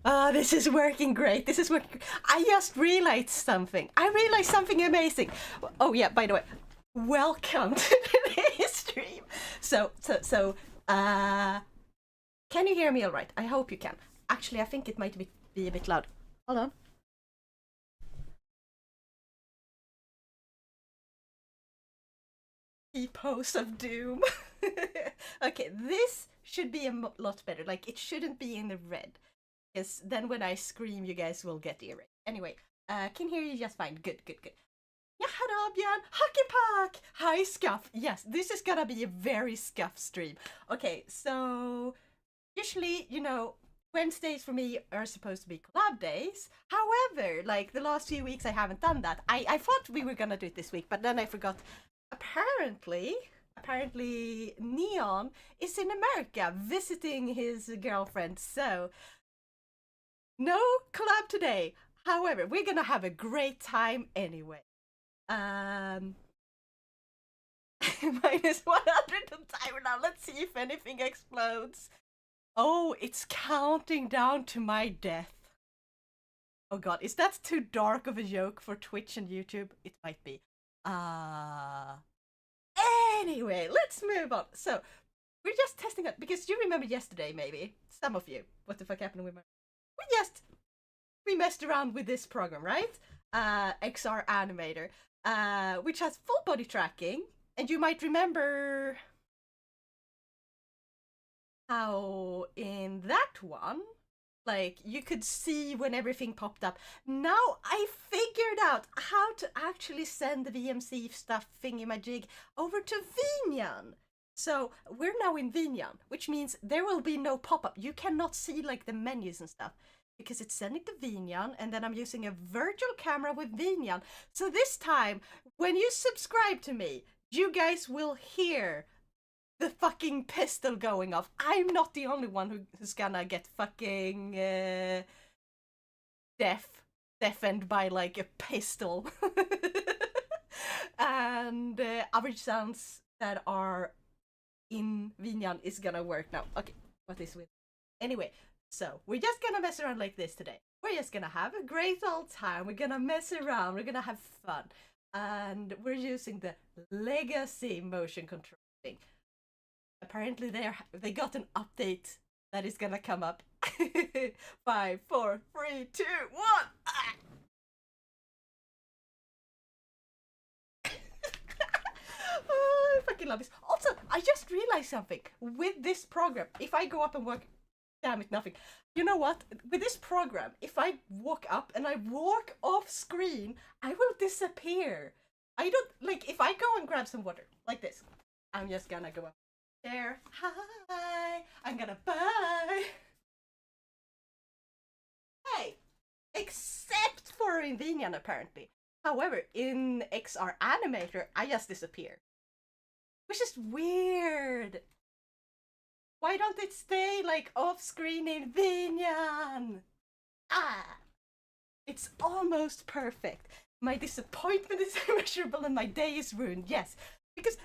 Oh, this is working great. This is working. I just realized something. I realized something amazing. Oh yeah, by the way, welcome to today's stream. So, can you hear me all right? I hope you can. Actually, I think it might be a bit loud. Hold on. Pose of doom. Okay, this should be a lot better. Like, it shouldn't be in the red. Because then when I scream, you guys will get earache. Anyway, can hear you just fine. Good, good, good. Nyahaha, Björn! Hockey Puck! Hi, Scuff! Yes, this is gonna be a very Scuff stream. Okay, so usually, Wednesdays for me are supposed to be collab days. However, like the last few weeks, I haven't done that. I thought we were gonna do it this week, but then I forgot. Apparently, Neon is in America visiting his girlfriend, so no collab today. However, we're gonna have a great time anyway. Um, minus 100 on timer now. Let's see if anything explodes. Oh, it's counting down to my death. Oh god, is that too dark of a joke for Twitch and YouTube? It might be. Uh Anyway, let's move on. So, we're just testing it because you remember yesterday, maybe some of you. What the fuck happened with my? We messed around with this program, right? XR Animator, which has full body tracking, and you might remember how in that one, like, you could see when everything popped up. Now I figured out how to actually send the VMC stuff thingy-majig over to VNYAN. So we're now in VNYAN, which means there will be no pop-up. You cannot see like the menus and stuff because it's sending to VNYAN, and then I'm using a virtual camera with VNYAN. So this time, when you subscribe to me, you guys will hear the fucking pistol going off. I'm not the only one who's gonna get fucking deafened by like a pistol. And other sounds that are in VNYAN is gonna work now. Okay, what is with? Anyway, so we're just gonna mess around like this today. We're just gonna have a great old time. We're gonna mess around. We're gonna have fun. And we're using the legacy motion control thing. Apparently they got an update that is gonna come up. 5, 4, 3, 2, 1. Ah! Oh, I fucking love this. Also, I just realized something with this program. If I go up and work, damn it, nothing. You know what? With this program, if I walk up and I walk off screen, I will disappear. I don't like if I go and grab some water like this. I'm just gonna go up there. Hi, I'm gonna bye. Hey, except for in VNYAN apparently. However, in XR Animator, I just disappear, which is weird. Why don't it stay like off screen in VNYAN? Ah, it's almost perfect. My disappointment is immeasurable and my day is ruined. Yes, because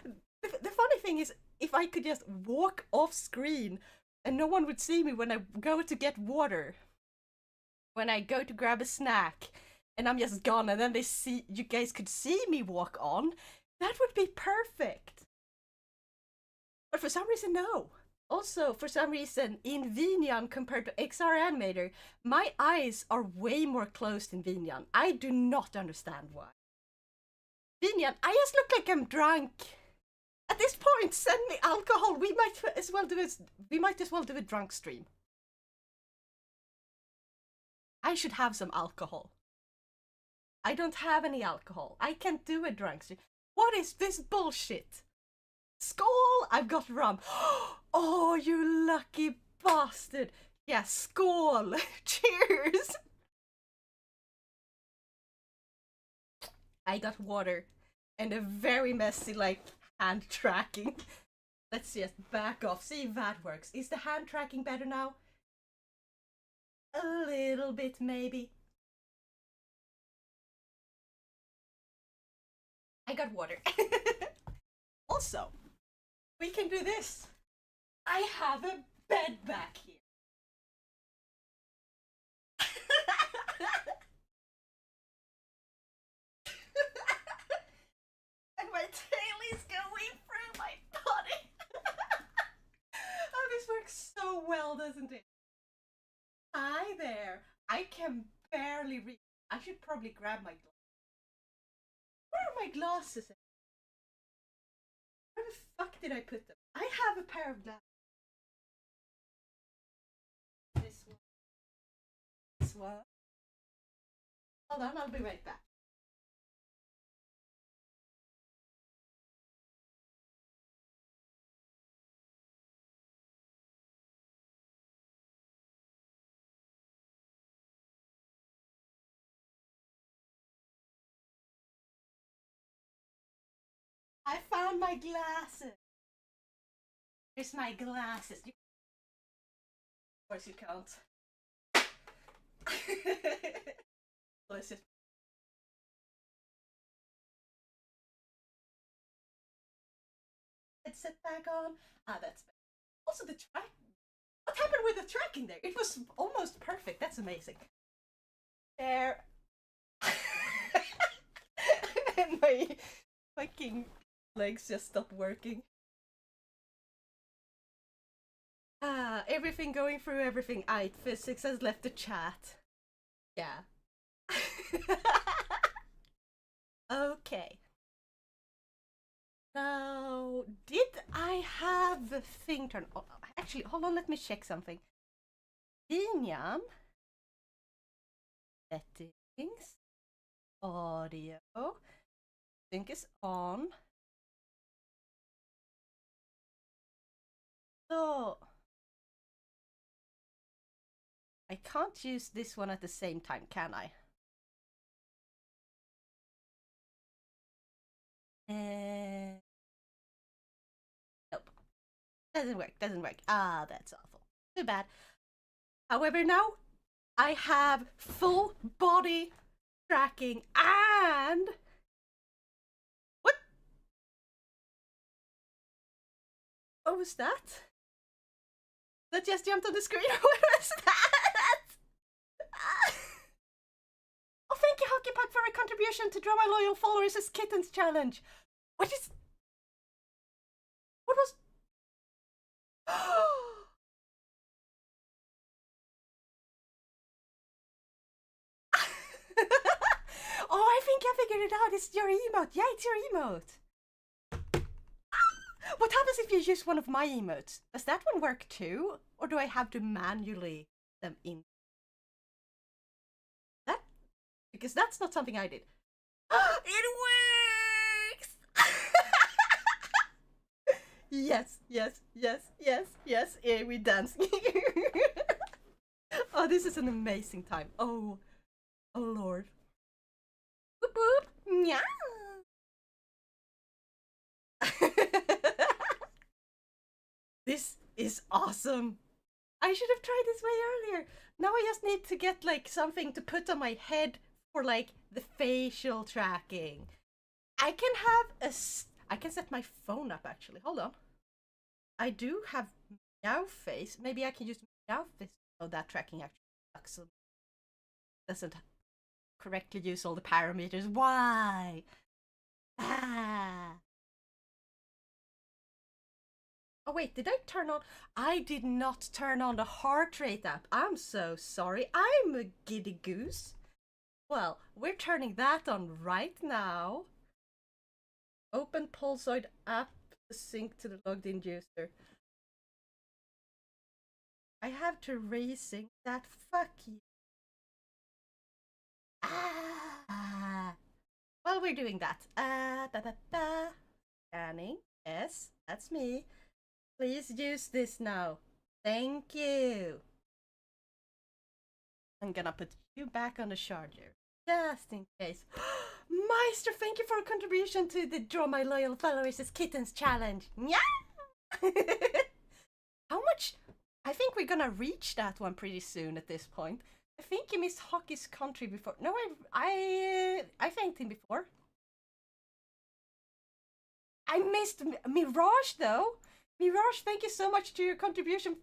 the funny thing is, if I could just walk off screen and no one would see me when I go to get water, when I go to grab a snack, and I'm just gone, and then you guys could see me walk on, that would be perfect. But for some reason, no. Also, for some reason, in VNYAN compared to XR Animator, my eyes are way more closed in VNYAN. I do not understand why. VNYAN, I just look like I'm drunk. At this point, send me alcohol. We might as well do a drunk stream. I should have some alcohol. I don't have any alcohol. I can't do a drunk stream. What is this bullshit? Skål! I've got rum. Oh, you lucky bastard. Yeah, skål. Cheers. I got water and a very messy, like, hand tracking. Let's just back off. See if that works. Is the hand tracking better now? A little bit, maybe. I got water. Also, we can do this. I have a bed back here. probably grab my glasses. Where are my glasses? Where the fuck did I put them? I have a pair of glasses. This one. This one. Hold on, I'll be right back. I found my glasses. Here's my glasses. Of course you can't. Let's just. Headset back on. Ah, that's better. Also, the track. What happened with the tracking there? It was almost perfect. That's amazing. There. And my fucking legs just stopped working. Everything going through everything. Physics has left the chat. Yeah. Okay. Now, did I have the thing turned on? Actually, hold on, let me check something. VNYAN. Settings. Audio. Sync is on. So I can't use this one at the same time, can I? Nope. Doesn't work. Ah, that's awful. Too bad. However, now I have full body tracking and... What? What was that? That just jumped on the screen. What was that? Oh, thank you, Hockey Puck, for a contribution to Draw My Loyal Followers as Kittens Challenge. What is... What was... Oh, I think I figured it out. It's your emote. Yeah, it's your emote. What happens if you use one of my emotes? Does that one work too? Or do I have to manually them in? That? Because that's not something I did. It works! Yes, yes, yes, yes, yes. Here we dance. Oh, this is an amazing time. Oh, oh Lord. Boop boop. Yeah. This is awesome. I should have tried this way earlier. Now I just need to get like something to put on my head for like the facial tracking. I can have a... I can set my phone up actually. Hold on. I do have Meow Face. Maybe I can use Meow Face. Oh, that tracking actually sucks. Doesn't correctly use all the parameters. Why? Ah. Oh wait, did I turn on? I did not turn on the heart rate app. I'm so sorry. I'm a giddy goose. Well, we're turning that on right now. Open Pulsoid app to sync to the logged in user. I have to resync that. Fuck you. Ah. While we're doing that. Scanning. Yes, that's me. Please use this now. Thank you. I'm gonna put you back on the charger. Just in case. Meister, thank you for a contribution to the Draw My Loyal Followers as Kittens Challenge. Yeah! How much? I think we're gonna reach that one pretty soon at this point. I think you missed Hockey's country before. No, I thanked him before. I missed Mirage though. Mirage, thank you so much to your contribution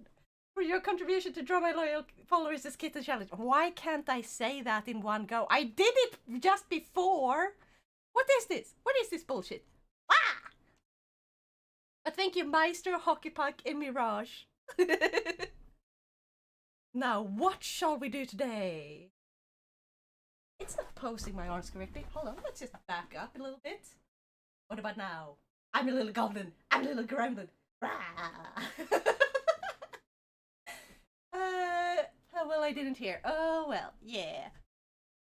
to Draw My Loyal Followers as Kitten Challenge. Why can't I say that in one go? I did it just before. What is this? What is this bullshit? Ah! But thank you, Meister, Hockey Puck, and Mirage. Now, what shall we do today? It's not posing my arms correctly. Hold on, let's just back up a little bit. What about now? I'm a little goblin. I'm a little gremlin. Oh well, I didn't hear. Oh well, yeah.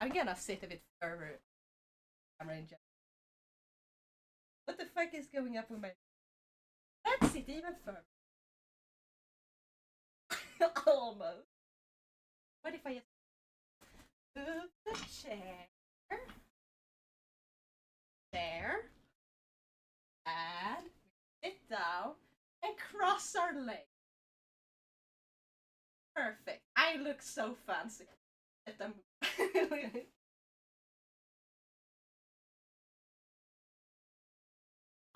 I'm gonna sit a bit further. What the fuck is going up with my? Let's sit even further. Almost. What if I just move the chair there and sit down and cross our legs? Perfect. I look so fancy.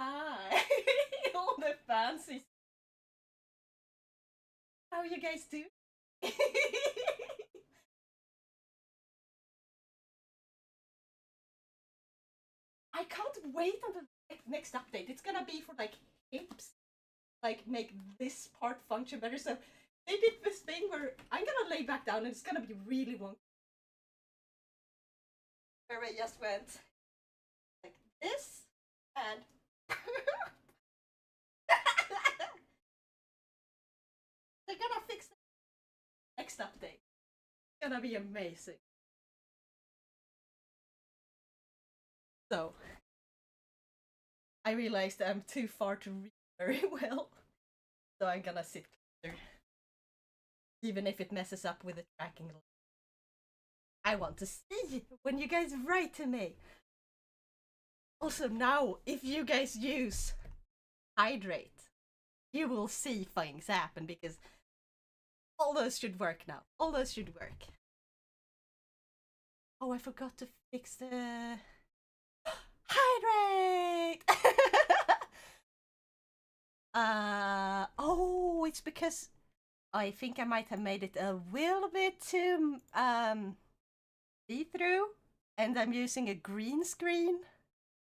Hi. All the fancy. How you guys do? I can't wait until the next update. It's gonna be for like hips, like make this part function better. So they did this thing where I'm gonna lay back down and it's gonna be really wonky. Where I just went like this and they're gonna fix it next update. It's gonna be amazing. So I realized I'm too far to read very well. So I'm gonna sit closer. Even if it messes up with the tracking. I want to see when you guys write to me. Also now, if you guys use hydrate, you will see things happen because all those should work now. All those should work. Oh, I forgot to fix the hydrate. Oh, it's because I think I might have made it a little bit too see-through, and I'm using a green screen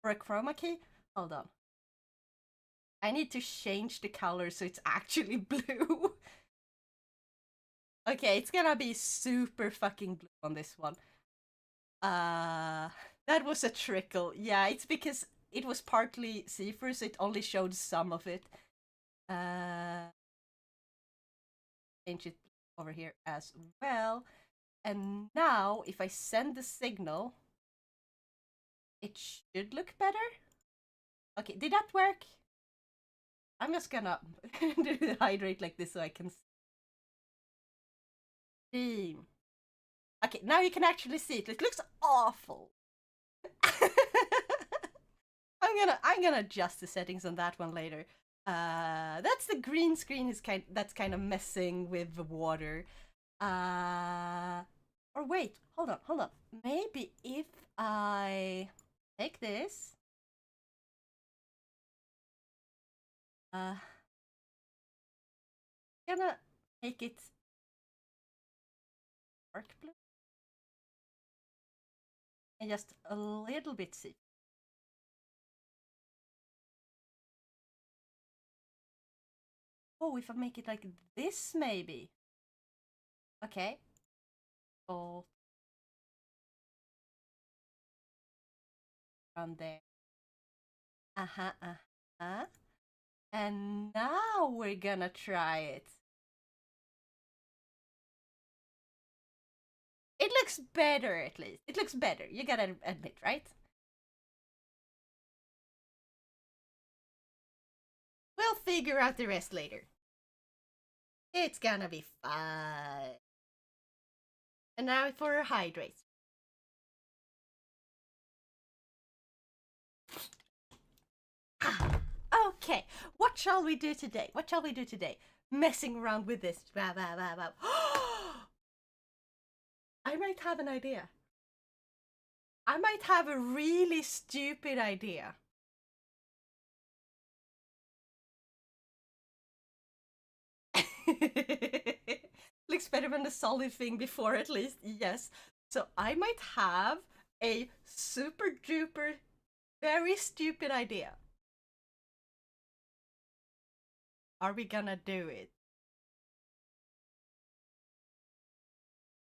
or a chroma key. Hold on. I need to change the color so it's actually blue. Okay, it's gonna be super fucking blue on this one. That was a trickle. Yeah, it's because it was partly see-through, so it only showed some of it. Change it over here as well. And now, if I send the signal, it should look better. Okay, did that work? I'm just gonna do the hydrate like this so I can see. Okay, now you can actually see it. It looks awful. I'm gonna adjust the settings on that one later. That's the green screen that's kind of messing with the water. Or wait, hold on. Maybe if I take this, gonna make it dark blue and just a little bit see. Oh, if I make it like this, maybe. Okay. Oh, around there. Uh-huh. And now we're gonna try it. It looks better, at least. It looks better, you gotta admit, right? We'll figure out the rest later. It's gonna be fun. And now for a hydrate. Okay, what shall we do today? Messing around with this. I might have an idea. I might have a really stupid idea. Looks better than the solid thing before, at least. Yes. So I might have a super duper, very stupid idea. Are we gonna do it?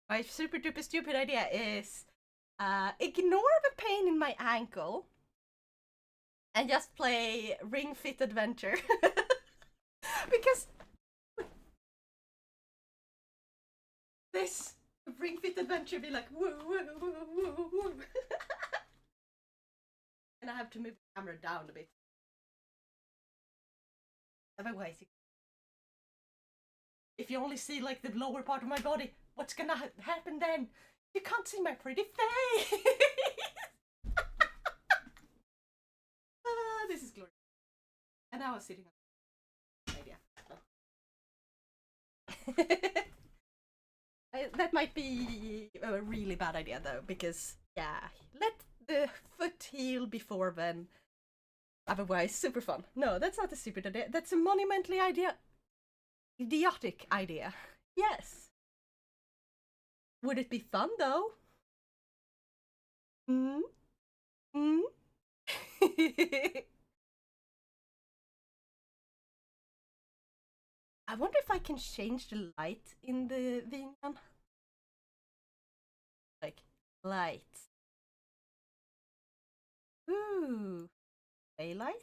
My super duper stupid idea is Ignore the pain in my ankle and just play Ring Fit Adventure. Because this Ring Fit Adventure be like woo woo woo woo woo. And I have to move the camera down a bit. Otherwise, if you only see like the lower part of my body, what's gonna happen then? You can't see my pretty face. This is glorious. And I was sitting on the idea. That might be a really bad idea though, because yeah, let the foot heal before then. Otherwise, super fun. No, that's not a stupid idea. That's a monumentally idiotic idea. Yes. Would it be fun though? Hmm? Hmm? I wonder if I can change the light in the VNYAN. Like, light. Ooh. Daylight?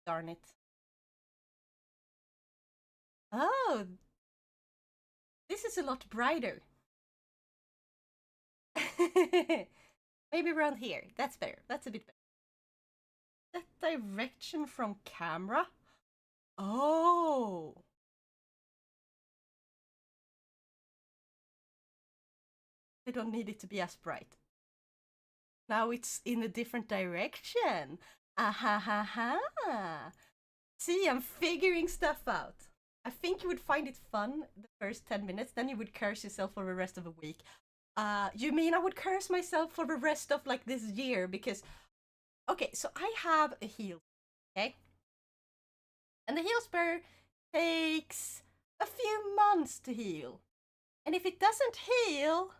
Darn it. Oh, this is a lot brighter. Maybe around here. That's better. That's a bit better. That direction from camera? Oh. I don't need it to be as bright. Now it's in a different direction. Ah ha ha ha. See, I'm figuring stuff out. I think you would find it fun the first 10 minutes, then you would curse yourself for the rest of the week. You mean I would curse myself for the rest of like this year because okay, so I have a heal, okay? And the heal spur takes a few months to heal. And if it doesn't heal,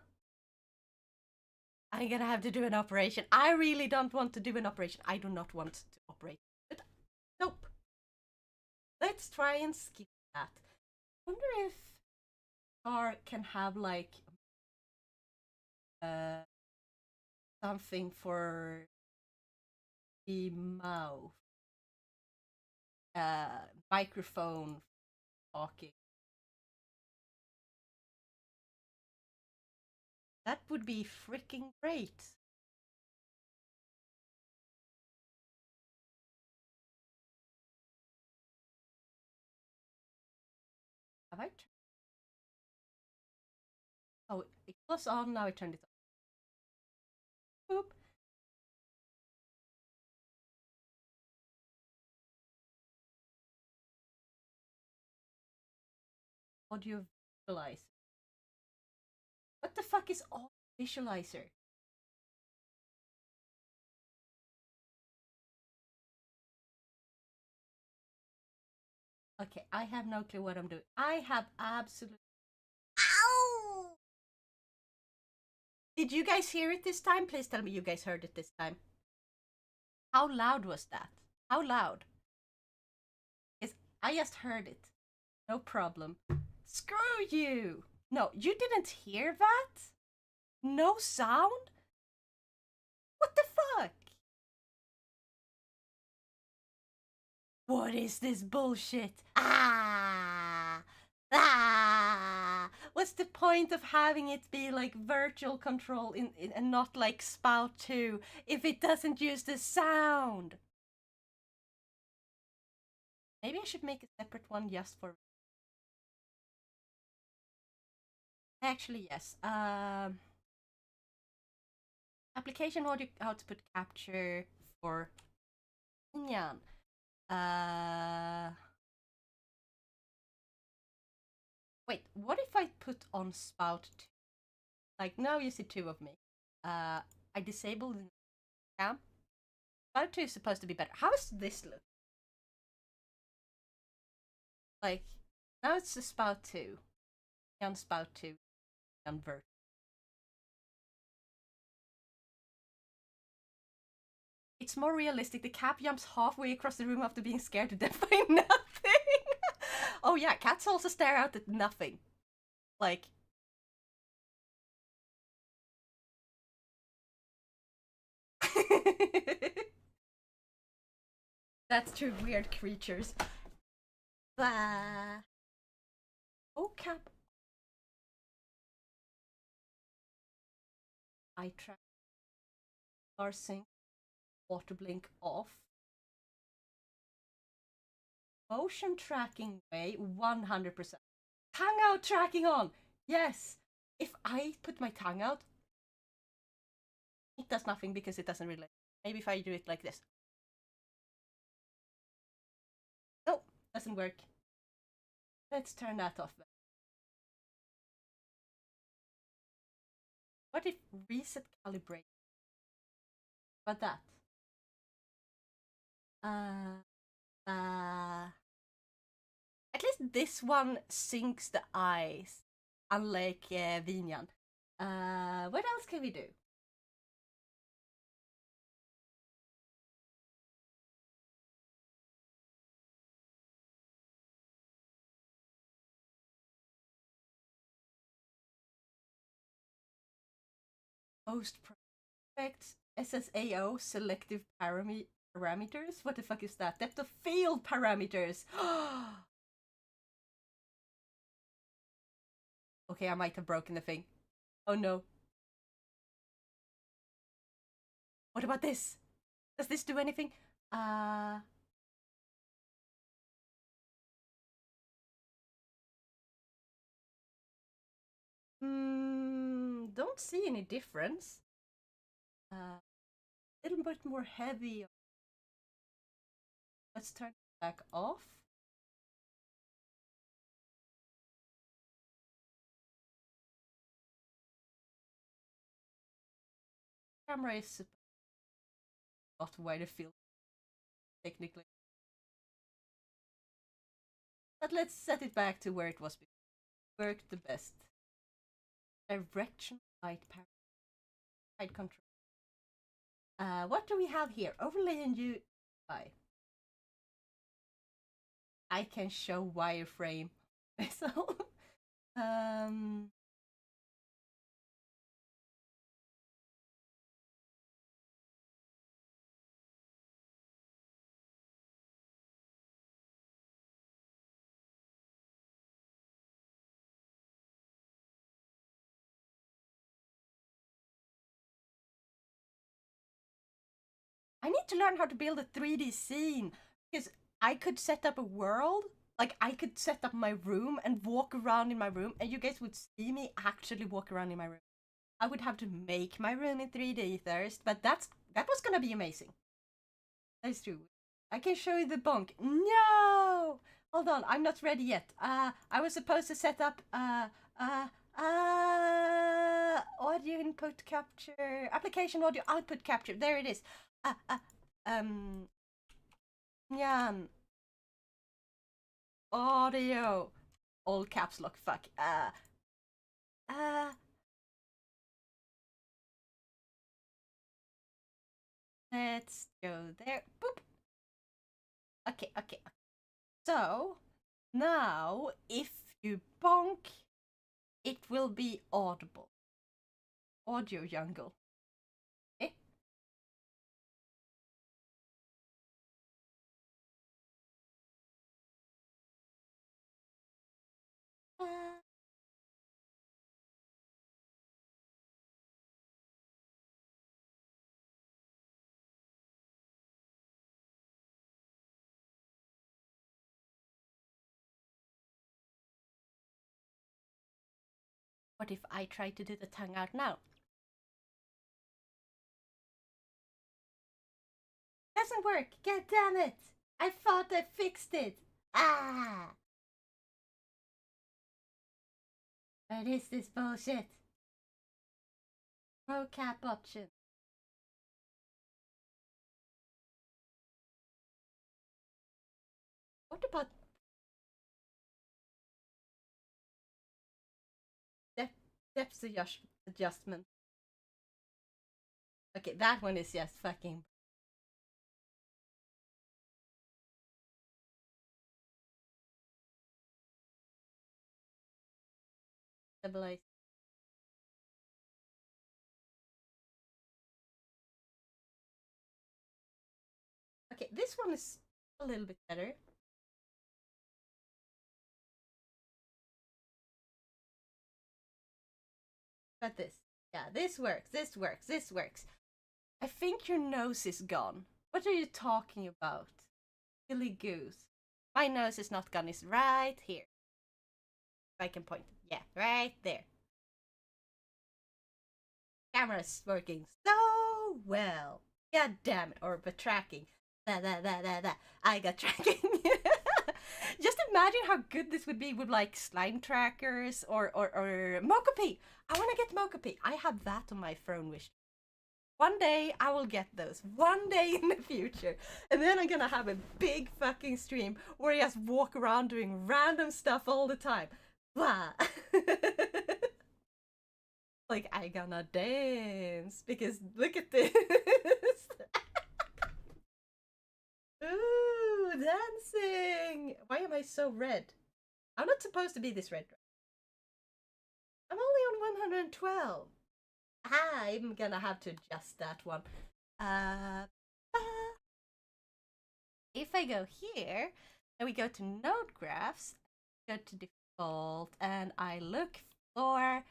I'm gonna have to do an operation. I really don't want to do an operation. I do not want to operate. But nope. Let's try and skip that. I wonder if Star can have like something for the mouth. Microphone talking. That would be freaking great. Have I? Oh, it was on, now I turned it on. Boop. Audio visualizer. What the fuck is audio visualizer? Okay, I have no clue what I'm doing. I have absolutely. Ow! Did you guys hear it this time? Please tell me you guys heard it this time. How loud was that? How loud? Because I just heard it. No problem. Screw you! No, you didn't hear that? No sound? What the fuck? What is this bullshit? Ah! Ah! What's the point of having it be like virtual control and not like Spout 2 if it doesn't use the sound? Maybe I should make a separate one just for. Actually, yes. Application audio output capture for VNYAN. Wait, what if I put on Spout 2? Like, now you see two of me. I disabled the cam. Spout 2 is supposed to be better. How does this look? Like, now it's the Spout 2. On Spout 2. On Vert. It's more realistic. The cat jumps halfway across the room after being scared to death by nothing. Oh yeah, cats also stare out at nothing. Like... That's true, weird creatures. Blah. Oh, cap. I track parsing, water blink off. Motion tracking way, 100%. Tongue out tracking on! Yes! If I put my tongue out, it does nothing because it doesn't relate. Maybe if I do it like this. No, doesn't work. Let's turn that off. What if reset calibrate? What that? At least this one sinks the eyes, unlike VNYAN. What else can we do? Post perfect SSAO selective parameters? What the fuck is that? Depth of field parameters! Okay, I might have broken the thing. Oh no. What about this? Does this do anything? Don't see any difference. A little bit more heavy. Let's turn it back off. Camera is not where the field technically. But let's set it back to where it was before. Worked the best. Direction light side control. What do we have here? Overlay and UI. I can show wireframe. So, I need to learn how to build a 3D scene because I could set up a world. Like I could set up my room and walk around in my room, and you guys would see me actually walk around in my room. I would have to make my room in 3D first, but that was gonna be amazing. That's true. I can show you the bonk. No! Hold on, I'm not ready yet. I was supposed to set up audio input capture, application audio output capture. There it is. Nyan. Audio. All caps lock, fuck. Let's go there. Boop. Okay. So, now, if you bonk, it will be audible. Audio jungle. Okay? What if I try to do the tongue out now? Doesn't work. God damn it. I thought I fixed it. Ah. What is this bullshit? No cap option. What about depth adjustment? Okay, that one is just fucking Stabilize. Okay, this one is a little bit better. But this. Yeah, this works, this works, this works. I think your nose is gone. What are you talking about? Silly goose. My nose is not gone, it's right here. If I can point. Yeah, right there. Camera's working so well. God damn it. Or but tracking. I got tracking. Just imagine how good this would be with like slime trackers or Mokopi. I want to get Mokopi. I have that on my phone wish. One day I will get those. One day in the future. And then I'm gonna have a big fucking stream where I just walk around doing random stuff all the time. Blah. Like, I gonna dance because look at this. Ooh, dancing. Why am I so red? I'm not supposed to be this red. I'm only on 112. I'm gonna have to adjust that one. If I go here and we go to node graphs, go to default, and I look for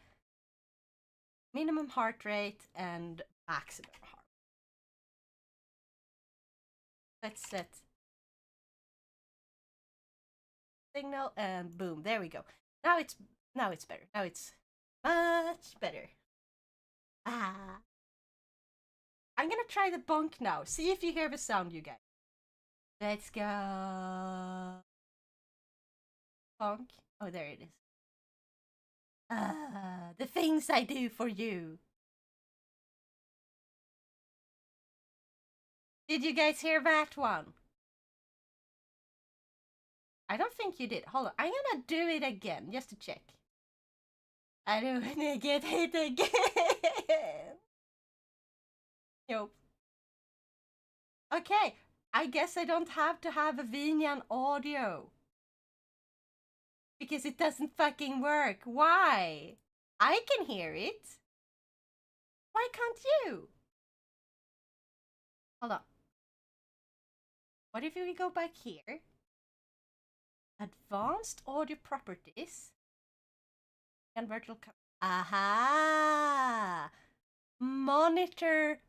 minimum heart rate and maximum heart. Let's set signal and boom, there we go. Now it's better. Now it's much better. I'm gonna try the bonk now. See if you hear the sound, you guys. Let's go. Bonk. Oh, there it is. The things I do for you. Did you guys hear that one? I don't think you did. Hold on. I'm gonna do it again just to check. I don't wanna get hit again. Nope. Okay. I guess I don't have to have a VNYAN audio. Because it doesn't fucking work. Why? I can hear it. Why can't you? Hold on. What if we go back here? Advanced audio properties. And virtual aha! Monitor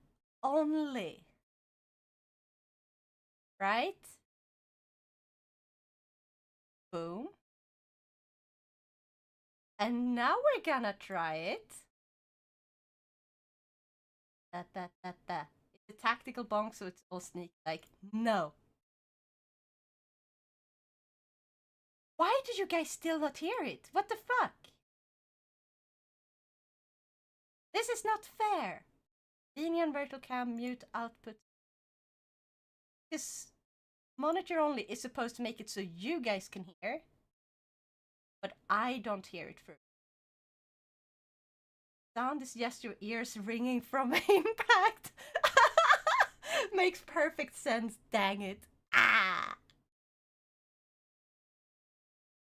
only. Right? Boom. And now we're gonna try it. It's a tactical bonk, so it's all sneak like, no. Why did you guys still not hear it? What the fuck? This is not fair. VNYAN virtual cam mute output. Because monitor only is supposed to make it so you guys can hear, but I don't hear it first. Sound is just your ears ringing from impact. Makes perfect sense, dang it. Ah!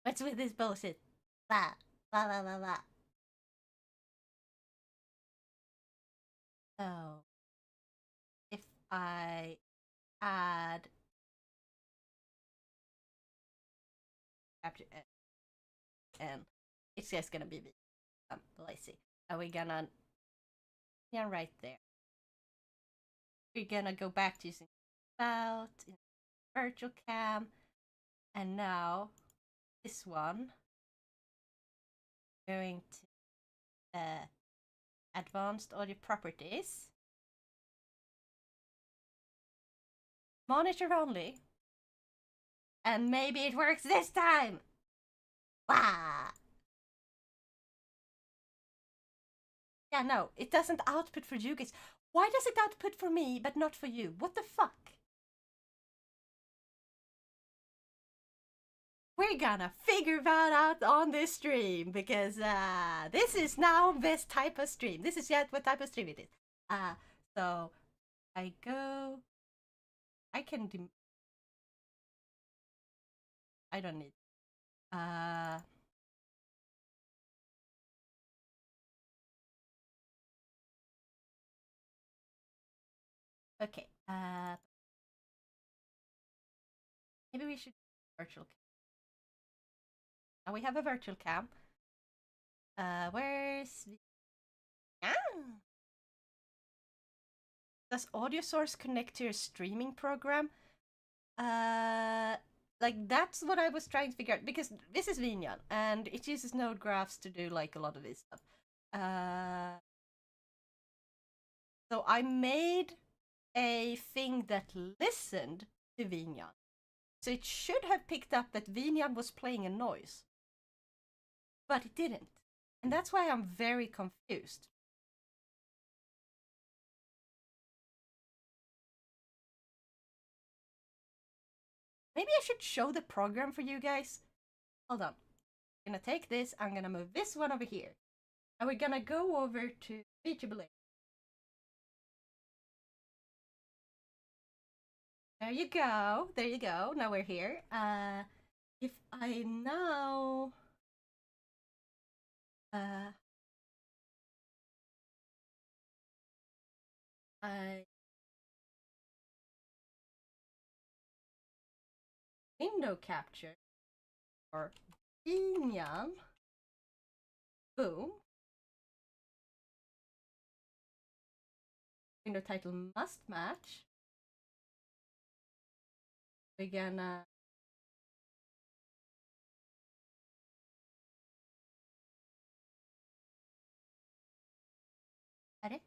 What's with this bullshit? Blah, blah, blah, blah, blah. So, if I add after and it's just gonna be lazy. Are we gonna right there? We're gonna go back to using about virtual cam, and now this one going to advanced audio properties, monitor only, and maybe it works this time. Wow. Yeah, no, it doesn't output for you guys. Why does it output for me but not for you? What the fuck? We're gonna figure that out on this stream because this is now this type of stream. This is yet what type of stream it is. So I go. I can. I don't need. Okay. Maybe we should virtual cam. Now we have a virtual cam. Where's the... Ah! Does audio source connect to your streaming program? Like that's what I was trying to figure out because this is VNYAN and it uses node graphs to do like a lot of this stuff. So I made a thing that listened to VNYAN. So it should have picked up that VNYAN was playing a noise. But it didn't. And that's why I'm very confused. Maybe I should show the program for you guys. Hold on. I'm gonna take this, I'm gonna move this one over here. And we're gonna go over to Featureable. There you go. There you go. Now we're here. If I now I window capture or VNYAN, boom. Window title must match. We're gonna edit.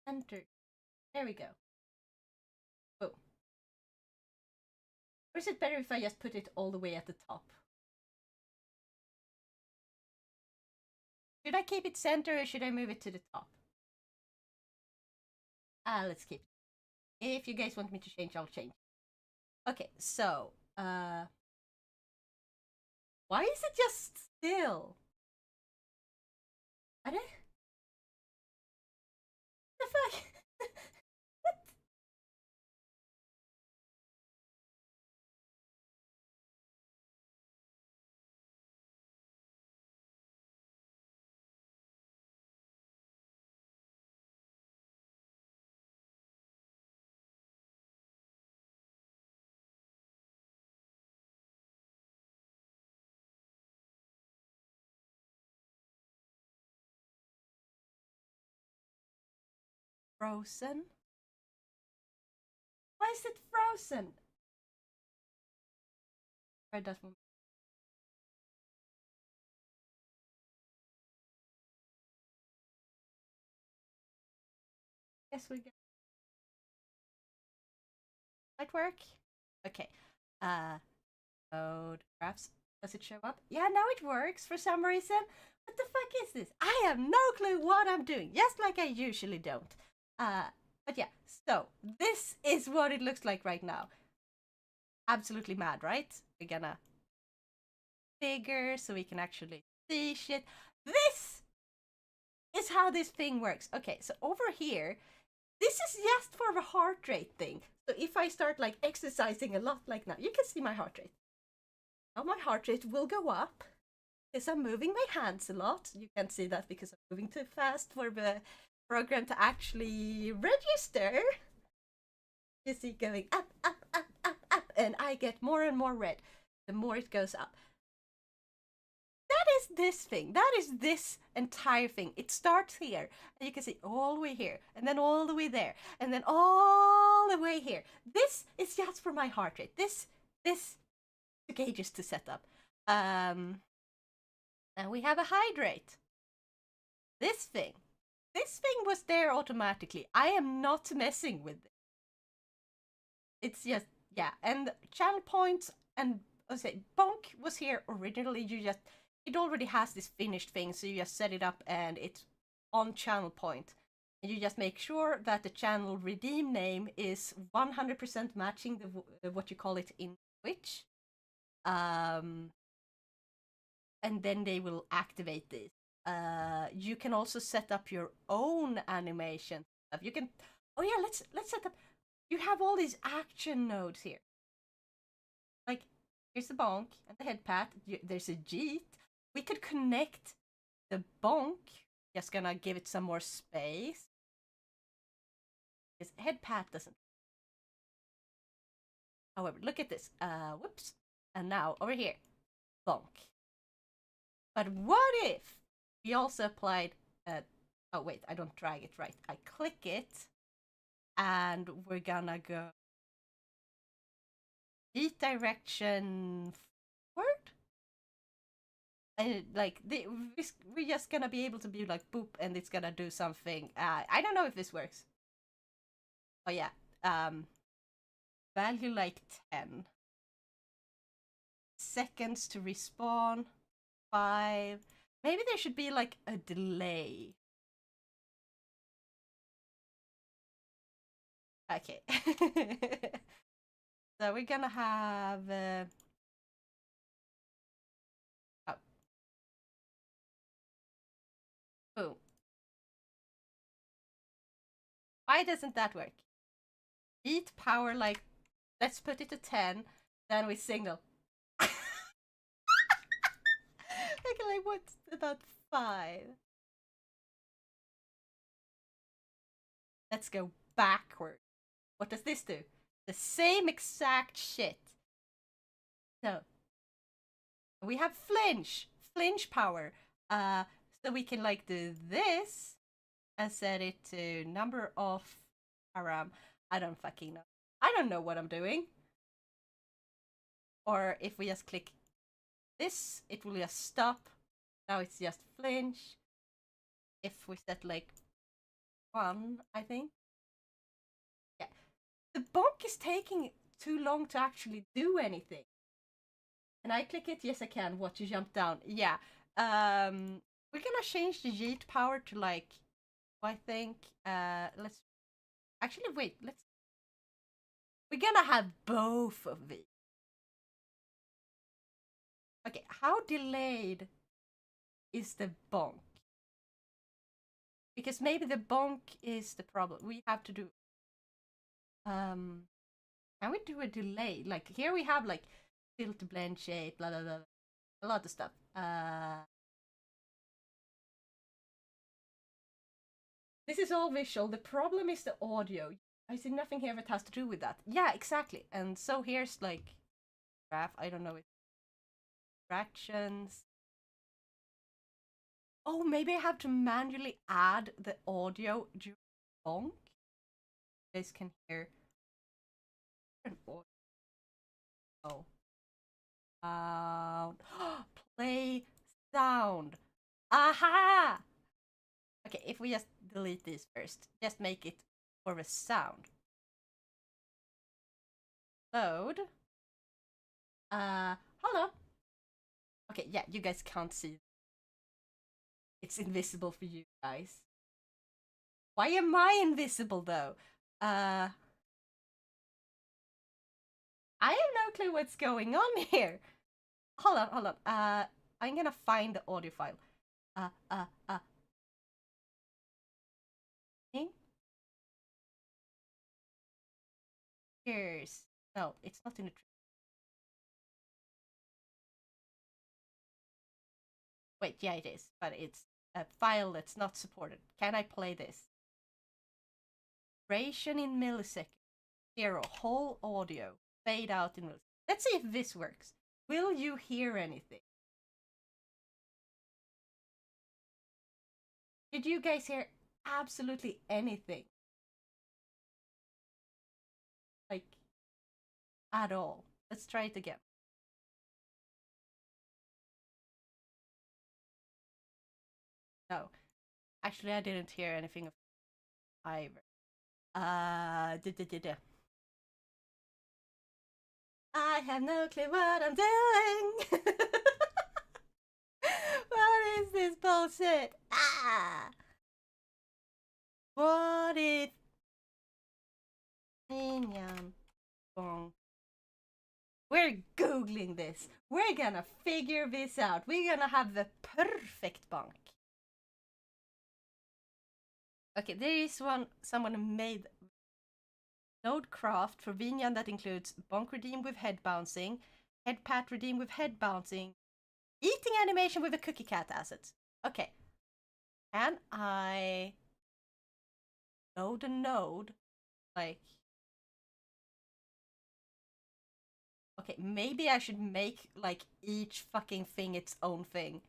Enter. There we go. Boom. Or is it better if I just put it all the way at the top? Should I keep it center or should I move it to the top? Let's keep it. If you guys want me to change, I'll change. Okay, so, why is it just still? What the fuck? Frozen? Why is it frozen? Where does one? Guess we get might work. Okay. Code graphs. Does it show up? Yeah, now it works for some reason. What the fuck is this? I have no clue what I'm doing, just like I usually don't. But yeah, so this is what it looks like right now. Absolutely mad, right? We're gonna bigger so we can actually see shit. This is how this thing works. Okay, so over here, this is just for the heart rate thing. So if I start like exercising a lot like now, you can see my heart rate. Now my heart rate will go up because I'm moving my hands a lot. You can't see that because I'm moving too fast for the program to actually register. You see going up, up, up, up, up, and I get more and more red the more it goes up. That is this thing. That is this entire thing. It starts here, and you can see all the way here, and then all the way there, and then all the way here. This is just for my heart rate. This took ages to set up. And we have a hydrate. This thing was there automatically. I am not messing with it. It's just, yeah, and channel points and, say, bonk was here originally. It already has this finished thing, so you just set it up and it's on channel point. And you just make sure that the channel redeem name is 100% matching what you call it in Twitch. And then they will activate this. You can also set up your own animation. You can, oh yeah, let's set up. You have all these action nodes here. Like Here's the bonk and the head pat. There's a jeet. We could connect the bonk. Just gonna give it some more space. His head pat doesn't. However, look at this. Whoops. And now over here, bonk. But what if we also applied? Oh wait, I don't drag it right. I click it, and we're gonna go each direction forward. And like we're just gonna be able to be like boop, and it's gonna do something. I don't know if this works. Oh yeah. Value like 10 seconds to respawn. 5. Maybe there should be like a delay. Okay. So we're gonna have oh. Boom. Why doesn't that work? Eat power like, let's put it to 10, then we signal. Okay, like what about 5? Let's go backward. What does this do? The same exact shit. So we have flinch power. So we can like do this and set it to number of param. I don't fucking know. I don't know what I'm doing. Or if we just click this, it will just stop. Now it's just flinch. If we set like 1, I think. Yeah. The bonk is taking too long to actually do anything. And I click it, yes I can. Watch you jump down. Yeah. We're gonna change the yeet power to like, I think, let's actually wait, we're gonna have both of these. Okay, how delayed is the bonk? Because maybe the bonk is the problem. We have to do, can we do a delay? Like here we have like filter blend shape, blah blah blah, a lot of stuff. This is all visual. The problem is the audio. I see nothing here that has to do with that. Yeah, exactly. And so here's like graph. I don't know if fractions. Oh, maybe I have to manually add the audio during bonk. You guys can hear an audio. Play sound. Aha! Okay, if we just delete this first, just make it for a sound. Load. Hold on. Okay, yeah, you guys can't see. It's invisible for you guys. Why am I invisible though? I have no clue what's going on here. Hold on. I'm gonna find the audio file. Here's, no, it's not in the. Wait, yeah, it is, but it's a file that's not supported. Can I play this? Duration in milliseconds. 0. Whole audio. Fade out in milliseconds. Let's see if this works. Will you hear anything? Did you guys hear absolutely anything? Like, at all. Let's try it again. No. Actually, I didn't hear anything of either. I have no clue what I'm doing. What is this bullshit? What is VNYAN? We're googling this. We're gonna figure this out. We're gonna have the perfect bonk. Okay, there is someone made node craft for VNYAN that includes bonk redeem with head bouncing, Head pat redeem with head bouncing. Eating animation with a cookie cat assets. Okay. Can I load a node? Like, okay, maybe I should make like each fucking thing its own thing.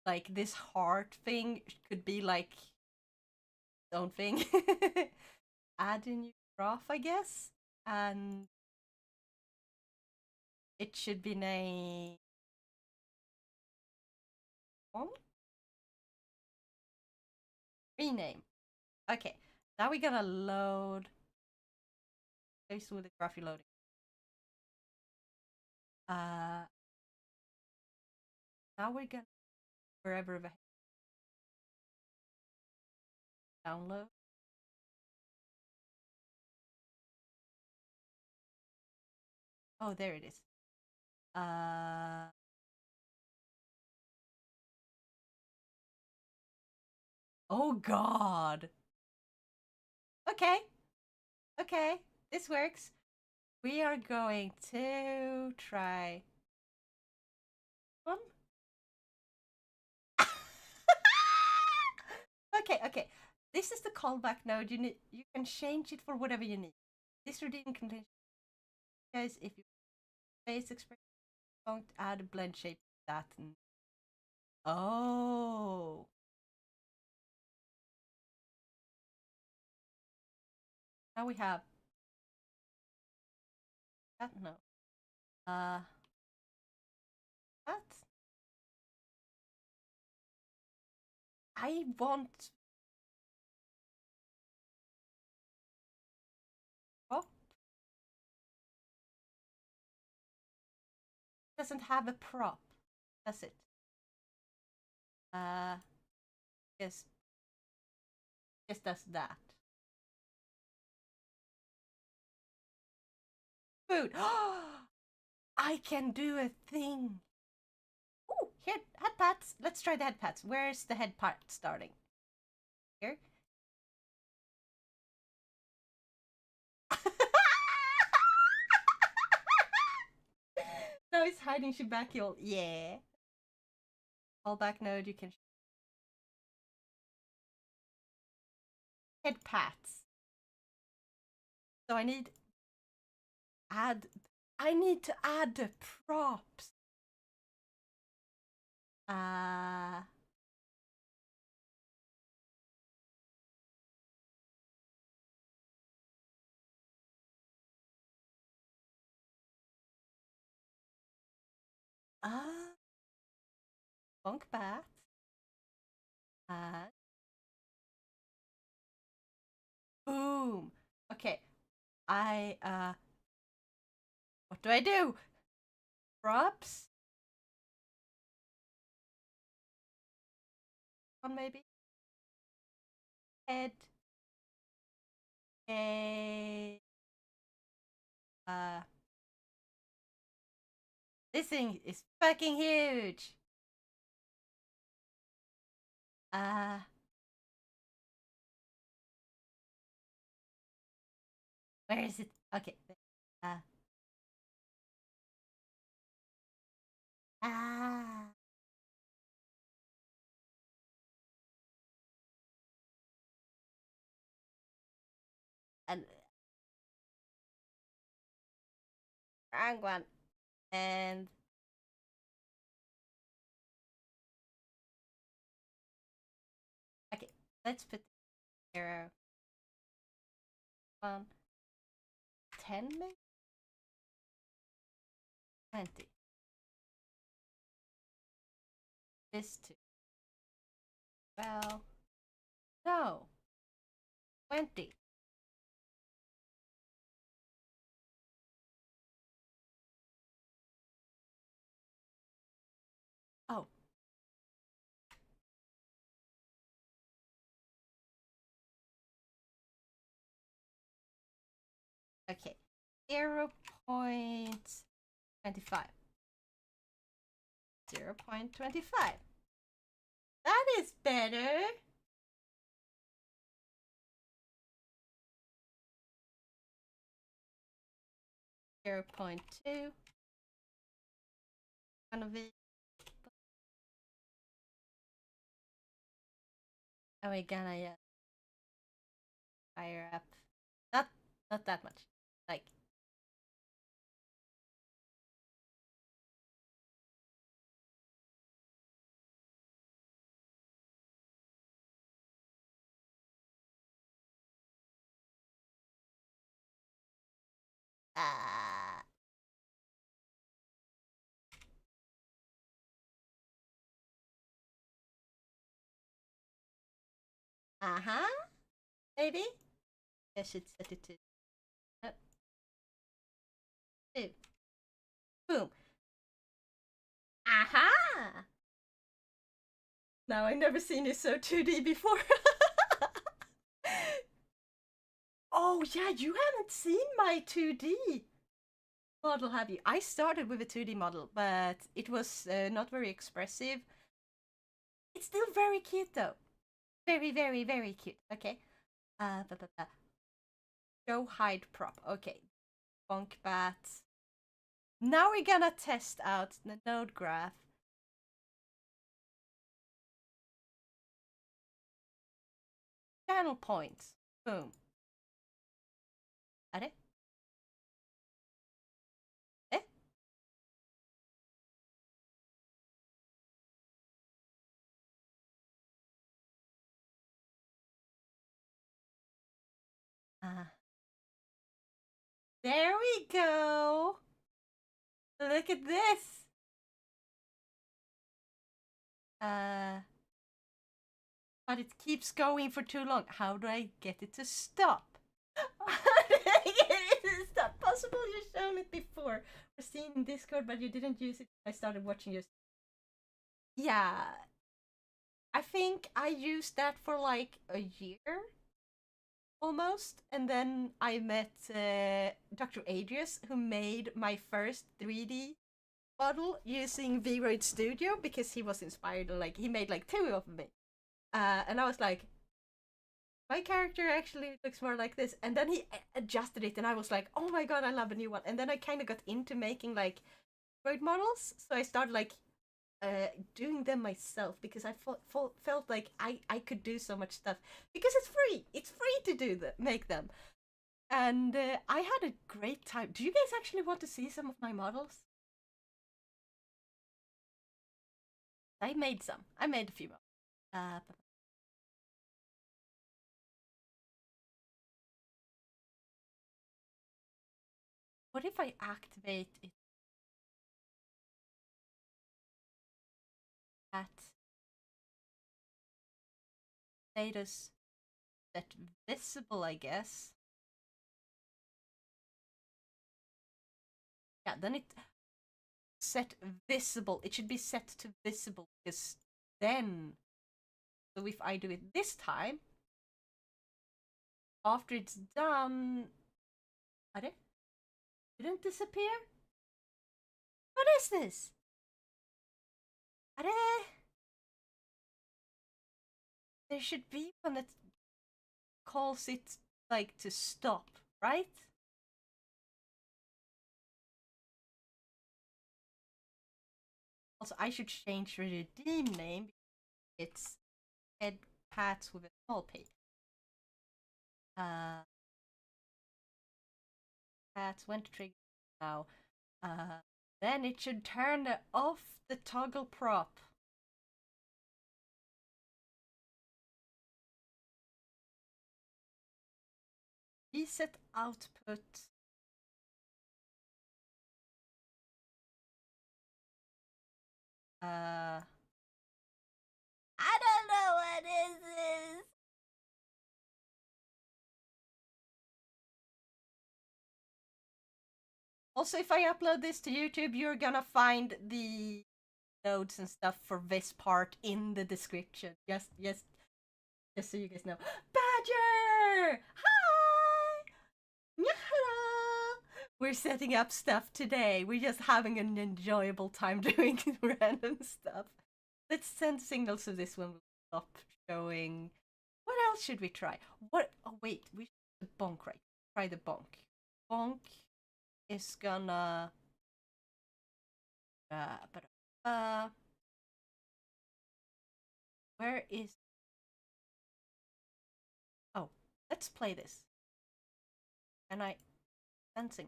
Like this heart thing could be like its own thing. Add a new graph, I guess, and it should be named rename. Okay, now we're gonna load. Place with the graph loading. Now we're gonna wherever the download. Oh, there it is. Oh God. Okay. Okay. This works. We are going to try one. Okay. This is the callback node. You can change it for whatever you need. This routine contains guys if you face expression don't add a blend shape to that. Oh. Now we have that no. That I want prop doesn't have a prop, does it? Yes, just does that. Food. I can do a thing. Oh, here, head pats. Let's try the head pats. Where's the head part starting? Here. No, it's hiding Shibakiol. Yeah. Callback node, you can head pats. So I need to add the props. Bonk bat. Boom. Okay. What do I do? Props? One maybe? Head. A. This thing is fucking huge. Where is it? Okay. And wrong one. And okay, let's put 0, 1, 10 maybe? 20. This 2. Well, no. 20. Oh. Okay. 0.25. 0.25. That is better. Zero 0.2. gonna be. Are we gonna fire up? Not not that much. Like uh uh-huh. Maybe? I should set it to two. Boom. Aha! Now I've never seen you so 2D before. Oh yeah, you haven't seen my 2D model, have you? I started with a 2D model, but it was not very expressive. It's still very cute though. Very, very, very cute. Okay. Ba, ba, ba. Show hide prop. Okay. Bonk bat. Now we're gonna test out the node graph. Channel points. Boom. Are det? Eh? There we go. Look at this. But it keeps going for too long. How do I get it to stop? How do I get it to stop? Possible you've shown it before or seen in Discord, but you didn't use it. I started watching your. Yeah. I think I used that for like a year almost, and then I met Dr. Adrius, who made my first 3D model using VRoid Studio because he was inspired and like he made like two of me. And I was like, my character actually looks more like this. And then he adjusted it, and I was like, oh my god, I love a new one. And then I kind of got into making like VRoid models, so I started like doing them myself because I felt like I could do so much stuff because it's free. It's free to do them, make them, and I had a great time. Do you guys actually want to see some of my models? I made some. I made a few more. What if I activate it at status set visible, I guess? Yeah, then it set visible. It should be set to visible because then, so if I do it this time, after it's done, it didn't disappear? What is this? There should be one that calls it like to stop, right? Also, I should change the redeem name. It's head pats with a small p. Pats went to trigger now. Then it should turn off the toggle prop. Reset output. I don't know what is this. Also, if I upload this to YouTube, you're gonna find the nodes and stuff for this part in the description. Just so you guys know. Badger! Hi! Nyahaha! We're setting up stuff today. We're just having an enjoyable time doing random stuff. Let's send signals so this one will stop showing. What else should we try? What? Oh wait, we should bonk, right? Try the bonk. Bonk is gonna. Uh, where is? Oh, let's play this. And I sensing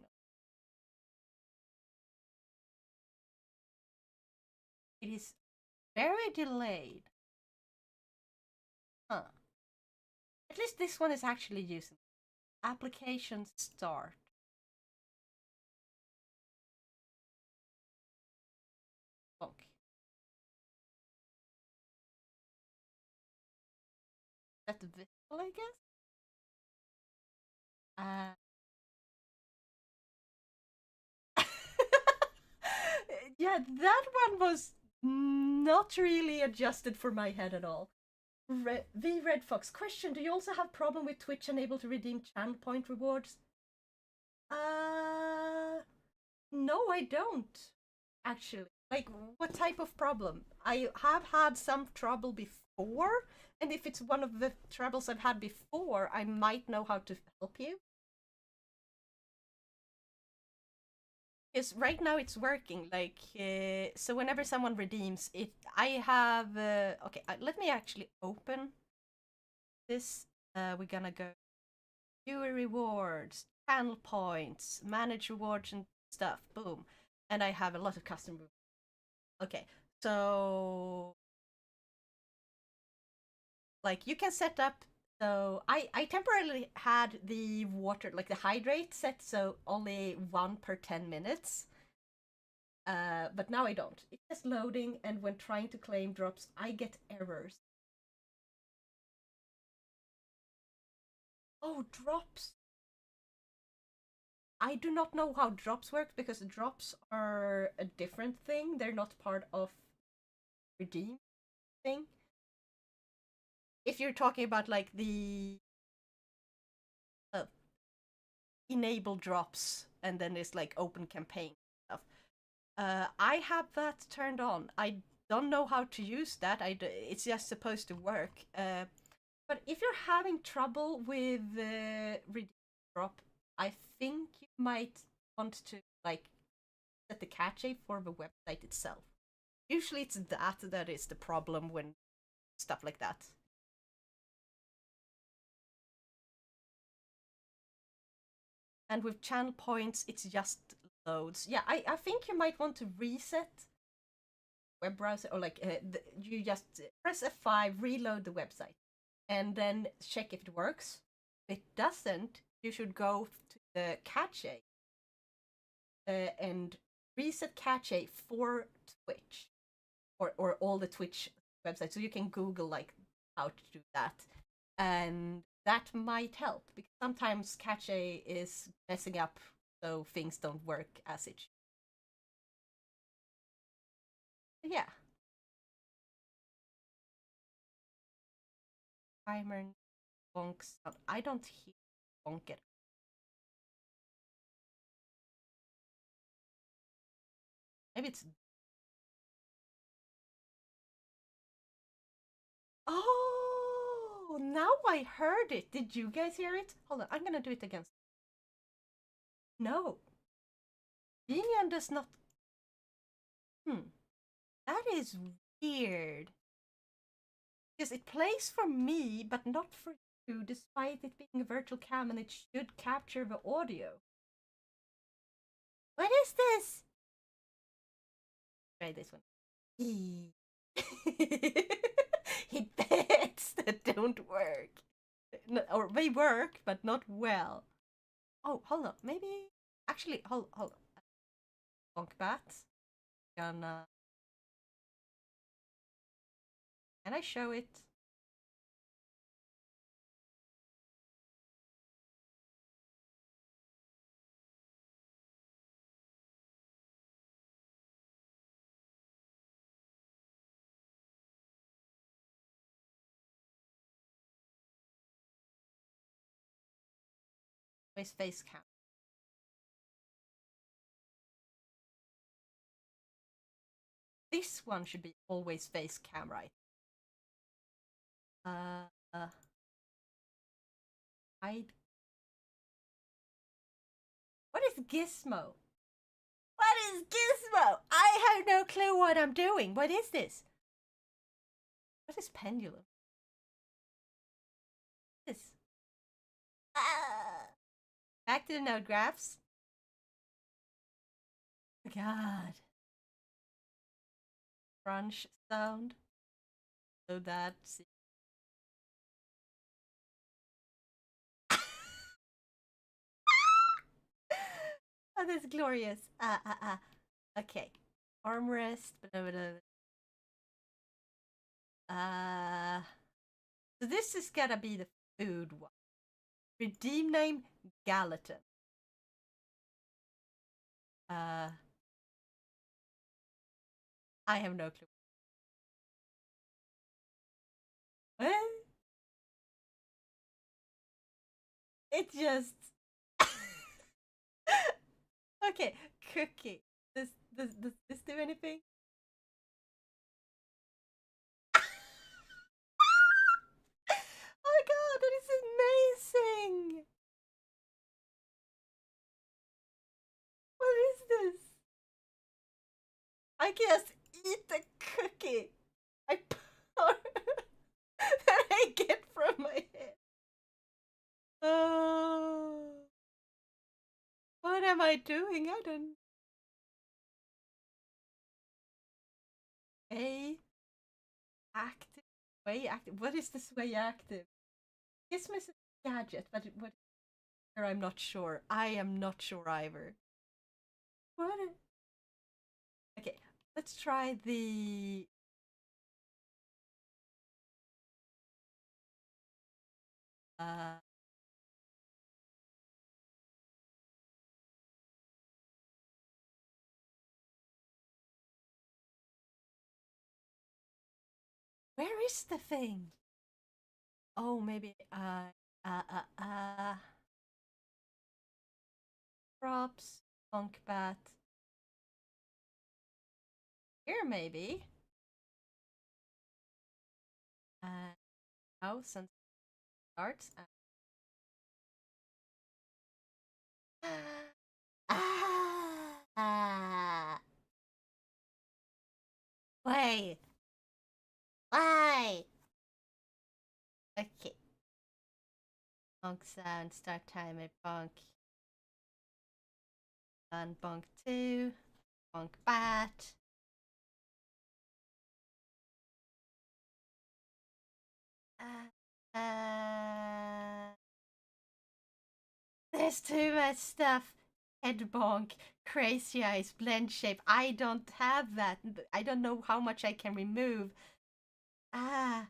it is very delayed. Huh. At least this one is actually using application start. Okay. That's visible, I guess. Uh, yeah, that one was not really adjusted for my head at all. V Red Fox question: do you also have problem with Twitch unable to redeem channel point rewards? No, I don't. Actually, like, what type of problem? I have had some trouble before, and if it's one of the troubles I've had before, I might know how to help you. Because right now it's working. Like, so whenever someone redeems it, I have. Okay, let me actually open this. We're gonna go viewer rewards, channel points, manage rewards and stuff. Boom, and I have a lot of custom. Okay, so like you can set up. So I temporarily had the water, like the hydrate set, so only one per 10 minutes. But now I don't. It's just loading, and when trying to claim drops, I get errors. Oh, drops. I do not know how drops work because drops are a different thing. They're not part of redeem thing. If you're talking about like the uh, enable drops and then it's like open campaign stuff. I have that turned on. I don't know how to use that. It's just supposed to work. But if you're having trouble with redeem drop, I think you might want to like set the cache for the website itself. Usually, it's that is the problem when stuff like that. And with channel points, it's just loads. Yeah, I think you might want to reset web browser, or like you just press F5, reload the website, and then check if it works. If it doesn't, you should go to the cache and reset cache for Twitch, or all the Twitch websites. So you can Google like how to do that, and that might help because sometimes cache is messing up, so things don't work as it should. Yeah. Timer bonks. I don't hear bonk it. Maybe it's. Oh, now I heard it. Did you guys hear it? Hold on, I'm gonna do it again. No, VNYAN does not. That is weird. Because it plays for me, but not for you, despite it being a virtual cam and it should capture the audio. What is this? Try this one. He bets that don't work. Or they work, but not well. Oh, hold on. Maybe. Actually, hold on. Bonk bats. Gonna. Can I show it? Always face cam. This one should be always face cam, right? Uh, hide. What is Gizmo? What is Gizmo! I have no clue what I'm doing. What is this? What is pendulum? This. Back to the node graphs. Oh God. Crunch sound. So that's. Oh, that's glorious. Okay. Armrest. Blah, blah, blah. So this is gotta be the food one. Redeem name Gallatin. I have no clue. What? It just. Okay, cookie. Does this do anything? Oh my god, that is amazing! What is this? I just eat the cookie I pour that I get from my head. Oh, what am I doing? I don't. A active, way active. What is this way active? Gizmo a gadget, but what? I'm not sure. I am not sure either. What? Okay, let's try the. Uh, where is the thing? Oh, maybe. Uh, uh, uh. Props, funk bat. Here, maybe. House and starts. Wait. Why? Okay. Bonk sound, start timer, bonk. And bonk 2. Bonk bat. There's too much stuff. Head bonk, crazy eyes, blend shape. I don't have that. I don't know how much I can remove. Ah.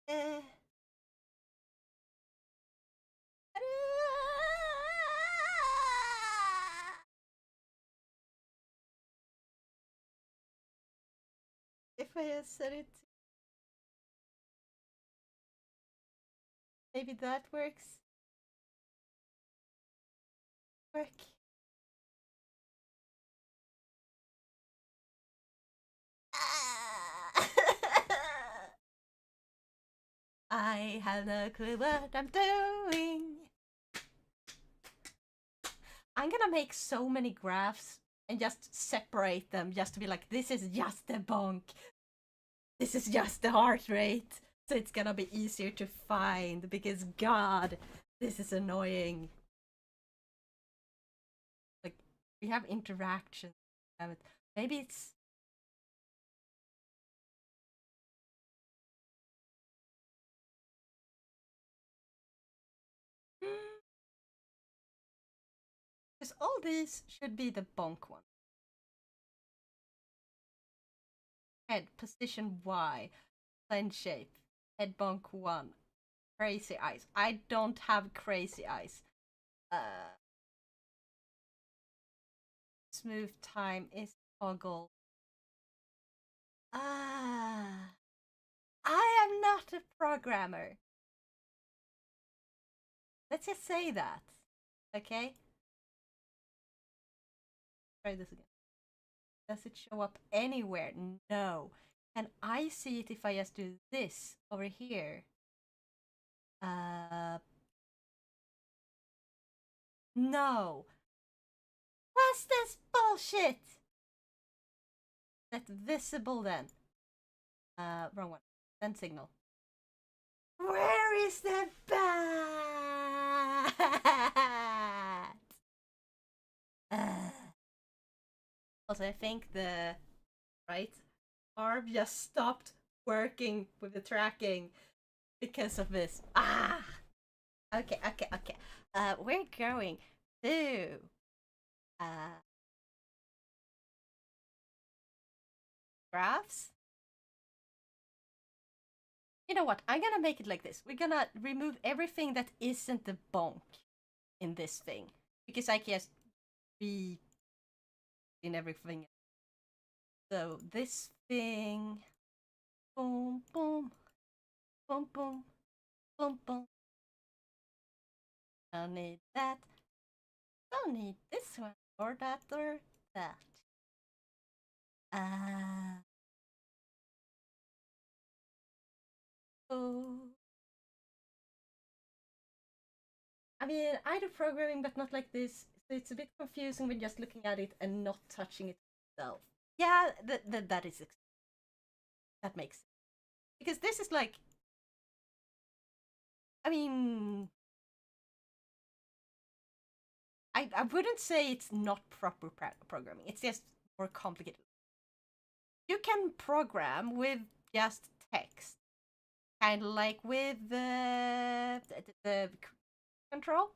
Eh. If I had said it, maybe that works. Work. I have no clue what I'm doing. I'm gonna make so many graphs and just separate them just to be like, this is just the bonk. This is just the heart rate. So it's gonna be easier to find because God, this is annoying. Like, we have interactions. Maybe it's. Because all these should be the bonk one. Head, position Y, blend shape, head bonk 1, crazy eyes. I don't have crazy eyes. Smooth time is toggle. I am not a programmer. Let's just say that. Okay? Try this again. Does it show up anywhere? No. Can I see it if I just do this over here? No. What's this bullshit? That's visible then. Wrong one. Send signal. Where is the bat? Also, I think the right arm just stopped working with the tracking because of this. Ah! Okay. We're going to graphs. You know what? I'm gonna make it like this. We're gonna remove everything that isn't the bonk in this thing. Because I can just be in everything. So this thing. Boom, boom. Boom, boom. Boom, boom. Don't need that. Don't need this one. Or that or that. Oh. I mean, I do programming, but not like this. So it's a bit confusing when just looking at it and not touching it itself. Yeah, that makes sense. Because this is like, I mean, I wouldn't say it's not proper programming. It's just more complicated. You can program with just text, kind of like with the control,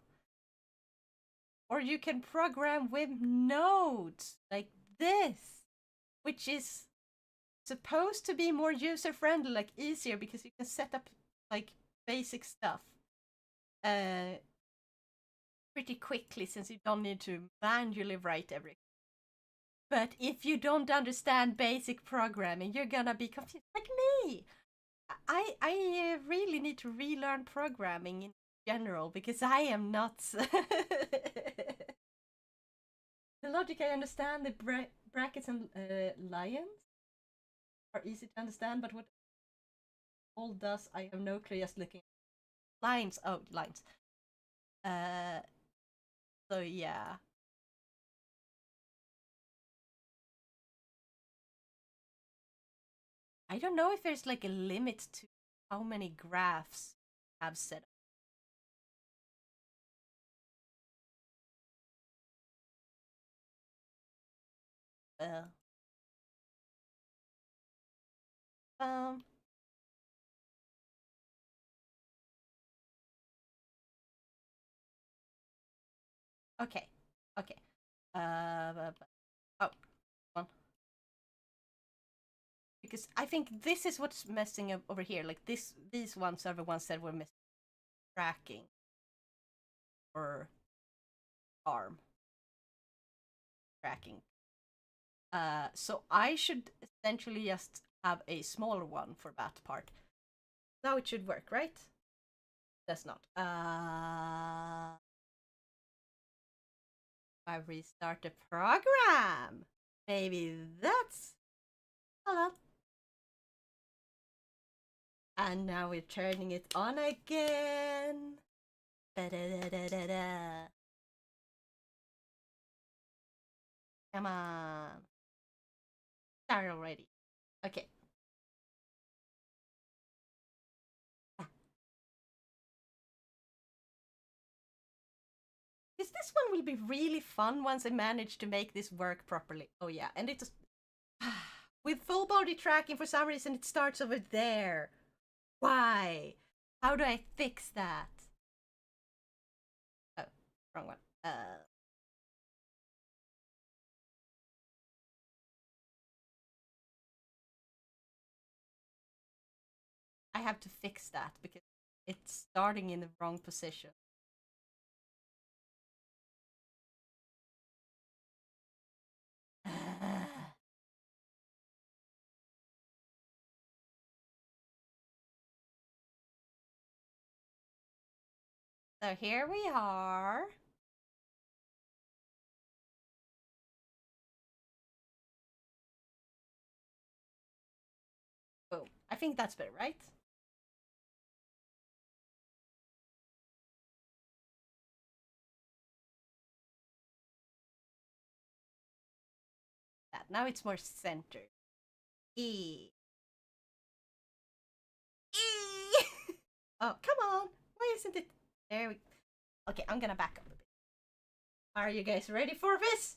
or you can program with nodes like this, which is supposed to be more user friendly, like easier because you can set up like basic stuff pretty quickly since you don't need to manually write everything. But if you don't understand basic programming, you're gonna be confused, like me. I really need to relearn programming in general because I am not. The logic I understand, the brackets and lions are easy to understand, but what all does, I have no clue. Just looking at lines. Oh, lines. So yeah. I don't know if there's like a limit to how many graphs I have set up. Um. Okay. Okay. Oh, one. Because I think this is what's messing up over here. Like these ones are the ones that were missing tracking or arm tracking. So I should essentially just have a smaller one for that part. Now it should work, right? That's not. I restart the program. Maybe that's. Hold on. And now we're turning it on again. Da-da-da-da-da-da. Come on. Start already. Okay. Because this one will be really fun once I manage to make this work properly. Oh yeah, and it's with full body tracking for some reason it starts over there. Why? How do I fix that? Oh, wrong one. I have to fix that because it's starting in the wrong position. So here we are. Boom. I think that's better, right? now it's more centered. E. E. Oh, come on. Why isn't it? There we. Okay, I'm gonna back up a bit. Are you guys ready for this?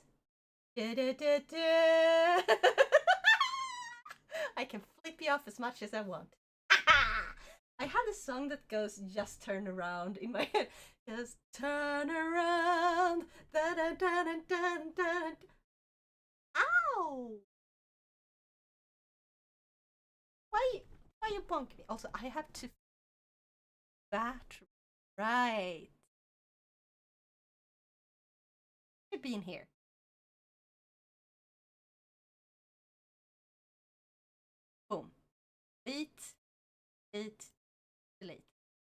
I can flip you off as much as I want. I had a song that goes "Just Turn Around" in my head. Just turn around. Da, da, da, da, da, da. Ow! Why you bonk me? Also, I have to battery. Right. Should be in here. Boom. Beat. Delete.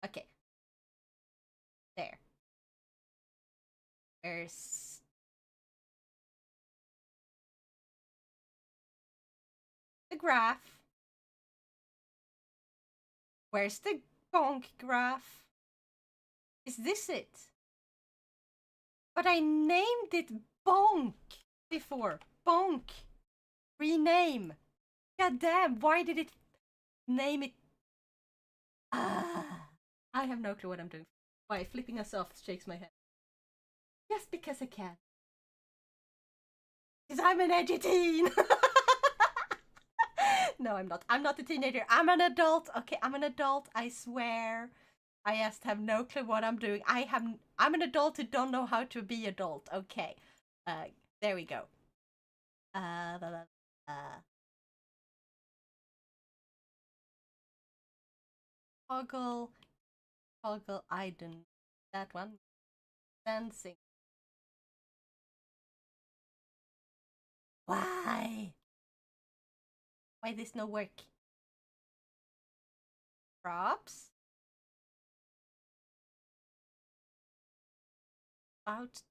Okay. There. There's the graph. Where's the bonk graph? Is this it? But I named it bonk before. Bonk. Rename. God damn, why did it name it? I have no clue what I'm doing. Why, flipping us off shakes my head. Just because I can. Because I'm an edgy teen. No, I'm not. I'm not a teenager. I'm an adult. Okay, I'm an adult. I swear. I just have no clue what I'm doing. I'm an adult who don't know how to be adult. Okay. There we go. Toggle. I don't. That one. Dancing. Why? Why this no work? Props. Out.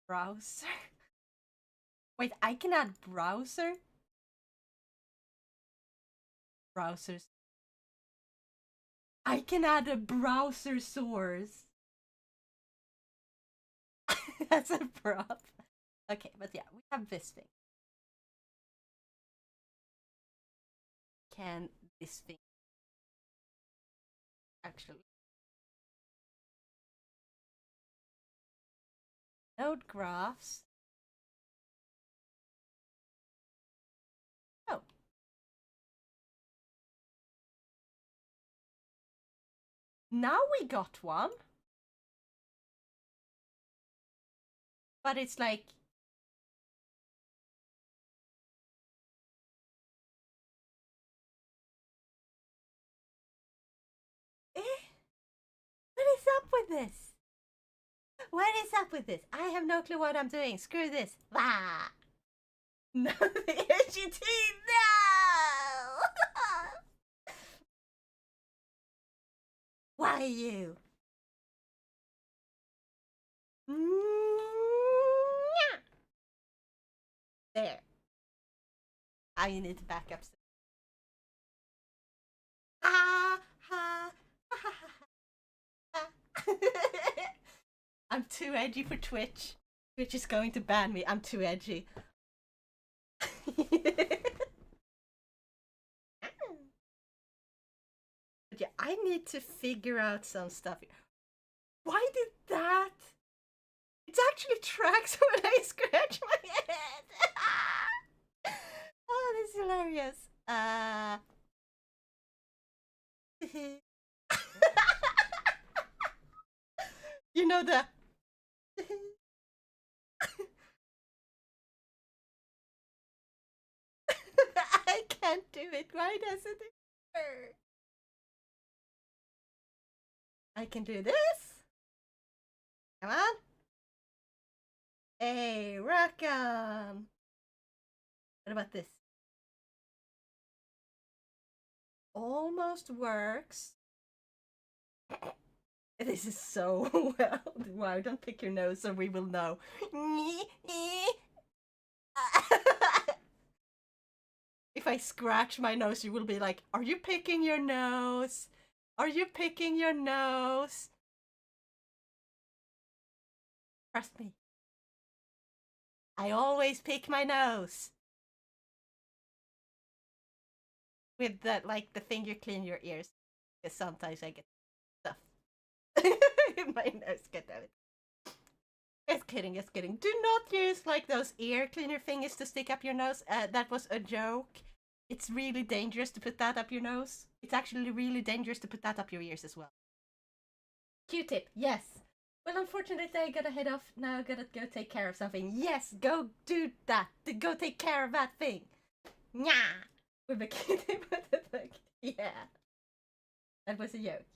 Browser. Wait, I can add browser? Browsers. I can add a browser source. That's a prop. Okay, but yeah, we have this thing. Can this thing actually node graphs? Oh. Now we got one. But it's like what is up with this? What is up with this? I have no clue what I'm doing. Screw this. Bah! No, the HGT, no! Why you? There. I need to back up. Ah, ha, ha, ha, ha. I'm too edgy for Twitch. Twitch is going to ban me. I'm too edgy. But yeah, I need to figure out some stuff. Why did that? It actually tracks when I scratch my head. Oh, this is hilarious. You know the. I can't do it. Why doesn't it work? I can do this. Come on. Hey, rock on. What about this? Almost works. This is so well. Wow, don't pick your nose so we will know. If I scratch my nose, you will be like, are you picking your nose? Are you picking your nose? Trust me. I always pick my nose. With the, like, the thing you clean your ears. Because sometimes I get stuff in my nose. Get that. Just kidding, just kidding. Do not use, like, those ear cleaner fingers to stick up your nose. That was a joke. It's really dangerous to put that up your nose. It's actually really dangerous to put that up your ears as well. Q-tip, yes. Well, unfortunately, I gotta head off now. I gotta go take care of something. Yes, go do that. Go take care of that thing. Nya! With a Q-tip. Yeah. That was a joke.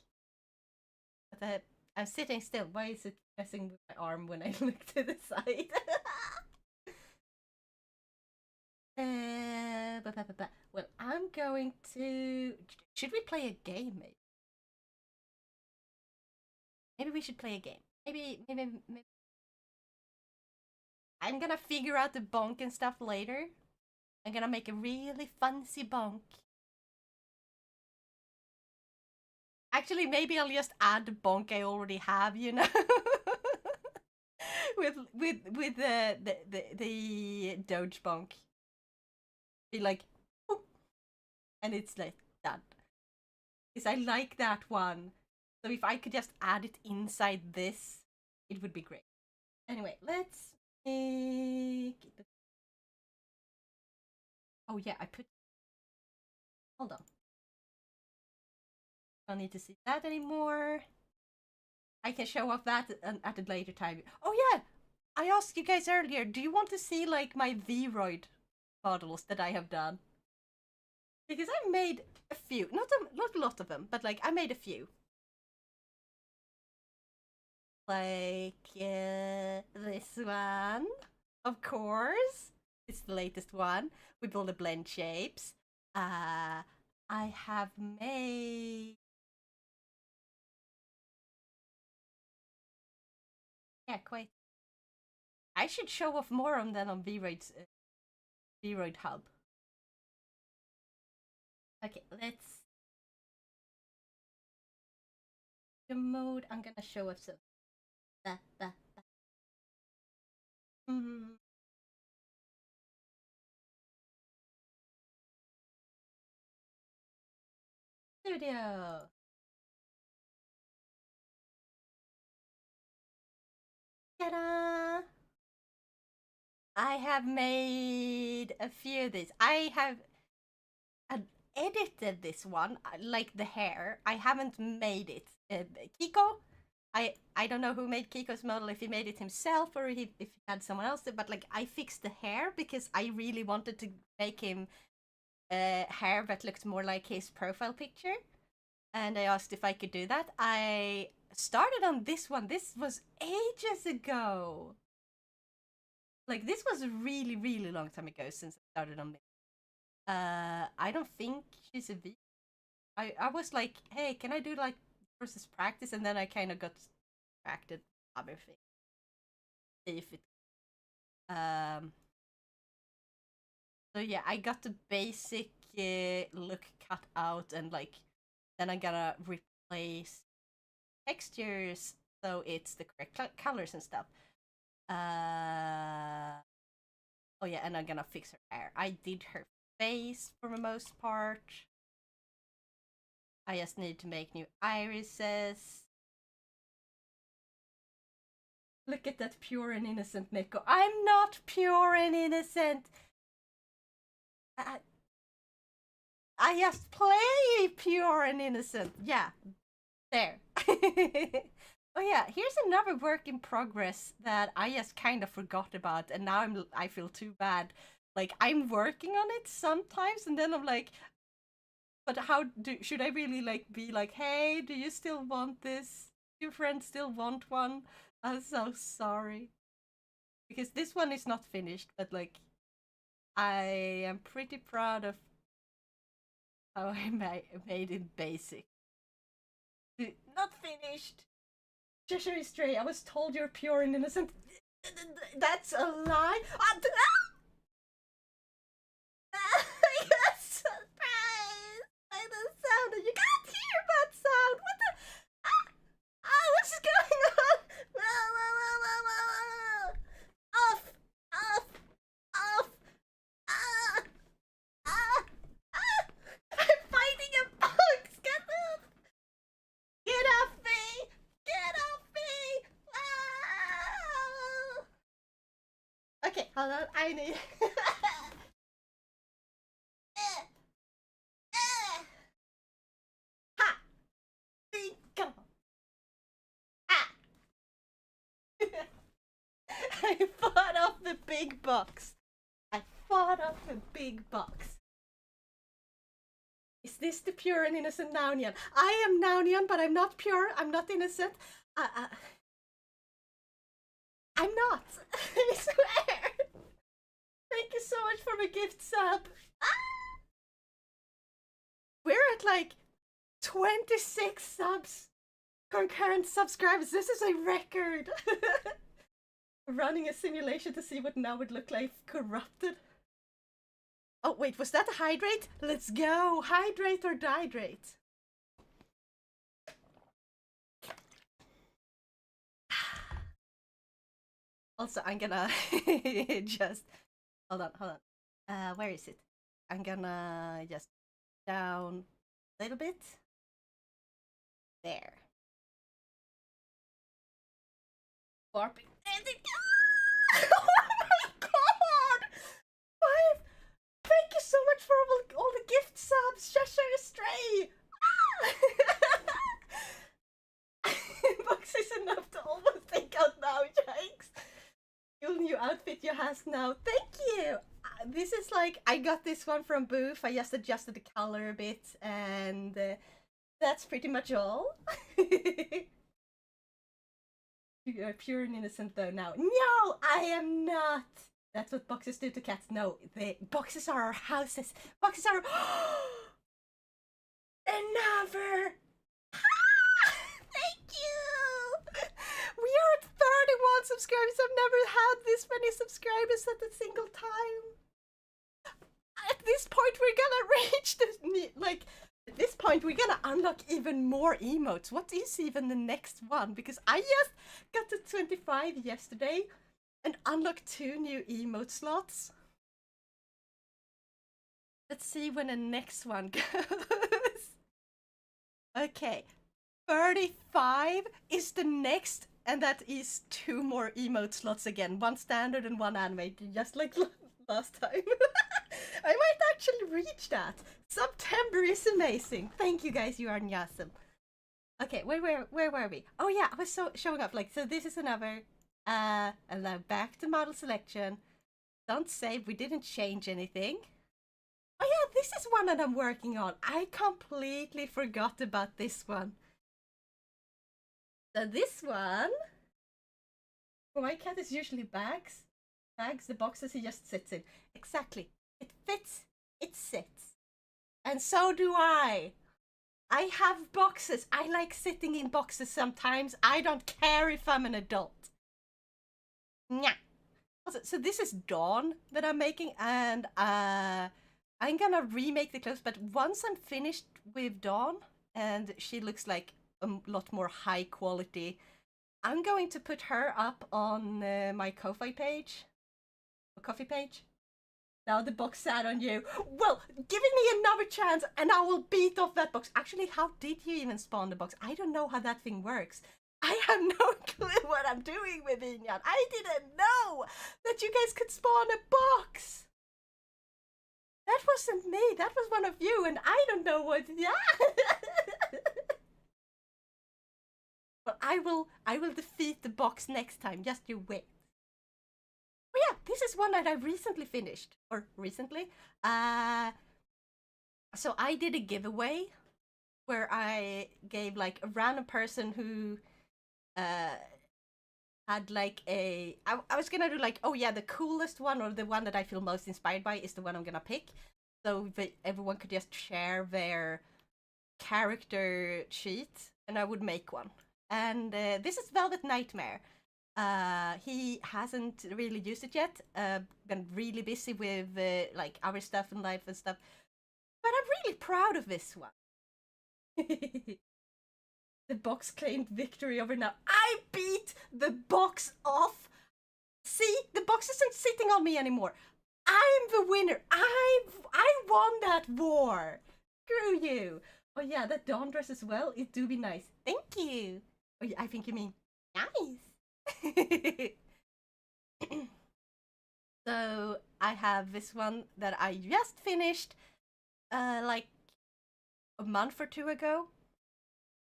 But I'm sitting still. Why is it messing with my arm when I look to the side? Well, I'm going to... Should we play a game, maybe? Maybe we should play a game. Maybe... I'm gonna figure out the bonk and stuff later. I'm gonna make a really fancy bonk. Actually, maybe I'll just add the bonk I already have, you know? with the Doge bonk. Be like, oh, and it's like done. Because I like that one. So if I could just add it inside this, it would be great. Anyway, let's make it. Oh yeah, I put. Hold on. Don't need to see that anymore. I can show off that at a later time. Oh yeah, I asked you guys earlier. Do you want to see, like, my Vroid models that I have done? Because I made a few, not a lot of them, but like I made a few. Like this one, of course. It's the latest one with all the blend shapes. I have made. Yeah, quite. I should show off more on that on Vroid's Vroid Hub. Okay, let's. The mode. I'm gonna show off some. Mm. Studio. Ta-da! I have made a few of these. I have edited this one, like the hair. I haven't made it. Kiko, I don't know who made Kiko's model, if he made it himself or if he had someone else, but like I fixed the hair because I really wanted to make him hair that looked more like his profile picture. And I asked if I could do that. I started on this one. This was ages ago. Like, this was a really, really long time ago since I started on this. I don't think she's a V. I was like, hey, can I do like versus practice? And then I kind of got distracted other things. See if it. So yeah, I got the basic look cut out, and like then I gotta replace textures so it's the correct colors and stuff. Oh yeah, and I'm gonna fix her hair. I did her face for the most part. I just need to make new irises. Look at that pure and innocent Nico. I'm not pure and innocent. I just play pure and innocent. Yeah, there. Oh yeah, here's another work in progress that I just kind of forgot about, and now I feel too bad. Like, I'm working on it sometimes, and then I'm like, but should I really like be like, hey, do you still want this? Do your friends still want one? I'm so sorry. Because this one is not finished, but like, I am pretty proud of how I made it basic. Not finished. Cheshire Stray, I was told you're pure and innocent. That's a lie. I got surprised by the sound. You can't hear that sound. Hold on, I need. Ha! Bingo! Ah! I fought off the big box. I fought off the big box. Is this the pure and innocent Nounian? I am Nounian, but I'm not pure. I'm not innocent. I'm not. I swear. Thank you so much for the gift sub. Ah! We're at like 26 subs. Concurrent subscribers. This is a record. Running a simulation to see what now would look like corrupted. Oh, wait, was that a hydrate? Let's go! Hydrate or dihydrate? Also, I'm gonna just... Hold on. Where is it? I'm gonna just down a little bit. There. Warping. Oh my god! Thank you so much for all the gift subs, Cheshire Stray! Ah! Box is enough to almost think out now, yikes! Your new outfit you has now. Thank you! This is like, I got this one from Booth, I just adjusted the color a bit, and that's pretty much all. You are pure and innocent though now. No, I am not! That's what boxes do to cats. No, boxes are our houses. Boxes are... Another! Thank you! We are at 31 subscribers. I've never had this many subscribers at a single time. At this point, we're gonna reach this... Like, at this point, we're gonna unlock even more emotes. What is even the next one? Because I just got to 25 yesterday and unlocked 2 new emote slots. Let's see when the next one goes. Okay, 35 is the next, and that is 2 more emote slots again. 1 standard and 1 animated, just like last time. I might actually reach that. September is amazing. Thank you guys, you are awesome. Okay, where were we? Oh yeah, I was showing up. Like, so this is another. And now back to model selection. Don't save, we didn't change anything. Oh yeah, this is one that I'm working on. I completely forgot about this one. So this one, for my cat is usually bags. Bags, the boxes he just sits in. Exactly. It fits, it sits. And so do I. I have boxes. I like sitting in boxes sometimes. I don't care if I'm an adult. Yeah. So this is Dawn that I'm making, and I'm gonna remake the clothes, but once I'm finished with Dawn, and she looks like a lot more high quality, I'm going to put her up on my Ko-fi page. Coffee page. Now the box sat on you. Well, giving me another chance and I will beat off that box. Actually, how did you even spawn the box? I don't know how that thing works. I have no clue what I'm doing with VNYAN. I didn't know that you guys could spawn a box. That wasn't me. That was one of you, and I don't know what. Yeah. Well, I will defeat the box next time. Just you wait. Oh yeah, this is one that I recently finished, or recently. So I did a giveaway where I gave like a random person who had like I was gonna do like, oh yeah, the coolest one or the one that I feel most inspired by is the one I'm gonna pick. So that everyone could just share their character sheet and I would make one. And this is Velvet Nightmare. He hasn't really used it yet. Been really busy with like other stuff in life and stuff. But I'm really proud of this one. The box claimed victory over now. I beat the box off. See, the box isn't sitting on me anymore. I'm the winner. I won that war. Screw you. Oh yeah, that Dawn dress as well. It do be nice. Thank you. Oh yeah, I think you mean nice. So I have this one that I just finished like a month or two ago.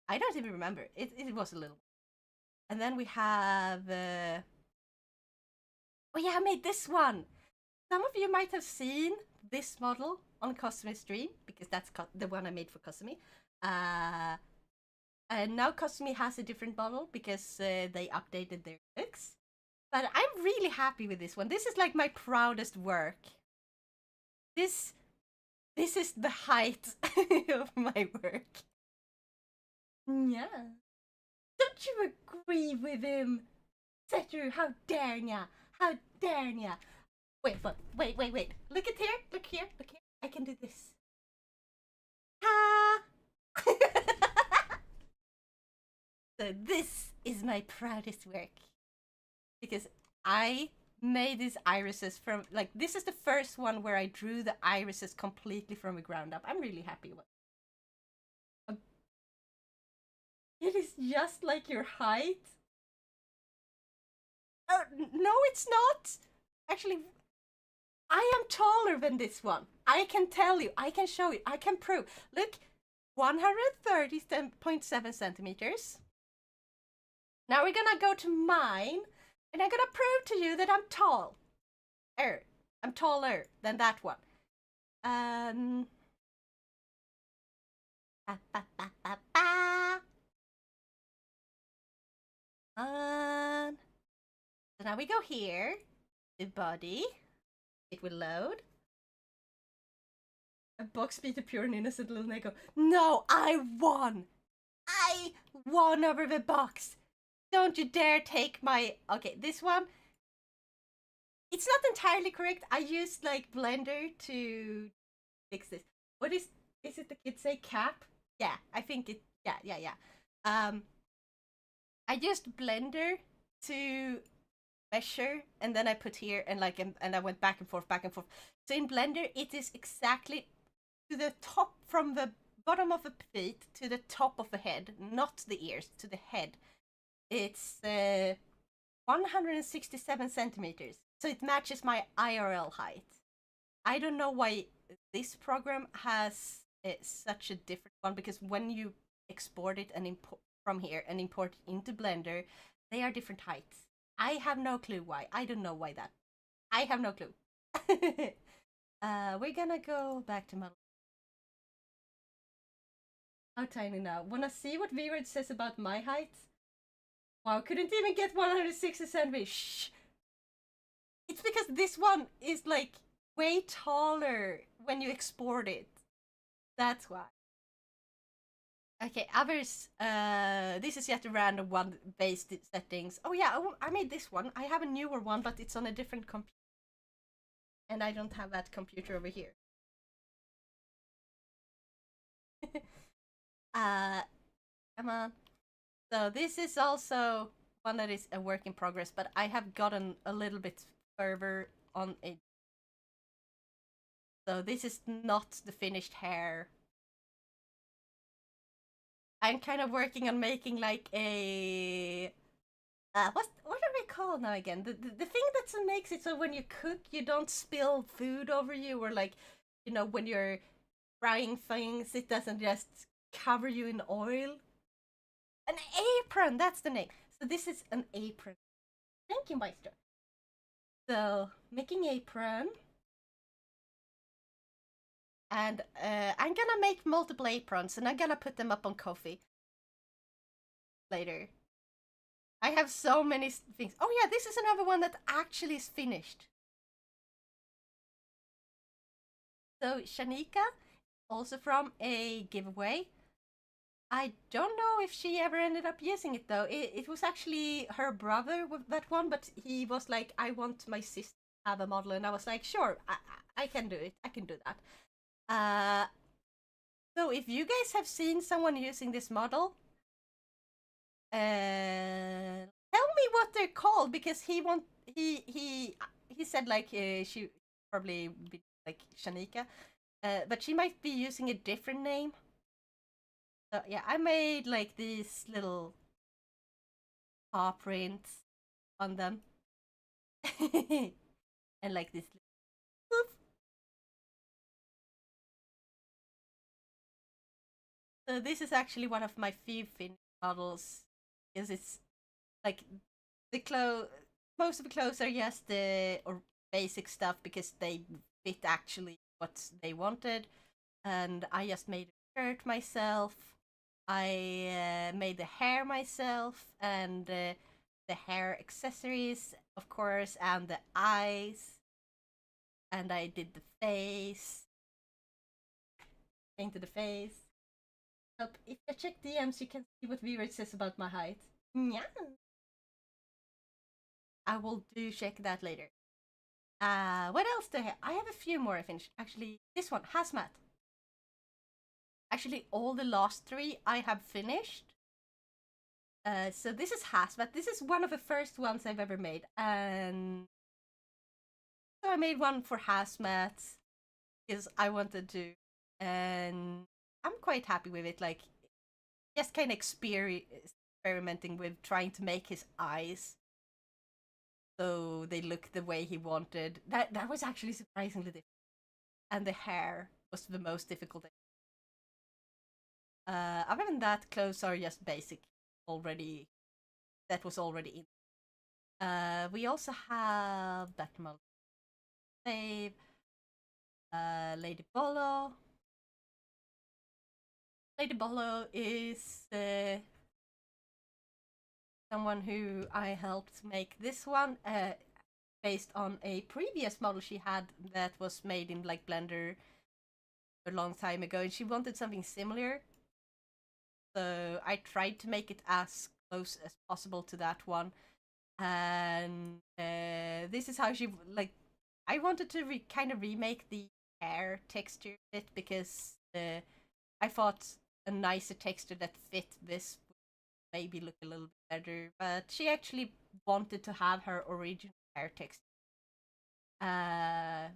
I don't even remember. It was a little. And then we have oh yeah, I made this one. Some of you might have seen this model on Cosme Stream because that's the one I made for Cosme. And now Cosme has a different model because they updated their looks. But I'm really happy with this one. This is like my proudest work. This is the height of my work. Yeah. Don't you agree with him? Setru, how dare ya? How dare ya? Wait. Look at here. Look here. I can do this. Ha! So this is my proudest work. Because I made these irises from, like, this is the first one where I drew the irises completely from the ground up. I'm really happy with it. It is just like your height. No, it's not. Actually, I am taller than this one. I can tell you. I can show you. I can prove. Look, 130.7 centimeters. Now we're gonna go to mine, and I'm gonna prove to you that I'm tall. I'm taller than that one. So now we go here, the body. It will load. A box beat a pure and innocent little Neko. No, I won! I won over the box! Don't you dare take my... Okay, this one... It's not entirely correct. I used, like, Blender to fix this. What is it the kids say? Cap? Yeah, I think it... Yeah. I used Blender to measure, and then I put here, and like, and I went back and forth. So in Blender, it is exactly to the top, from the bottom of the feet to the top of the head, not the ears, to the head. It's 167 centimeters, so it matches my IRL height. I don't know why this program has such a different one, because when you export it and import from here and import it into Blender, they are different heights. I have no clue why. I don't know why that. I have no clue. We're gonna go back to model. How tiny now? Wanna see what VNYAN says about my height? Wow, couldn't even get 160 centimeters. Shh. It's because this one is like way taller when you export it. That's why. Okay, others. This is yet a random one based settings. Oh yeah, I made this one. I have a newer one, but it's on a different computer, and I don't have that computer over here. Come on. So this is also one that is a work in progress, but I have gotten a little bit further on it. So this is not the finished hair. I'm kind of working on making like a what are they called now again? The thing that makes it so when you cook you don't spill food over you, or like, you know, when you're frying things it doesn't just cover you in oil. An apron, that's the name. So this is an apron. Thank you, Meister. So making apron. And I'm gonna make multiple aprons, and I'm gonna put them up on Ko-fi later. I have so many things. Oh yeah, this is another one that actually is finished. So Shanika, also from a giveaway. I don't know if she ever ended up using it though. It was actually her brother with that one, but he was like, I want my sister to have a model, and I was like, sure, I can do it. I can do that. So if you guys have seen someone using this model, tell me what they're called, because he said like she probably be like Shanika, but she might be using a different name. So yeah, I made like these little paw prints on them. and like this. Poof. So this is actually one of my finished models because it's like the clothes. Most of the clothes are just the or basic stuff because they fit actually what they wanted, and I just made a shirt myself. I made the hair myself and the hair accessories, of course, and the eyes, and I did the face, painted the face. If you check DMs, you can see what viewer says about my height. Yeah. I will do check that later. What else do I have? I have a few more I finished. Actually, this one, Hazmat. Actually, all the last three I have finished. So this is Hazmat. This is one of the first ones I've ever made. And so I made one for Hazmat because I wanted to. And I'm quite happy with it. Like, just kind of experimenting with trying to make his eyes so they look the way he wanted. That was actually surprisingly difficult. And the hair was the most difficult. Other than that, clothes are just basic already. That was already in. We also have Batman Save, Lady Bolo. Lady Bolo is someone who I helped make this one based on a previous model she had that was made in like Blender a long time ago, and she wanted something similar. So I tried to make it as close as possible to that one, and this is how she like. I wanted to kind of remake the hair texture bit because I thought a nicer texture that fit this would maybe look a little bit better. But she actually wanted to have her original hair texture.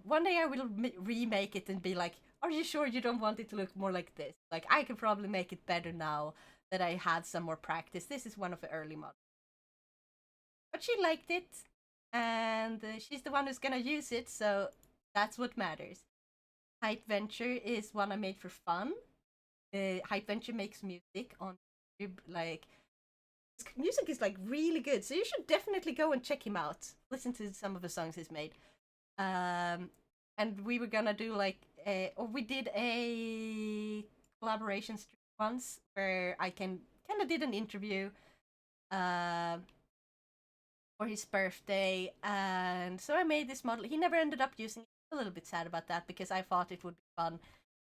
One day I will remake it and be like, "Are you sure you don't want it to look more like this? Like I can probably make it better now that I had some more practice." This is one of the early models, but she liked it, and she's the one who's gonna use it, so that's what matters. Hype Venture is one I made for fun. Hype Venture makes music on YouTube. Like his music is like really good, so you should definitely go and check him out. Listen to some of the songs he's made. And we were gonna do like or we did a collaboration stream once where I kind of did an interview uh, for his birthday, and so I made this model. He never ended up using it. A little bit sad about that because I thought it would be fun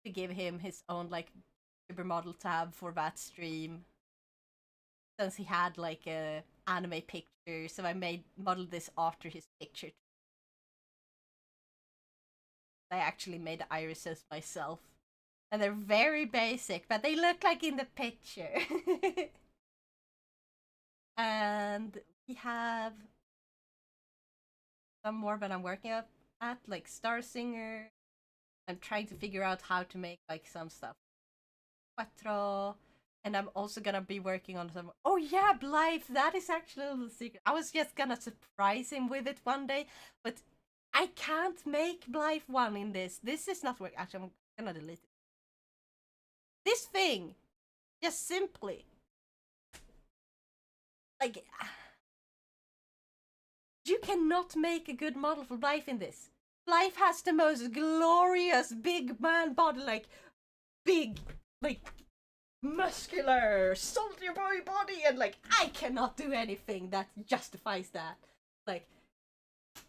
to give him his own like super model tab for that stream since he had like a anime picture. So I made modeled this after his picture. I actually made the irises myself. And they're very basic, but they look like in the picture. And we have some more that I'm working at, like Star Singer. I'm trying to figure out how to make like some stuff. Quattro. And I'm also gonna be working on some. Oh yeah, Blythe. That is actually a little secret. I was just gonna surprise him with it one day, but I can't make Blythe one in this. This is not working. Actually, I'm gonna delete it. This thing, just simply, like, you cannot make a good model for Blythe in this. Blythe has the most glorious big man body, like big, like muscular, soldier boy body, and like I cannot do anything that justifies that. Like,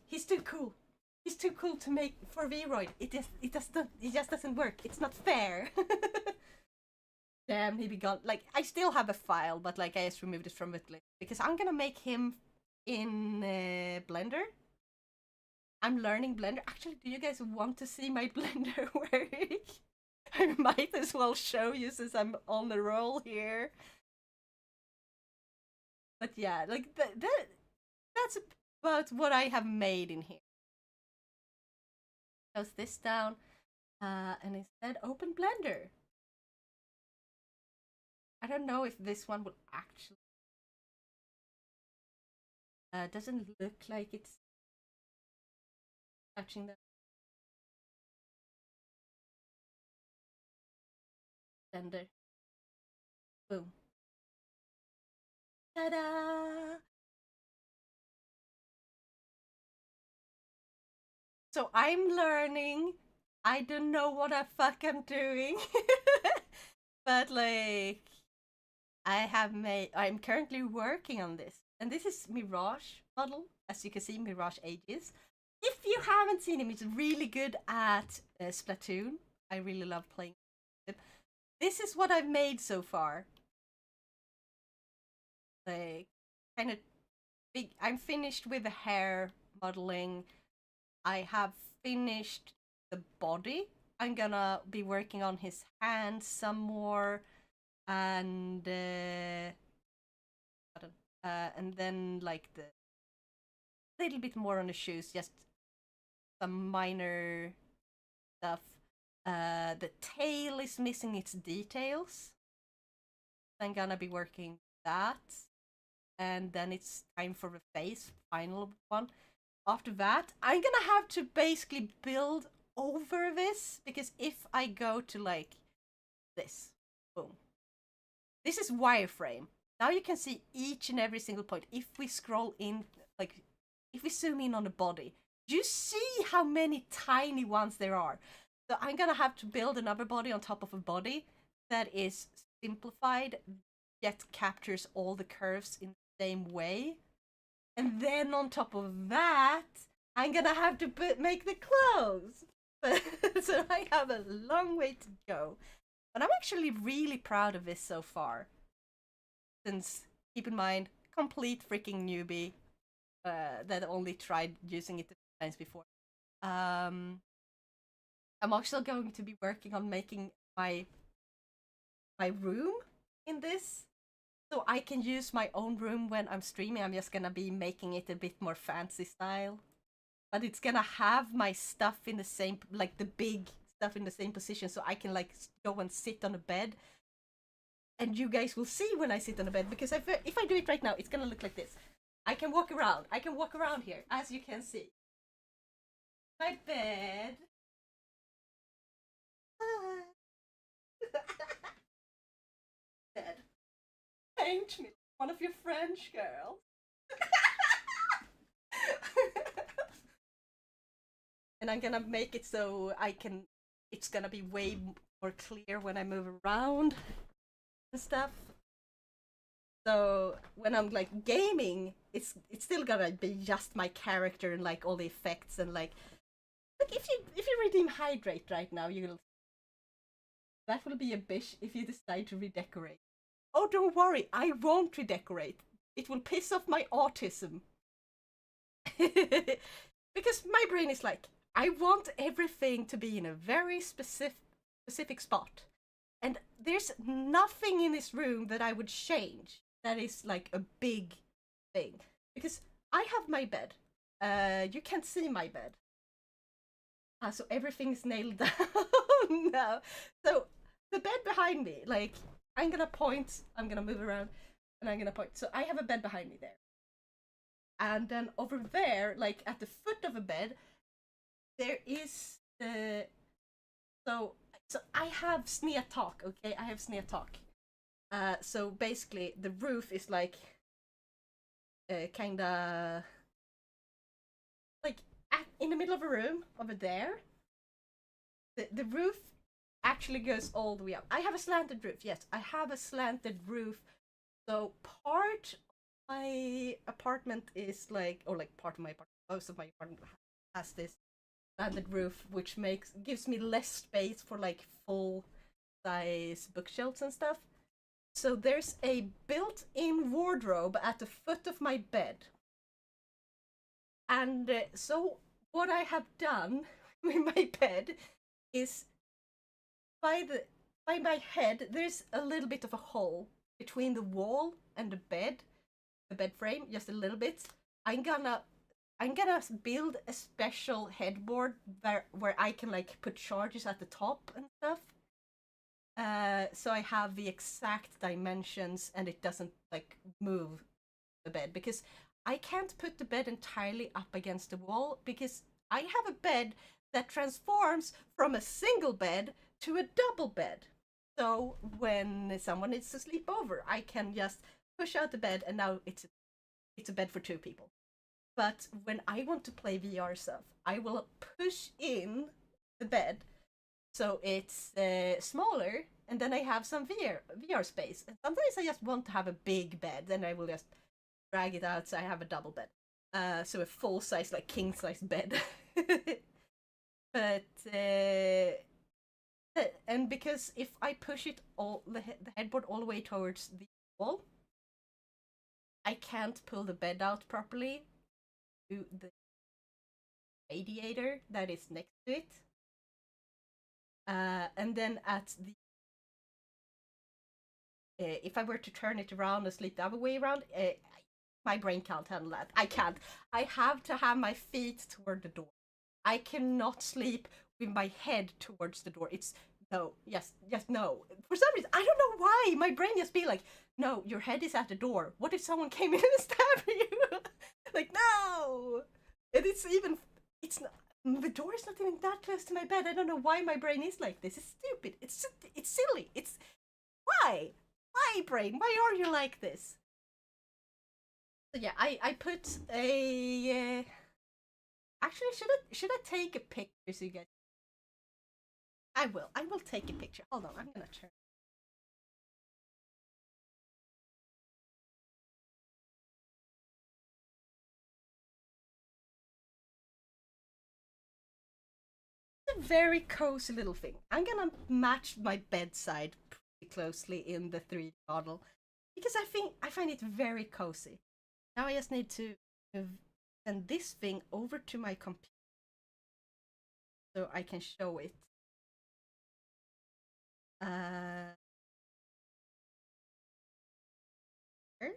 he's too cool. He's too cool to make for Vroid. It just doesn't work. It's not fair. Damn, he be gone. Like, I still have a file, but like I just removed it from it because I'm gonna make him in Blender. I'm learning Blender. Actually, do you guys want to see my Blender work? I might as well show you since I'm on the roll here. But yeah, like that's about what I have made in here. Close this down, and instead open Blender. I don't know if this one will actually. Doesn't look like it's. Touching the blender. Boom. Ta-da! So I'm learning. I don't know what the fuck I'm doing. But like I'm currently working on this. And this is Mirage model. As you can see, Mirage Ages. If you haven't seen him, he's really good at Splatoon. I really love playing him. This is what I've made so far. Like, kind of big. I'm finished with the hair modeling. I have finished the body. I'm gonna be working on his hands some more, and then like the little bit more on the shoes, just some minor stuff. The tail is missing its details. I'm gonna be working that, and then it's time for the face, final one. After that, I'm gonna have to basically build over this, because if I go to like this, boom, this is wireframe. Now you can see each and every single point. If we scroll in, like, if we zoom in on the body, you see how many tiny ones there are. So I'm gonna have to build another body on top of a body that is simplified, yet captures all the curves in the same way. And then on top of that, I'm gonna have to make the clothes. So I have a long way to go. But I'm actually really proud of this so far. Since, keep in mind, complete freaking newbie that only tried using it 2 times before. I'm also going to be working on making my room in this, so I can use my own room when I'm streaming. I'm just gonna be making it a bit more fancy style, but it's gonna have my stuff in the same, like the big stuff in the same position, so I can like go and sit on a bed. And you guys will see when I sit on a bed, because if I do it right now, it's gonna look like this. I can walk around. I can walk around here, as you can see. My bed. Bed. Paint me one of your French girls. And I'm gonna make it so it's gonna be way more clear when I move around and stuff. So when I'm like gaming, it's still gonna be just my character and like all the effects, and like if you redeem hydrate right now, that will be a bish if you decide to redecorate. Oh, don't worry, I won't redecorate. It will piss off my autism. Because my brain is like, I want everything to be in a very specific spot. And there's nothing in this room that I would change that is like a big thing. Because I have my bed. You can't see my bed. So everything's nailed down now. So the bed behind me, like, I'm gonna point, I'm gonna move around, and I'm gonna point. So I have a bed behind me there. And then over there, like at the foot of a bed, there is the so I have snea tak, okay? I have snea tak. So basically the roof is like kinda like in the middle of a room over there. The roof actually goes all the way up. I have a slanted roof, yes, I have a slanted roof. So part of my apartment is like, or like part of my apartment, most of my apartment has this slanted roof, which gives me less space for like full size bookshelves and stuff. So there's a built-in wardrobe at the foot of my bed. And so what I have done with my bed is by my head, there's a little bit of a hole between the wall and the bed frame, just a little bit. I'm gonna build a special headboard where I can like put charges at the top and stuff. So I have the exact dimensions and it doesn't like move the bed, because I can't put the bed entirely up against the wall, because I have a bed that transforms from a single bed to a double bed. So when someone needs to sleep over, I can just push out the bed, and now it's a bed for two people. But when I want to play VR stuff, I will push in the bed so it's smaller, and then I have some VR space. And sometimes I just want to have a big bed, then I will just drag it out so I have a double bed. So a full size, like king size bed. But and because if I push it the headboard all the way towards the wall, I can't pull the bed out properly to the radiator that is next to it. And then at the if I were to turn it around and sleep the other way around, my brain can't handle that. I can't. I have to have my feet toward the door. I cannot sleep with my head towards the door. It's no, yes, no. For some reason, I don't know why. My brain just be like, no, your head is at the door. What if someone came in and stabbed you? Like, no. And it's not. The door is not even that close to my bed. I don't know why my brain is like this. It's stupid. It's silly. It's why? Why, brain? Why are you like this? So yeah, I put a. Actually, should I take a picture so you guys? I will. I will take a picture. Hold on. I'm gonna turn. It's a very cozy little thing. I'm gonna match my bedside pretty closely in the 3D model because I find it very cozy. Now I just need to send this thing over to my computer so I can show it. Here.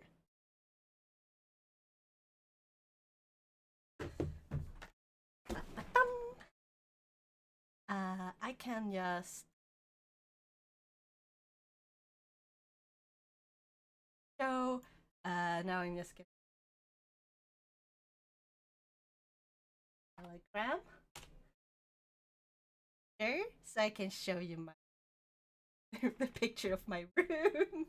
I can just show. Now I'm just gonna hologram there, so I can show you my the picture of my room.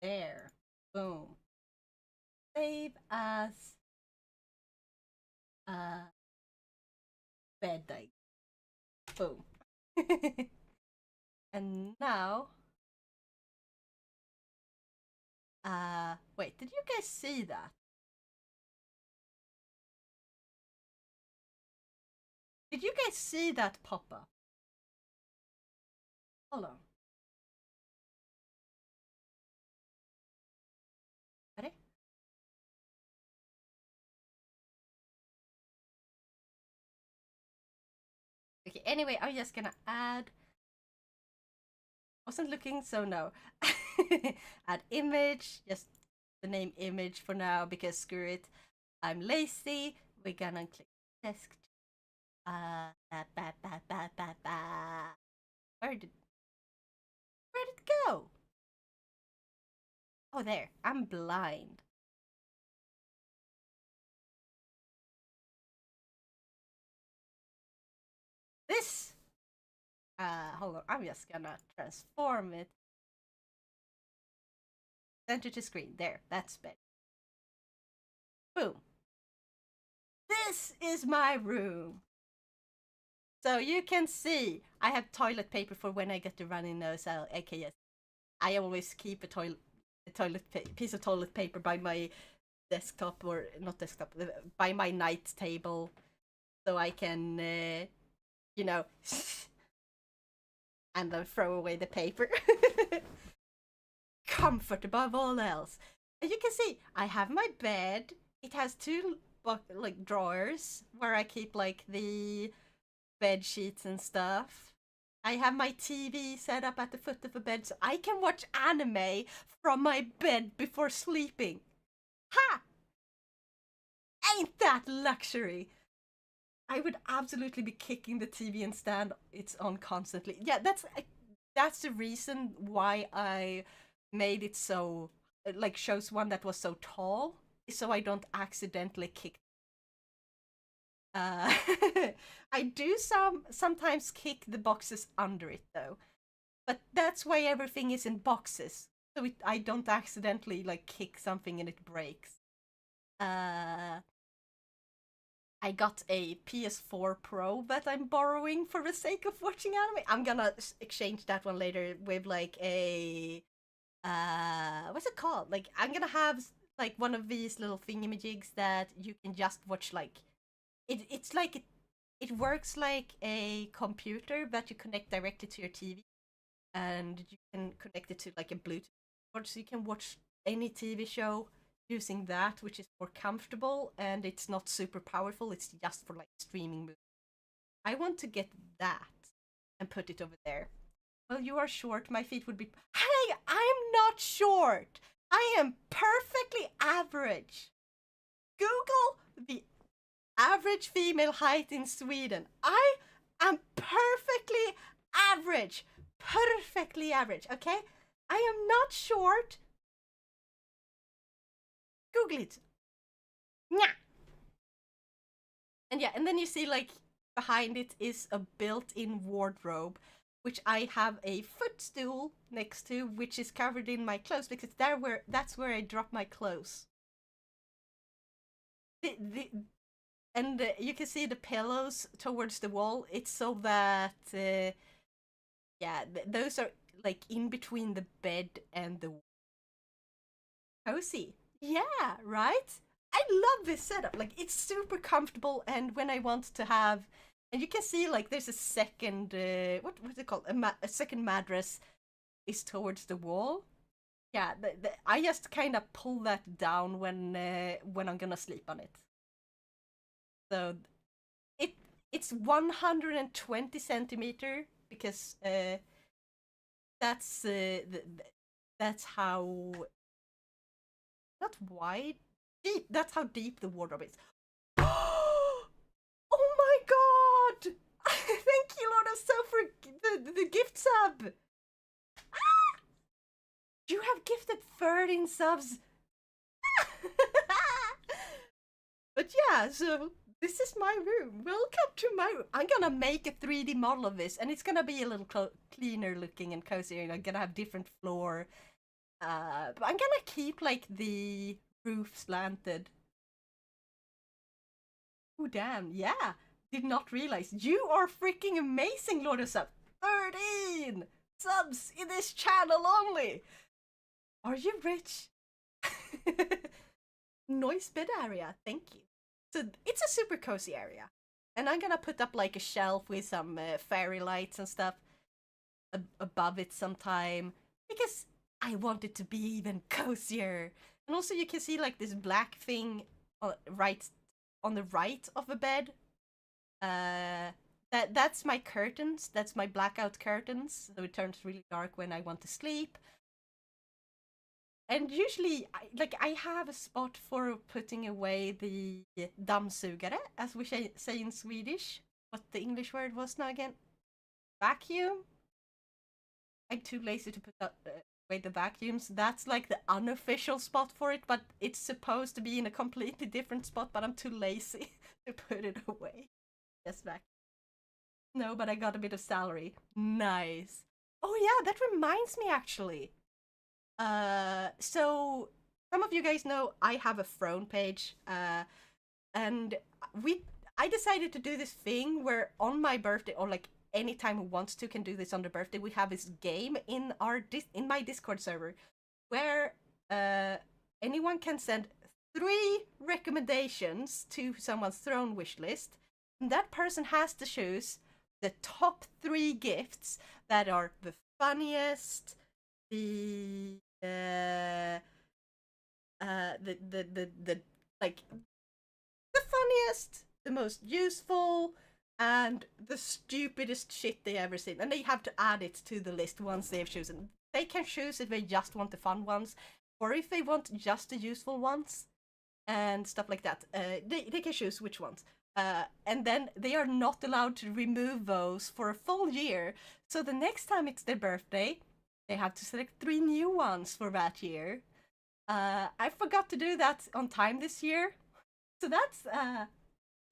There, boom. Save as bed night. Boom. And now, wait, did you guys see that? Did you guys see that pop up? Hold on. Ready? Okay, anyway, I'm just gonna add. Wasn't looking, so no. Add image, just the name image for now because screw it. I'm lazy. We're gonna click desk. Where'd it go? Oh, there. I'm blind. This. Hold on. I'm just gonna transform it. Center to screen. There. That's better. Boom. This is my room. So you can see I have toilet paper for when I get the runny nose. AKS. I always keep piece of toilet paper by my desktop, or not desktop, by my night table, so I can, you know, and then throw away the paper. Comfort above all else. And you can see I have my bed. It has two like drawers where I keep like the bed sheets and stuff. I have my TV set up at the foot of the bed so I can watch anime from my bed before sleeping. Ha! Ain't that luxury? I would absolutely be kicking the TV and stand it's on constantly. Yeah, that's the reason why I made it so like chose one that was so tall, so I don't accidentally kick. Uh, I do sometimes kick the boxes under it though, but that's why everything is in boxes, so I don't accidentally like kick something and it breaks. Uh, I got a PS4 Pro that I'm borrowing for the sake of watching anime. I'm gonna exchange that one later with like a what's it called? Like I'm gonna have like one of these little thingamajigs that you can just watch like it's like it works like a computer that you connect directly to your TV, and you can connect it to like a Bluetooth board, so you can watch any TV show using that, which is more comfortable and it's not super powerful. It's just for like streaming movies. I want to get that and put it over there. Well, you are short. My feet would be. Hey, I'm not short. I am perfectly average. Google the average female height in Sweden. I am perfectly average. Perfectly average, okay? I am not short. Google it. Yeah. And yeah, and then you see like behind it is a built-in wardrobe, which I have a footstool next to, which is covered in my clothes because that's where I drop my clothes. And you can see the pillows towards the wall. It's so that yeah, those are like in between the bed and the cozy. Yeah, right? I love this setup. Like it's super comfortable, and when I want to have, and you can see like there's a second what's it called? A second mattress is towards the wall. Yeah, I just kind of pull that down when I'm gonna sleep on it. So it it's 120 centimeter because that's that's how not wide deep. That's how deep the wardrobe is. Oh my god! Thank you, Lord of Sub, for the gift sub. You have gifted 13 subs. But yeah, so this is my room. Welcome to my room. I'm gonna make a 3D model of this, and it's gonna be a little cleaner looking and cozier. I'm gonna have different floor. But I'm gonna keep like the roof slanted. Oh damn, yeah. Did not realize. You are freaking amazing, Lord of Sub. 13 subs in this channel only. Are you rich? Noise bed area, thank you. So it's a super cozy area. And I'm gonna put up like a shelf with some fairy lights and stuff above it sometime, because I want it to be even cozier. And also you can see like this black thing right on the right of the bed. That's my curtains. That's my blackout curtains. So it turns really dark when I want to sleep. And usually, I have a spot for putting away the dammsugare, as we say in Swedish. What the English word was now again? Vacuum? I'm too lazy to put away the vacuums. That's like the unofficial spot for it, but it's supposed to be in a completely different spot, but I'm too lazy to put it away. Just vacuum. No, but I got a bit of salary. Nice. Oh yeah, that reminds me actually. So some of you guys know I have a throne page, and I decided to do this thing where on my birthday, or like anytime who wants to can do this on their birthday, we have this game in in my Discord server where anyone can send 3 recommendations to someone's throne wish list, and that person has to choose the top 3 gifts that are the funniest, the the like the funniest, the most useful, and the stupidest shit they ever seen, and they have to add it to the list once they've chosen. They can choose if they just want the fun ones, or if they want just the useful ones, and stuff like that. They can choose which ones. And then they are not allowed to remove those for a full year. So the next time it's their birthday, they have to select 3 new ones for that year. I forgot to do that on time this year. So that's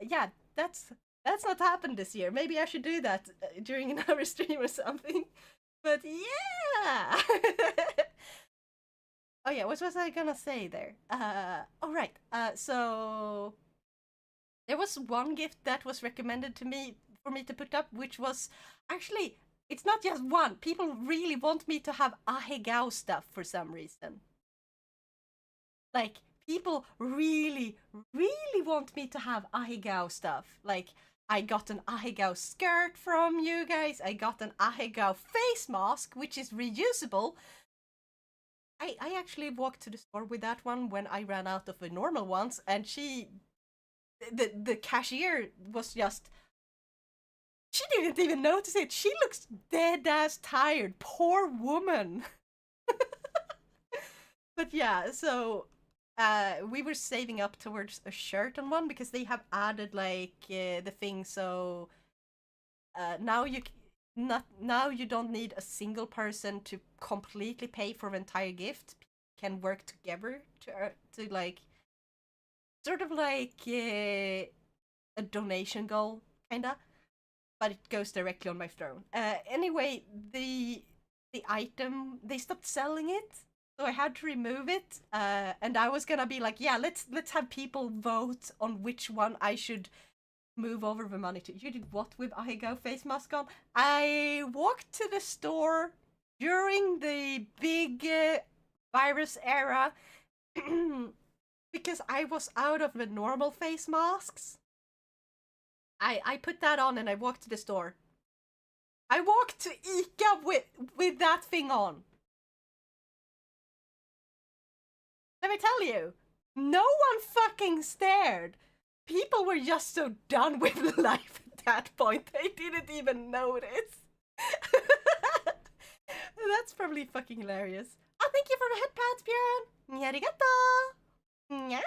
yeah, that's not happened this year. Maybe I should do that during another stream or something. But yeah. Oh yeah, what was I gonna say there? Oh right. So there was one gift that was recommended to me for me to put up, which was actually it's not just one. People really want me to have ahegao stuff for some reason. Like people really, really want me to have ahegao stuff. Like I got an ahegao skirt from you guys. I got an ahegao face mask, which is reusable. I actually walked to the store with that one when I ran out of the normal ones, and the cashier was just she didn't even notice it. She looks dead ass tired. Poor woman. But yeah, so we were saving up towards a shirt on one because they have added like the thing. So now now you don't need a single person to completely pay for the entire gift. Can work together to like sort of like a donation goal, kinda, but it goes directly on my throne. Anyway, the item they stopped selling it, so I had to remove it. And I was gonna be like, yeah, let's have people vote on which one I should move over the money to. You did what with Ahegao face mask on? I walked to the store during the big virus era because I was out of the normal face masks. I put that on and I walked to the store. I walked to Ica with that thing on. Let me tell you, no one fucking stared. People were just so done with life at that point, they didn't even notice. That's probably fucking hilarious. Oh, thank you for the head pats, Björn. Arigato. Yeah.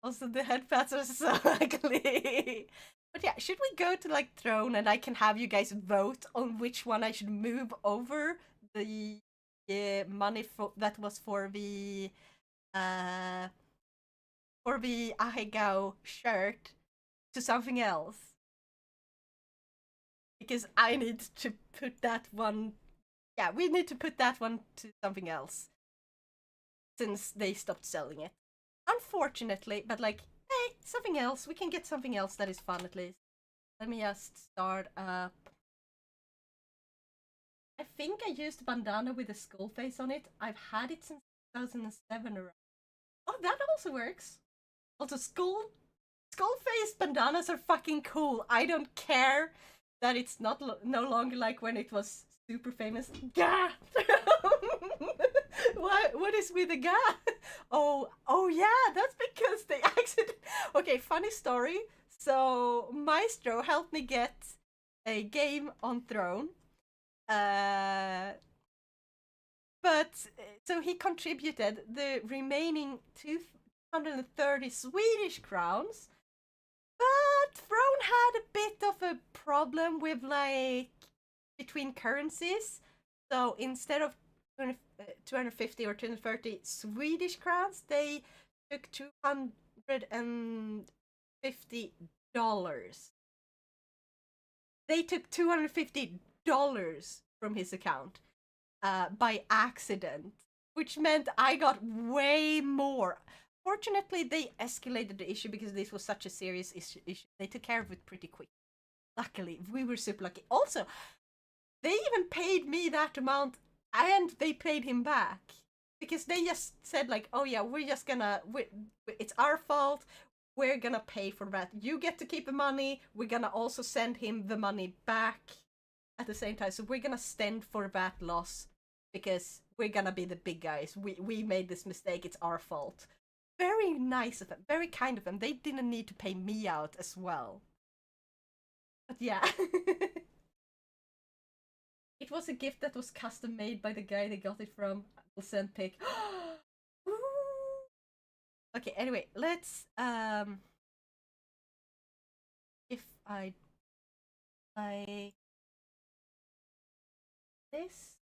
Also, the head pats are so ugly. But yeah, should we go to like throne and I can have you guys vote on which one I should move over the money that was uh for the Ahegao shirt to something else? Because I need to put that one. Yeah, we need to put that one to something else since they stopped selling it. Unfortunately, but like, hey, something else. We can get something else that is fun at least. Let me just start up. I think I used bandana with a skull face on it. I've had it since 2007 around. Oh, that also works. Also, skull face bandanas are fucking cool. I don't care that it's not no longer like when it was super famous. Gah! What is with the gah? Oh yeah, that's because they accident. Okay, funny story. So Maestro helped me get a game on Throne. But so he contributed the remaining 230 Swedish crowns. But Throne had a bit of a problem with like between currencies. So instead of 250 or 230 Swedish crowns, they took $250. They took $250 from his account by accident, which meant I got way more. Fortunately, they escalated the issue because this was such a serious issue. They took care of it pretty quick. Luckily, we were super lucky. Also, they even paid me that amount and they paid him back because they just said like, oh yeah, we're just gonna it's our fault, we're gonna pay for that, you get to keep the money, we're gonna also send him the money back at the same time, so we're gonna stand for that loss because we're gonna be the big guys, we made this mistake, it's our fault. Very nice of them, very kind of them. They didn't need to pay me out as well, but yeah. It was a gift that was custom made by the guy they got it from. I'll send pic. Okay, anyway, let's if I like this.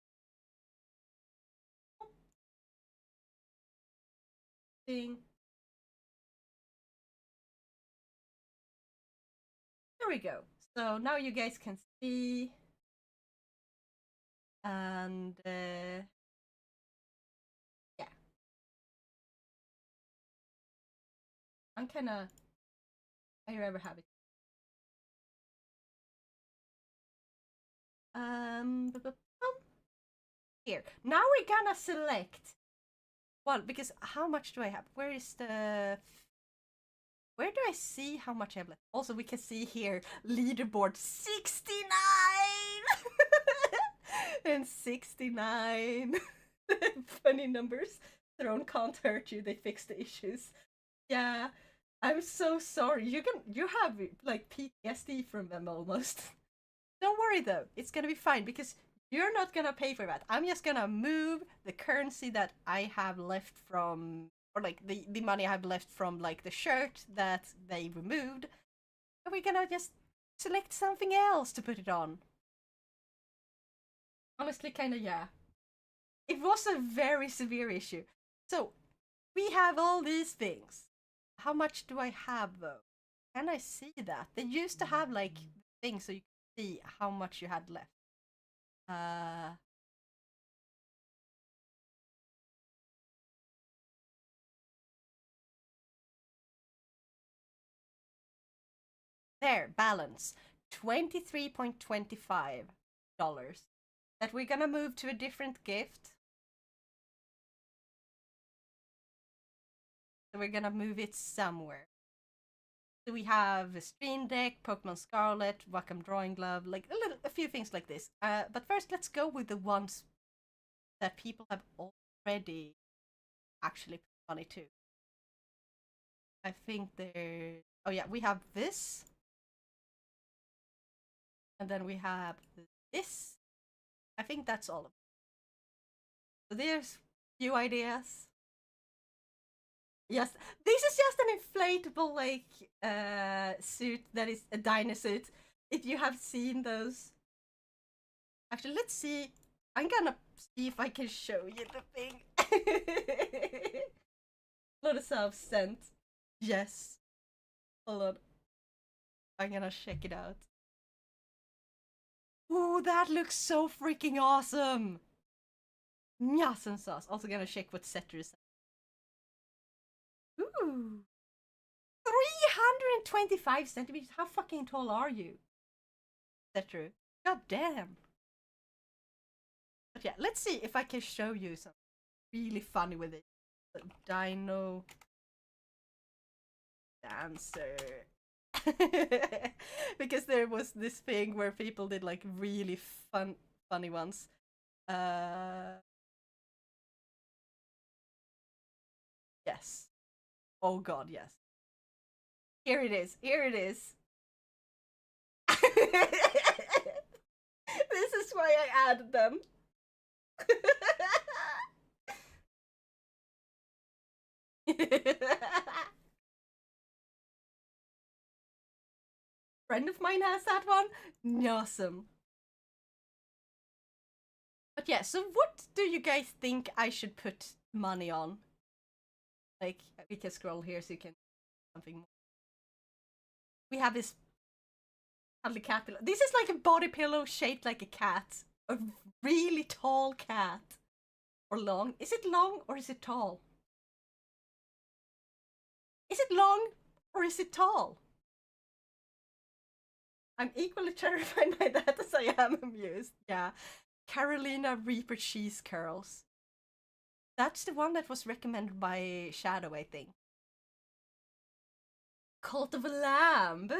thing. There we go. So now you guys can see. And yeah. I'm kind of. I ever have it. Here. Now we're gonna select. Well, because how much do I have? Where is the. Where do I see how much I have left? Also, we can see here leaderboard 69! And 69. Funny numbers. Throne can't hurt you, they fix the issues. Yeah, I'm so sorry. You have like PTSD from them almost. Don't worry though, it's gonna be fine because you're not gonna pay for that. I'm just gonna move the currency that I have left from, or like the money I have left from like the shirt that they removed. And we're gonna just select something else to put it on. Honestly, kinda, yeah. It was a very severe issue. So, we have all these things. How much do I have though? Can I see that? They used to have like things so you could see how much you had left. There, balance. $23.25. That we're gonna move to a different gift. So we're gonna move it somewhere. So we have a Stream Deck, Pokemon Scarlet, Wacom Drawing Glove, like a few things like this. But first, let's go with the ones that people have already actually put money to. I think there. Oh yeah, we have this, and then we have this. I think that's all of it. So there's few ideas. Yes, this is just an inflatable like suit that is a dino suit. If you have seen those, actually, let's see. I'm gonna see if I can show you the thing. Lotus have sent. Yes. Hold on. I'm gonna check it out. Ooh, that looks so freaking awesome! Nyahaha sauce. Also gonna check what Setter is. Ooh. 325 centimeters? How fucking tall are you? Setter? God damn. But yeah, let's see if I can show you something really funny with it. Dino dancer. Because there was this thing where people did like really funny ones. Yes. Oh god, yes. Here it is. Here it is. This is why I added them. Friend of mine has that one. Awesome. But yeah, so what do you guys think I should put money on? Like, we can scroll here so you can something more. We have this cuddly cat pillow. This is like a body pillow shaped like a cat. A really tall cat. Or long. Is it long or is it tall? Is it long or is it tall? I'm equally terrified by that as I am amused. Yeah. Carolina Reaper cheese curls. That's the one that was recommended by Shadow, I think. Cult of a Lamb.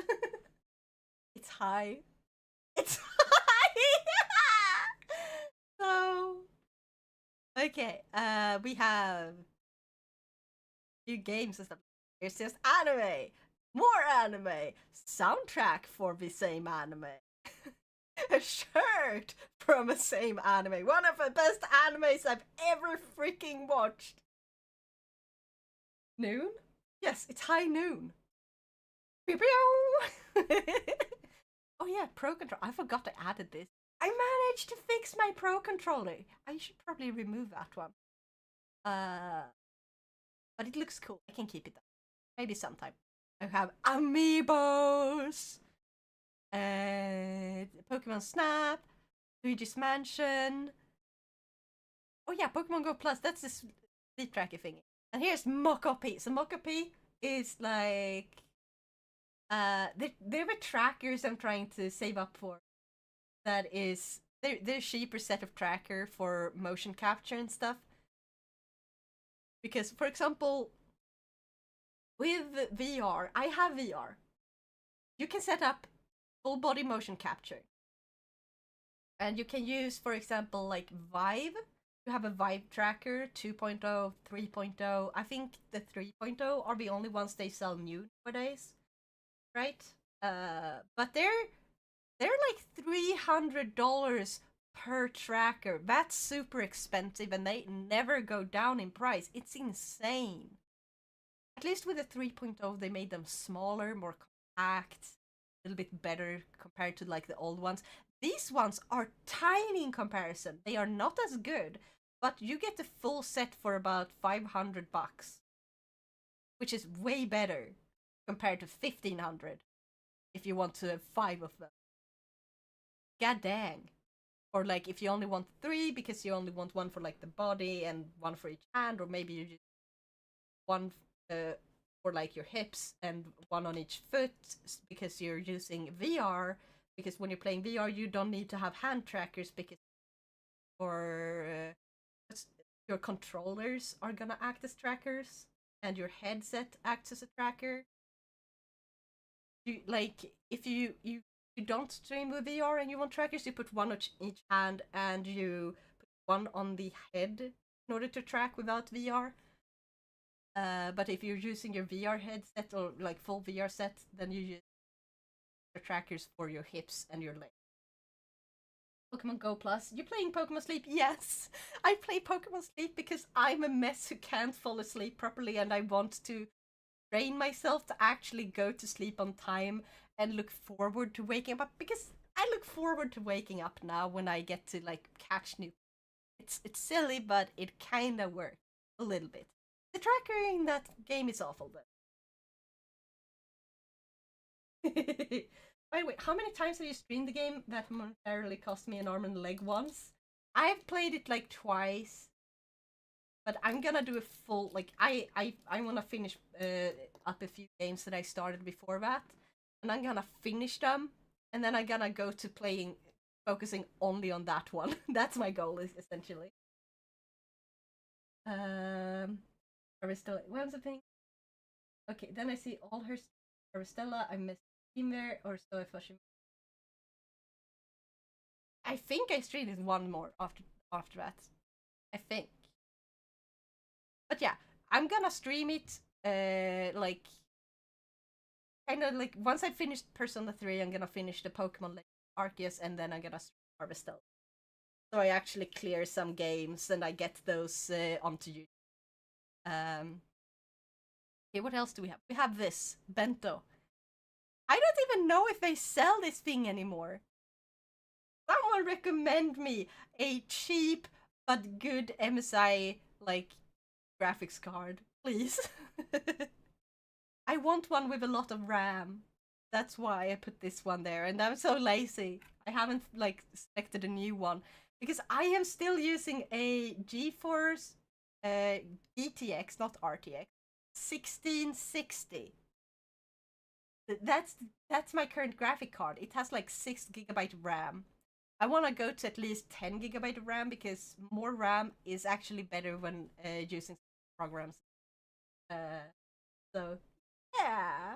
It's high. It's high. So okay, we have new games and stuff. Here's just anime, more anime, soundtrack for the same anime, a shirt from the same anime. One of the best animes I've ever freaking watched. Noon? Yes, it's high noon. Oh yeah, Pro Controller. I forgot I added this. I managed to fix my Pro Controller. I should probably remove that one. but it looks cool. I can keep it. Maybe sometime. I have amiibos, Pokemon Snap, Luigi's Mansion. Oh yeah, Pokemon Go Plus. That's the sleep tracker thing. And here's Mokopi. So Mokopi is like they're the trackers I'm trying to save up for. That is they're a cheaper set of tracker for motion capture and stuff. Because for example, with VR, I have VR. You can set up full body motion capture. And you can use, for example, like Vive. You have a Vive tracker, 2.0, 3.0. I think the 3.0 are the only ones they sell new nowadays, right? But they're like $300 per tracker. That's super expensive, and they never go down in price. It's insane. At least with the 3.0, they made them smaller, more compact, a little bit better compared to like the old ones. These ones are tiny in comparison. They are not as good, but you get the full set for about $500, which is way better compared to 1,500 if you want to have 5 of them. God dang. Or like if you only want 3 because you only want one for like the body and one for each hand, or maybe you just one for like your hips and one on each foot because you're using VR. Because when you're playing VR, you don't need to have hand trackers because or your controllers are gonna act as trackers and your headset acts as a tracker. You like if you don't stream with VR and you want trackers, you put one on each hand and you put one on the head in order to track without VR. But if you're using your VR headset or like full VR set, then you use the trackers for your hips and your legs. Pokemon Go Plus. You playing Pokemon Sleep? Yes! I play Pokemon Sleep because I'm a mess who can't fall asleep properly and I want to train myself to actually go to sleep on time and look forward to waking up because I look forward to waking up now when I get to like catch new. It's silly, but it kind of works a little bit. The tracker in that game is awful though. By the way, how many times have you streamed the game that momentarily cost me an arm and a leg once? I've played it like twice, but I'm gonna do a full like I wanna finish up a few games that I started before that, and I'm gonna finish them, and then I'm gonna go to playing, focusing only on that one. That's my goal, is essentially. Aristella, when's the thing? Okay, then I see all her Aristella. I missed him there, or so if I think I streamed one more after that. I think. But yeah, I'm gonna stream it like kind of like once I finish Persona 3, I'm gonna finish the Pokemon Arceus and then I'm gonna stream Harvestel. So I actually clear some games and I get those onto you. Okay, what else do we have? We have this Bento. I don't even know if they sell this thing anymore. Someone recommend me a cheap but good MSI like graphics card, please. I want one with a lot of RAM. That's why I put this one there, and I'm so lazy. I haven't like selected a new one because I am still using a GeForce GTX, not RTX, 1660. That's my current graphic card. It has like 6 GB RAM. I want to go to at least 10 GB of RAM because more RAM is actually better when using programs. So yeah,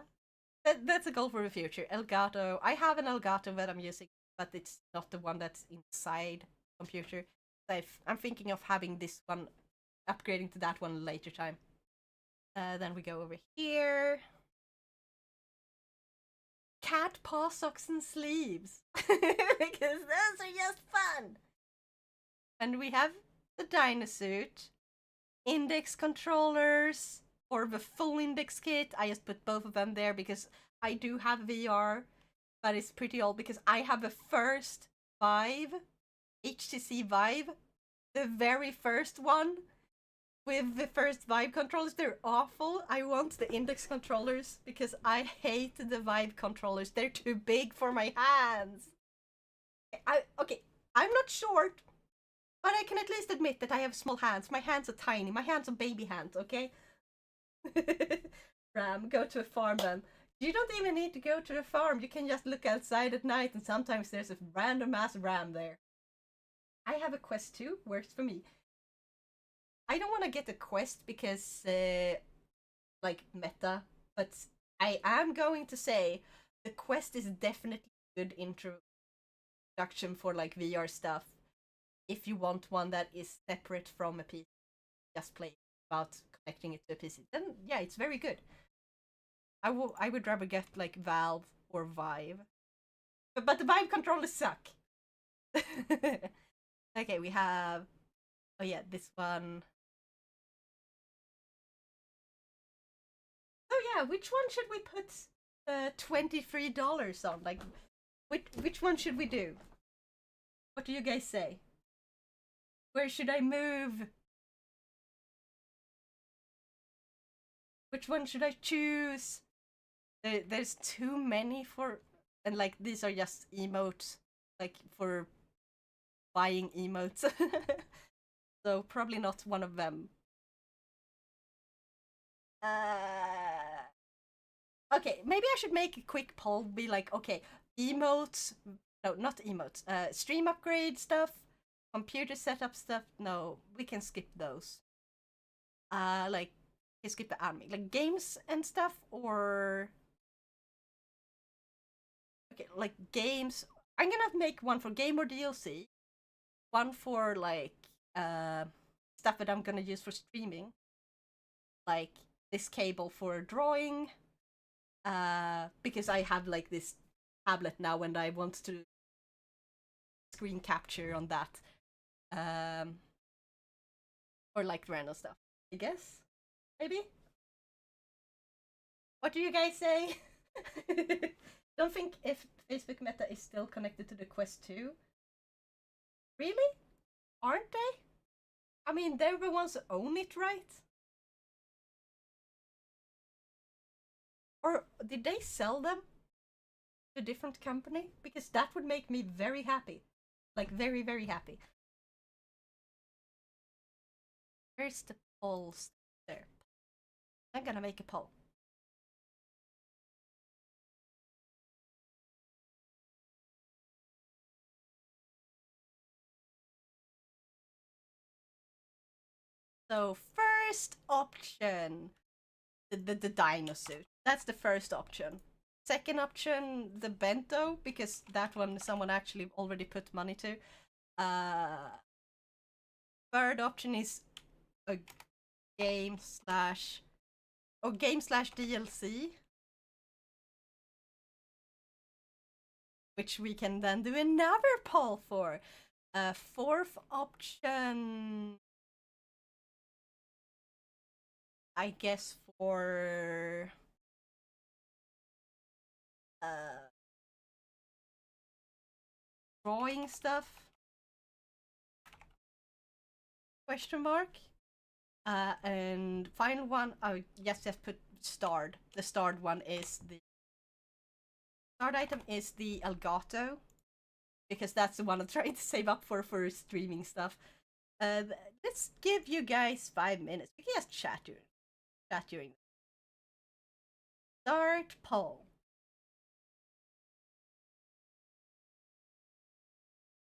that's a goal for the future. Elgato. I have an Elgato that I'm using, but it's not the one that's inside computer. So I'm thinking of having this one, upgrading to that one later time. Then we go over here. Cat paw socks and sleeves because those are just fun. And we have the Dinosuit, index controllers, or the full index kit. I just put both of them there because I do have VR, but it's pretty old because I have the first Vive, HTC Vive, the very first one. with the first Vive controllers. They're awful. I want the index controllers because I hate the Vive controllers. They're too big for my hands. Okay, I'm not short, but I can at least admit that I have small hands. My hands are tiny. My hands are baby hands, okay? Ram, go to a farm then. You don't even need to go to the farm. You can just look outside at night and sometimes there's a random ass ram there. I have a quest too. Works for me. I don't want to get a quest because, like, meta, but I am going to say the quest is definitely a good introduction for, like, VR stuff. If you want one that is separate from a PC, just play without connecting it to a PC, then yeah, it's very good. I would rather get, like, Valve or Vive. But the Vive controllers suck. Okay, we have... Oh yeah, this one. Oh yeah, which one should we put $23 on? Like, which one should we do? What do you guys say? Where should I move? Which one should I choose? There's too many for... And, like, these are just emotes. Like, for buying emotes. So, probably not one of them. Okay, maybe I should make a quick poll. Be like, okay, emotes... No, not emotes. Stream upgrade stuff. Computer setup stuff. No, we can skip those. Like, you skip the anime. Like, games and stuff, or... Okay, like, games. I'm gonna make one for game or DLC. One for, like, stuff that I'm gonna use for streaming. Like, this cable for drawing. Because I have, like, this tablet now and I want to screen capture on that. Or, like, random stuff, I guess. Maybe? What do you guys say? Don't think if Facebook Meta is still connected to the Quest 2. Really? Aren't they? I mean, they're the ones who own it, right? Or did they sell them to a different company? Because that would make me very happy. Like, very, very happy. Where's the polls? There. I'm gonna make a poll. So, first option, the dino suit. That's the first option. Second option, the bento, because that one someone actually already put money to. Third option is a game slash DLC, which we can then do another poll for. Fourth option, I guess, for drawing stuff. Question mark. And final one, oh yes, just put starred. The starred one is the starred item is the Elgato, because that's the one I'm trying to save up for streaming stuff. Let's give you guys 5 minutes. We can just chat during. Start poll.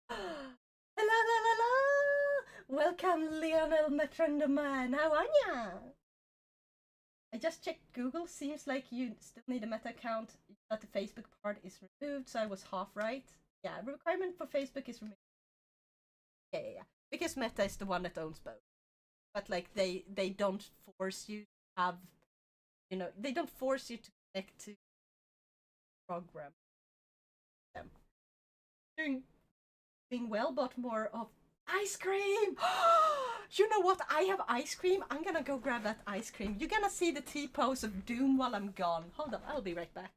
Hello. Welcome, Lionel, my friend of mine. How are ya? I just checked Google. Seems like you still need a Meta account, but the Facebook part is removed, so I was half right. Yeah, the requirement for Facebook is removed. Yeah. Because Meta is the one that owns both. But, like, they don't force you to have, they don't force you to connect to program them. Doing well, but more of ice cream. You know what? I have ice cream. I'm gonna go grab that ice cream. You're gonna see the T-pose of doom while I'm gone. Hold up, I'll be right back.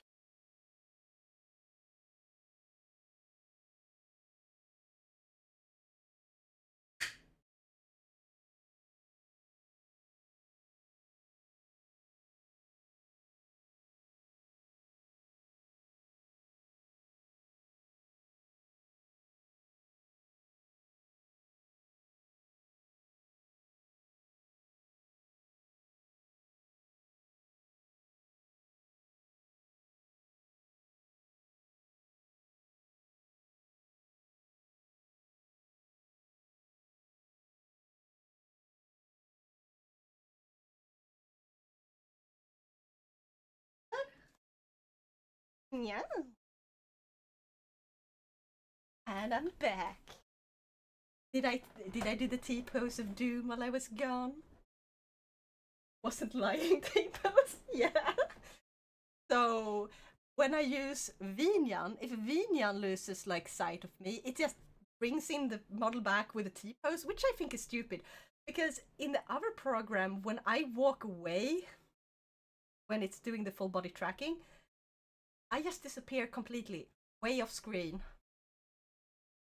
Yeah. And I'm back. Did I do the T-pose of doom while I was gone? Wasn't lying T-pose? Yeah. So when I use VNYAN, if VNYAN loses like sight of me, it just brings in the model back with a T-pose, which I think is stupid. Because in the other program, when I walk away, when it's doing the full body tracking, I just disappear completely, way off screen.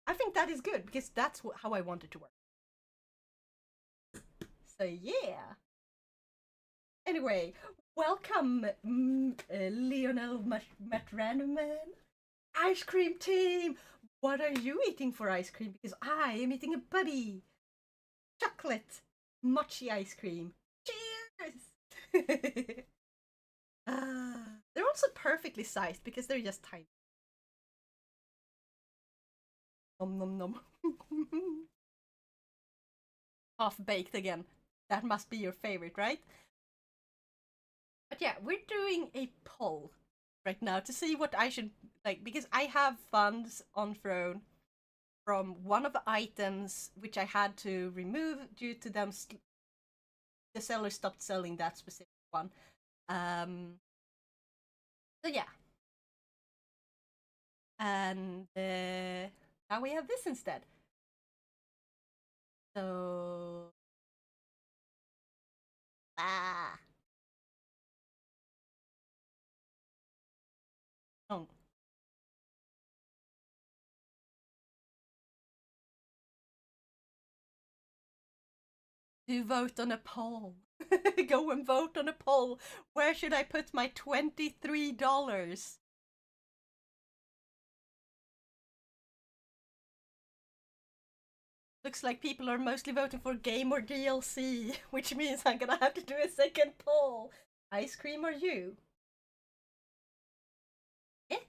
I think that is good because that's how I want it to work. So yeah. Anyway, welcome, Lionel Matranaman. Ice cream team! What are you eating for ice cream? Because I am eating a buddy. Chocolate mochi ice cream. Cheers! They're also perfectly sized because they're just tiny. Nom nom nom. Half baked again. That must be your favorite, right? But yeah, we're doing a poll right now to see what I should like because I have funds on Throne from one of the items which I had to remove due to them the seller stopped selling that specific one. So yeah. And now we have this instead. So oh. Do vote on a poll. Go and vote on a poll. Where should I put my $23? Looks like people are mostly voting for game or DLC, which means I'm gonna have to do a second poll. Ice cream or you? Eh?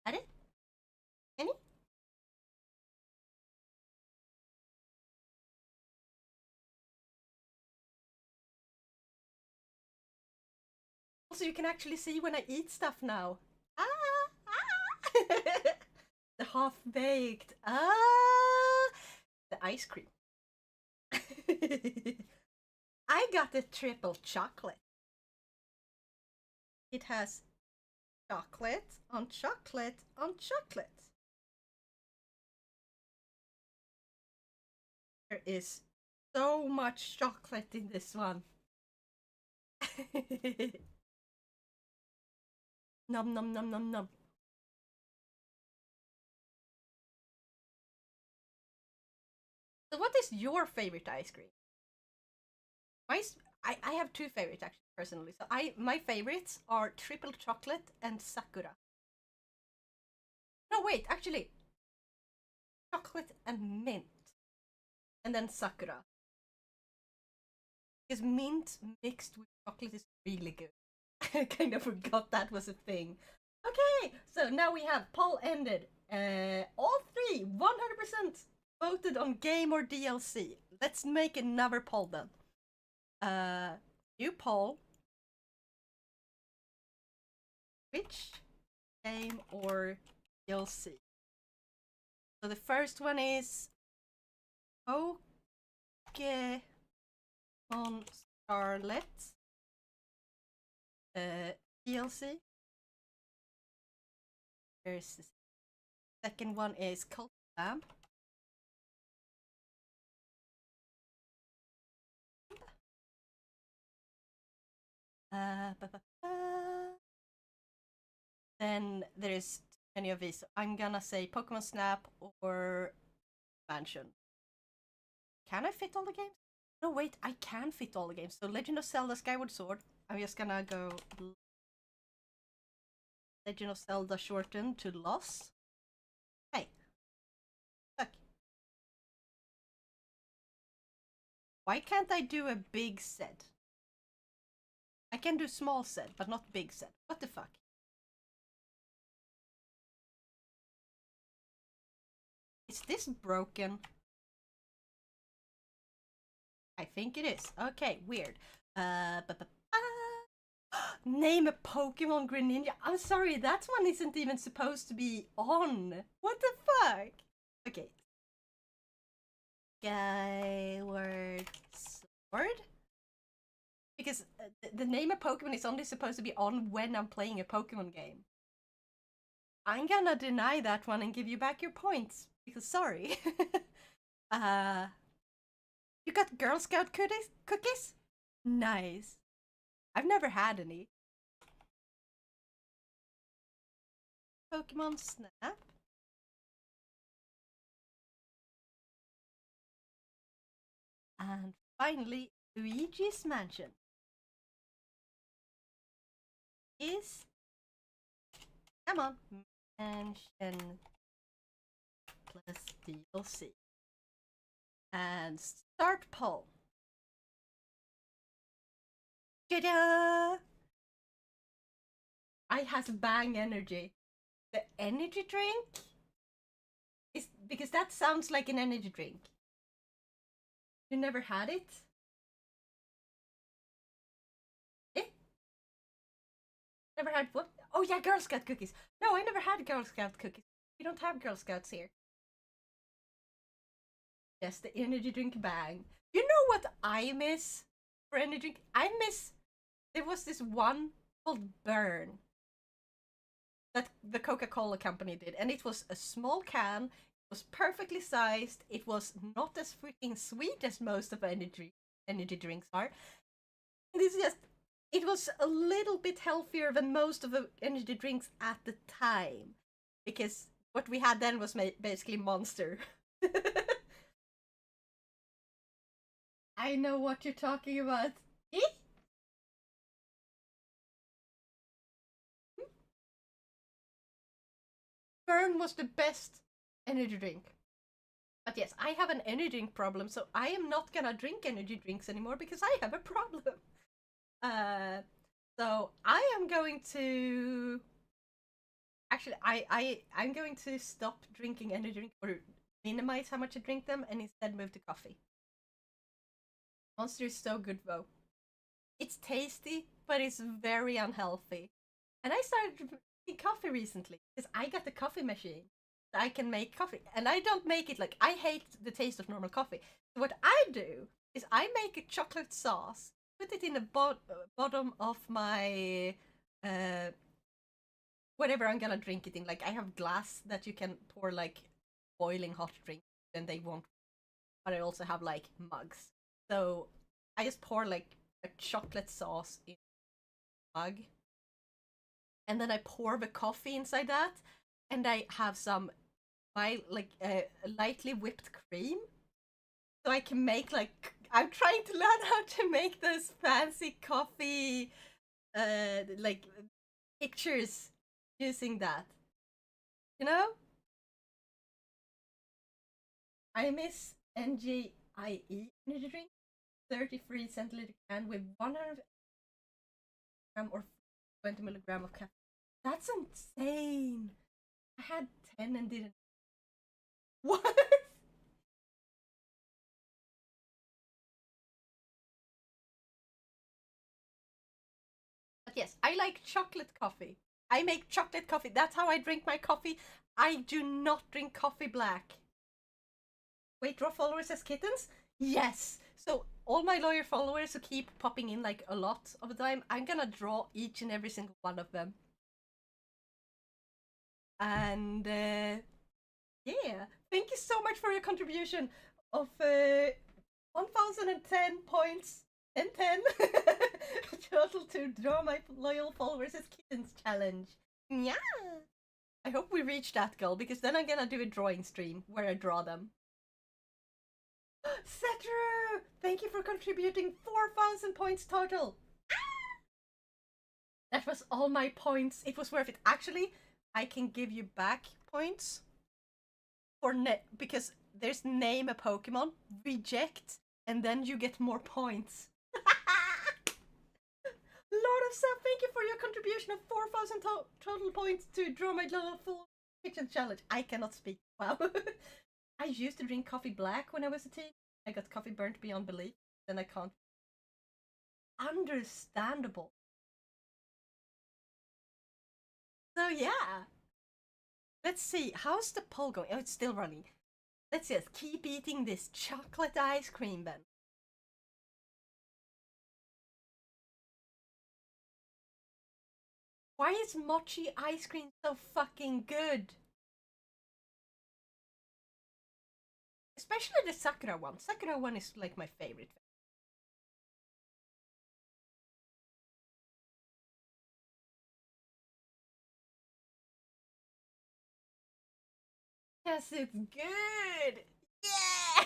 Are it? Any? Also, you can actually see when I eat stuff now. Ah! Ah! The half-baked. Ah! The ice cream. I got the triple chocolate. It has chocolate on chocolate on chocolate. There is so much chocolate in this one. Nom nom nom nom nom. So what is your favorite ice cream? I have two favorites actually personally. So my favorites are triple chocolate and sakura. No wait, actually chocolate and mint. And then sakura. Because mint mixed with chocolate is really good. I kind of forgot that was a thing. Okay, so now we have poll ended. All three 100% voted on game or DLC. Let's make another poll then. New poll. Which game or DLC? So the first one is Pokemon Scarlet DLC. There's the second one is Cult Lamb. Then there's many of these. I'm gonna say Pokemon Snap or Mansion. Can I fit all the games? No, wait, I can fit all the games. So Legend of Zelda Skyward Sword. I'm just gonna go Legend of Zelda shortened to Loss. Hey. Look. Why can't I do a big set? I can do small set, but not big set. What the fuck? Is this broken? I think it is. Okay, weird. Name a Pokemon Greninja. I'm sorry, that one isn't even supposed to be on. What the fuck? Okay. Skyward Sword? Because the name of Pokemon is only supposed to be on when I'm playing a Pokemon game. I'm gonna deny that one and give you back your points. Because sorry. You got Girl Scout cookies? Nice. I've never had any. Pokemon Snap. And finally, Luigi's Mansion is, come on, Mansion plus DLC. And start poll. Ta-da! I has Bang Energy. The energy drink is because that sounds like an energy drink. You never had it? Eh? Never had what? Oh yeah, Girl Scout cookies. No, I never had Girl Scout cookies. We don't have Girl Scouts here. Yes, the energy drink Bang. You know what I miss for energy drink? I miss, there was this one called Burn that the Coca-Cola company did, and it was a small can. It was perfectly sized. It was not as freaking sweet as most of energy drinks are. It's just, it was a little bit healthier than most of the energy drinks at the time, because what we had then was basically Monster. I know what you're talking about. Burn was the best energy drink. But yes, I have an energy drink problem, so I am not gonna drink energy drinks anymore because I have a problem. Uh, so I am going to actually I'm going to stop drinking energy drink or minimize how much I drink them and instead move to coffee. Monster is so good though. It's tasty, but it's very unhealthy. And I started drinking coffee recently because I got the coffee machine. I can make coffee, and I don't make it like I hate the taste of normal coffee. So what I do is I make a chocolate sauce, put it in the bottom of my uh, whatever I'm gonna drink it in. Like I have glass that you can pour like boiling hot drink, and they won't. But I also have like mugs, so I just pour like a chocolate sauce in a mug, and then I pour the coffee inside that, and I have some like lightly whipped cream, so I can make like I'm trying to learn how to make those fancy coffee like pictures using that. You know, I miss NGIE energy drink, 33 centiliter can with 100 gram or 20 milligram of caffeine. That's insane. I had 10 and didn't. What? But yes, I like chocolate coffee. I make chocolate coffee. That's how I drink my coffee. I do not drink coffee black. Wait, draw followers as kittens? Yes. So all my lawyer followers who keep popping in like a lot of the time, I'm gonna draw each and every single one of them. And yeah, thank you so much for your contribution of 1010 points and 10 total to draw my loyal followers as kittens challenge. Yeah. I hope we reach that goal because then I'm gonna do a drawing stream where I draw them. Setru! Thank you for contributing 4,000 points total. That was all my points. It was worth it. Actually, I can give you back points for because there's name a Pokemon, reject, and then you get more points. Lord of Stuff, thank you for your contribution of 4,000 total points to draw my little full kitchen challenge. I cannot speak. Wow. I used to drink coffee black when I was a teen. I got coffee burnt beyond belief. Then I can't. Understandable. So yeah. Let's see, how's the poll going? Oh, it's still running. Let's just keep eating this chocolate ice cream then. Why is mochi ice cream so fucking good? Especially the Sakura one. Sakura one is like my favorite. Yes, it's good! Yeah!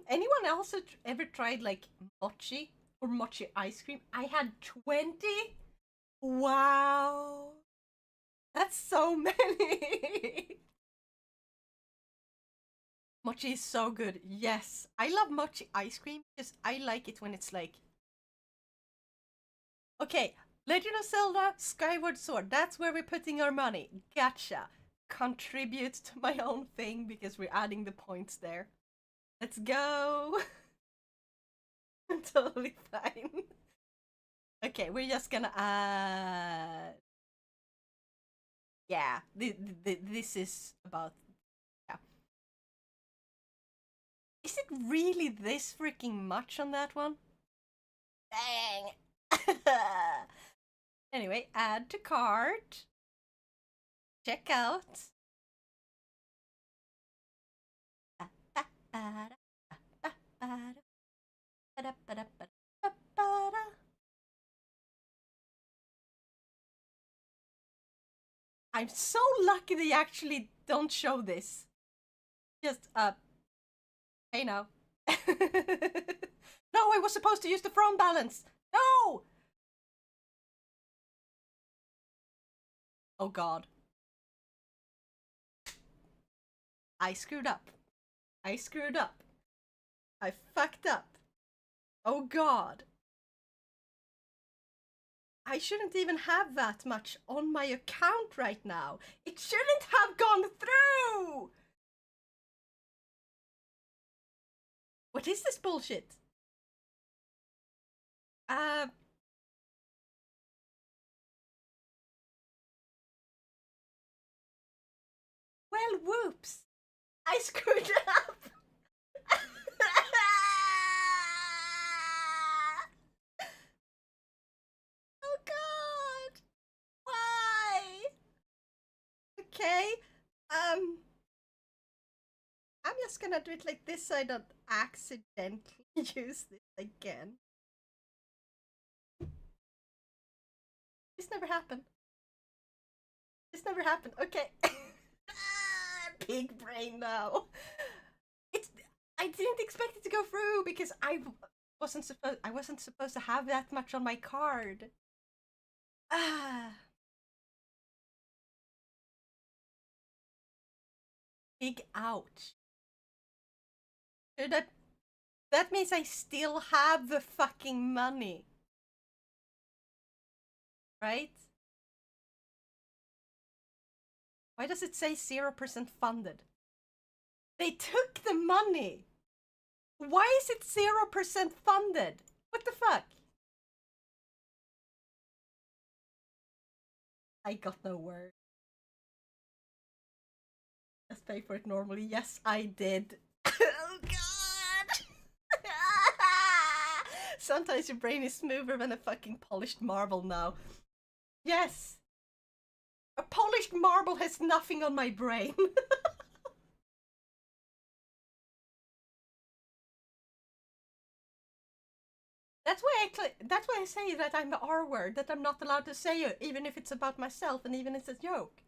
Anyone else ever tried like mochi or mochi ice cream? I had 20? Wow! That's so many! Mochi is so good. Yes, I love mochi ice cream because I like it when it's like, okay, Legend of Zelda Skyward Sword. That's where we're putting our money. Gotcha. Contribute to my own thing because we're adding the points there. Let's go. Totally fine. Okay, we're just gonna add. Yeah, this is about. Yeah. Is it really this freaking much on that one? Dang. Anyway, add to cart. Check out. I'm so lucky they actually don't show this. Just, hey now. No, I was supposed to use the front balance. No! Oh god. I screwed up. I screwed up. I fucked up. Oh god. I shouldn't even have that much on my account right now. It shouldn't have gone through! What is this bullshit? Uh... Well, whoops. I screwed up. Oh god. Why? Okay. I'm just gonna do it like this so I don't accidentally use this again. This never happened. This never happened. Okay. Big brain now. It's. I didn't expect it to go through because I wasn't supposed to have that much on my card. Ah. Big ouch. Should I? That means I still have the fucking money. Right? Why does it say 0% funded? They took the money! Why is it 0% funded? What the fuck? I got no word. Let's pay for it normally. Yes, I did. Oh god! Sometimes your brain is smoother than a fucking polished marble now. Yes! A polished marble has nothing on my brain. That's why I say that I'm the R word, that I'm not allowed to say it, even if it's about myself and even if it's a joke.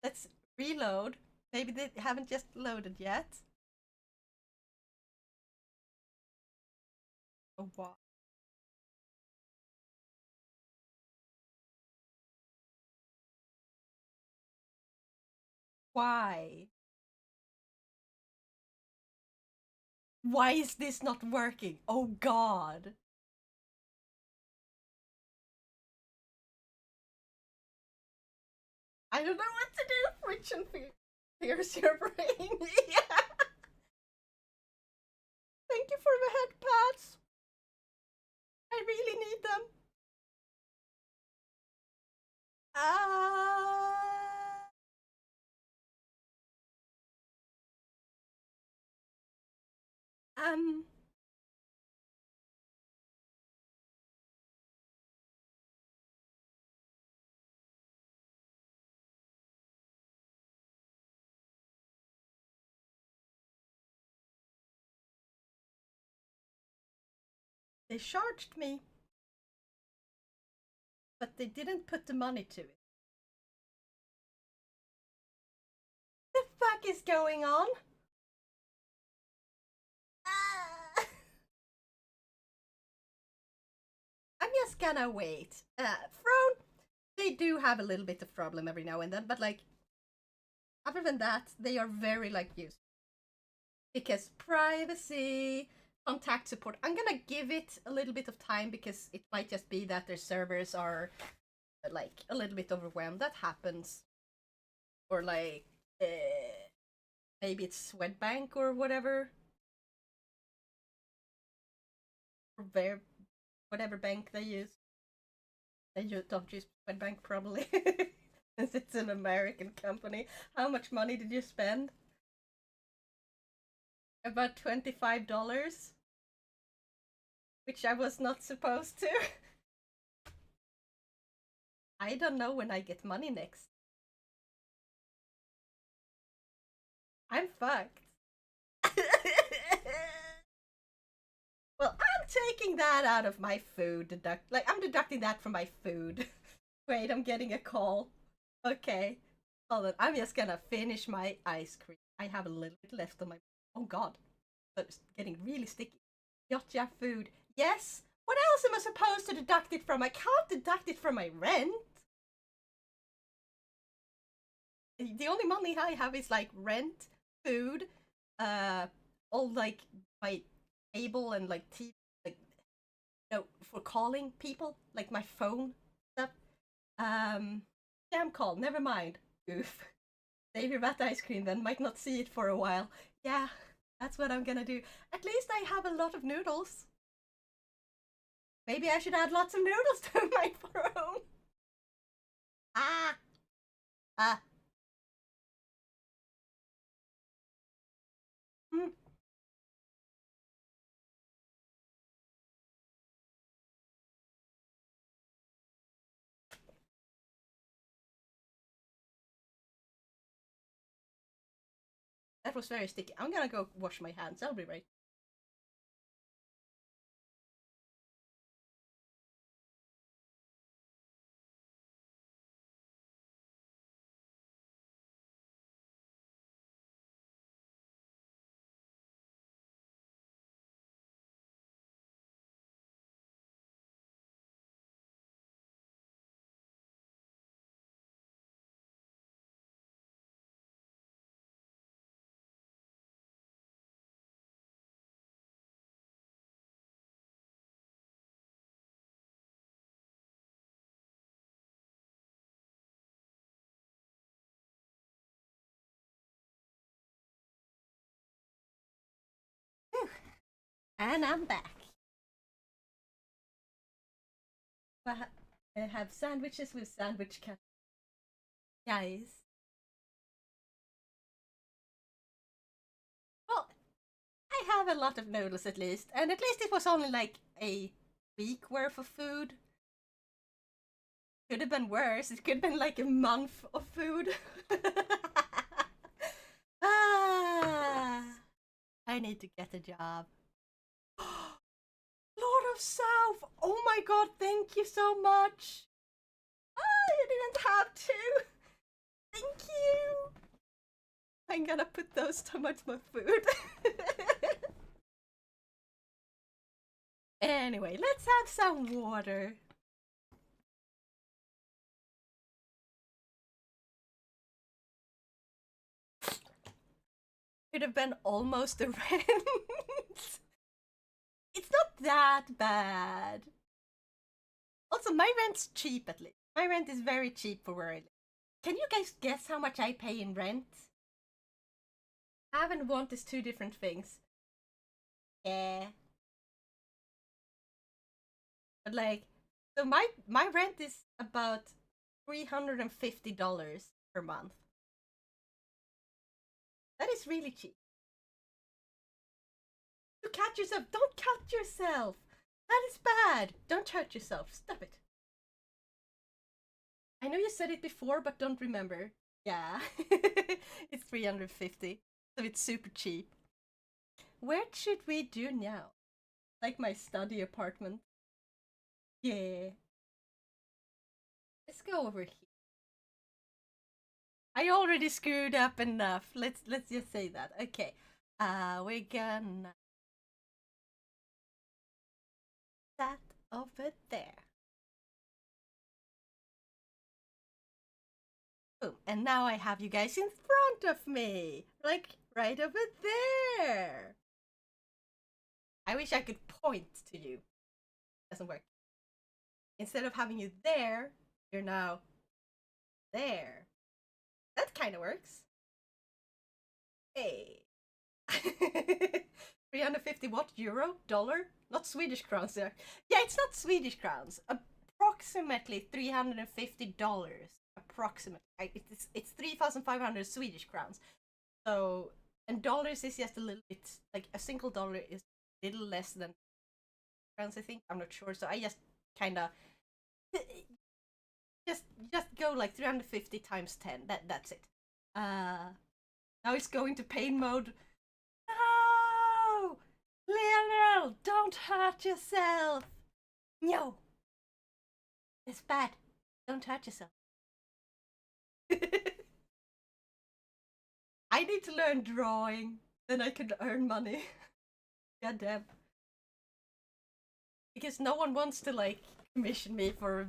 Let's reload. Maybe they haven't just loaded yet. Oh, what? Why? Why is this not working? Oh god. I don't know what to do. Friction fears your brain. Yeah. Thank you for the head pats. I really need them. Um, they charged me, but they didn't put the money to it. The fuck is going on? Ah. I'm just gonna wait. Throne, they do have a little bit of problem every now and then, but like, other than that, they are very like useful. Because privacy, contact support, I'm gonna give it a little bit of time because it might just be that their servers are like a little bit overwhelmed. That happens. Or like, maybe it's Swedbank or whatever. Or whatever bank they use. They don't use Swedbank probably. Since it's an American company. How much money did you spend? About $25. Which I was not supposed to. I don't know when I get money next. I'm fucked. Well, I'm taking that out of my food I'm deducting that from my food. Wait, I'm getting a call. Okay. Hold on. I'm just gonna finish my ice cream. I have a little bit left on my. Oh god. It's getting really sticky. Gotcha food. Yes? What else am I supposed to deduct it from? I can't deduct it from my rent. The only money I have is like rent, food, all like my cable and like TV, like for calling people, like my phone stuff. Scam call. Never mind. Oof. Save your vat ice cream then. Might not see it for a while. Yeah, that's what I'm gonna do. At least I have a lot of noodles. Maybe I should add lots of noodles to my throne. Ah. Ah. Hmm. That was very sticky. I'm gonna go wash my hands. I'll be right. Whew. And I'm back. I have sandwiches with sandwich cut. Guys. Well, I have a lot of noodles at least. And at least it was only like a week worth of food. Could have been worse. It could have been like a month of food. Ah, I need to get a job. Lord of South! Oh my god, thank you so much! Ah, you didn't have to! Thank you! I'm gonna put those towards my food. Anyway, let's have some water. Could have been almost a rent. It's not that bad. Also, my rent's cheap at least. My rent is very cheap for where I live. Can you guys guess how much I pay in rent? Have and want is two different things. Yeah. But like, so my rent is about $350 per month. That is really cheap. You cut yourself. Don't cut yourself. That is bad. Don't hurt yourself. Stop it. I know you said it before, but don't remember. Yeah. It's 350. So it's super cheap. Where should we do now? Like my study apartment. Yeah. Let's go over here. I already screwed up enough. Let's just say that. Okay. We're gonna that over there. Boom. And now I have you guys in front of me. Like right over there. I wish I could point to you. Doesn't work. Instead of having you there, you're now there. That kind of works. Hey. 350 what? Euro? Dollar? Not Swedish crowns there. Yeah, it's not Swedish crowns. Approximately $350. Approximately. It's 3,500 Swedish crowns. So, and dollars is just a little bit, like a single dollar is a little less than crowns, I think. I'm not sure. So I just kind of just go like 350 times 10. That's it. Now it's going to pain mode. No! Lionel, don't hurt yourself. No. It's bad. Don't hurt yourself. I need to learn drawing. Then I can earn money. God damn. Because no one wants to like commission me for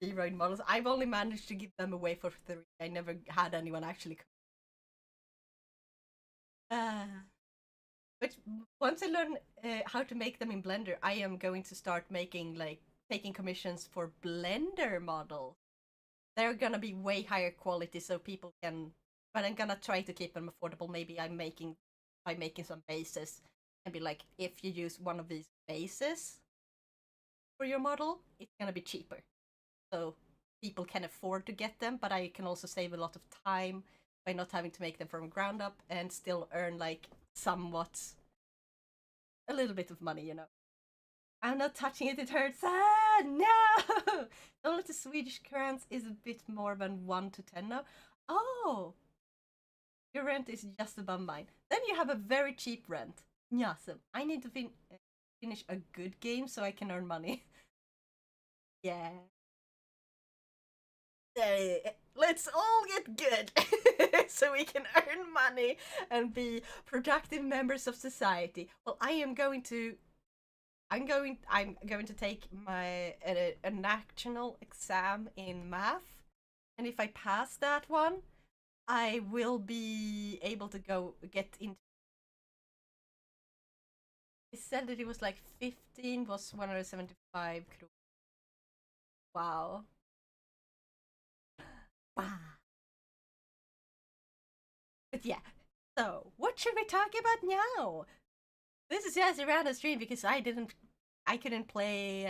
V-Roid models. I've only managed to give them away for free. I never had anyone actually. But once I learn how to make them in Blender, I am going to start making like taking commissions for Blender models. They're gonna be way higher quality, so people can. But I'm gonna try to keep them affordable. Maybe I'm making by making some bases and be like, if you use one of these bases for your model, it's gonna be cheaper. So people can afford to get them, but I can also save a lot of time by not having to make them from ground up and still earn like somewhat a little bit of money, you know. I'm not touching it, it hurts. Ah, no! Only the Swedish crowns is a bit more than 1 to 10 now. Oh! Your rent is just above mine. Then you have a very cheap rent. Awesome. I need to finish a good game so I can earn money. Yeah. Let's all get good so we can earn money and be productive members of society. Well, I'm going to take my a national exam in math, and if I pass that one, I will be able to go get into. It said that it was like 15 was 175 kronor. Wow. Wow. But yeah, so what should we talk about now? This is just a random stream because I couldn't play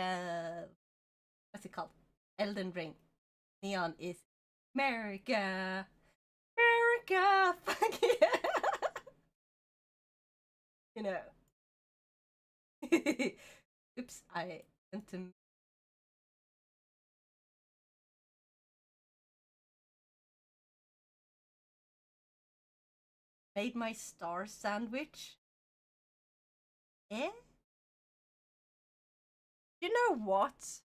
what's it called? Elden Ring. Neon is America. America, fuck yeah. You know. Oops, I went to made my star sandwich. Eh? You know what?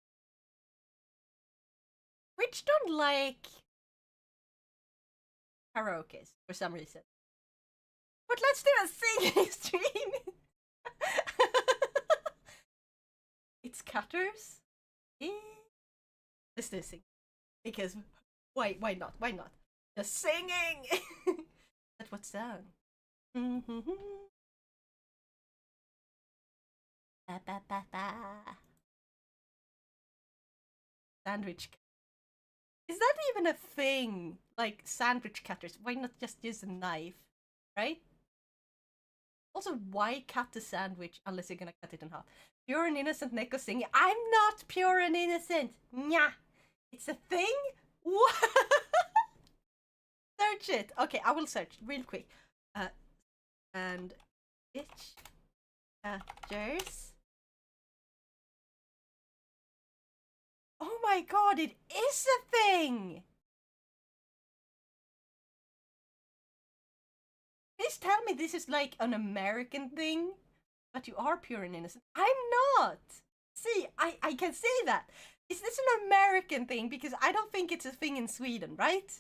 Which don't like karaoke for some reason. But let's do a singing stream. It's cutters. Eh? Let's do sing. Because why not? Why not? Just singing. But what song? Ba, ba, ba, ba. Sandwich. Is that even a thing? Like sandwich cutters? Why not just use a knife, right? Also, why cut the sandwich unless you're gonna cut it in half? Pure and innocent Neko singing. I'm not pure and innocent. Nya. It's a thing? What? Search it. Okay, I will search real quick. And bitch Cutters. Oh my god, it is a thing! Please tell me this is like an American thing, but you are pure and innocent. I'm not! See, I can say that. Is this an American thing? Because I don't think it's a thing in Sweden, right?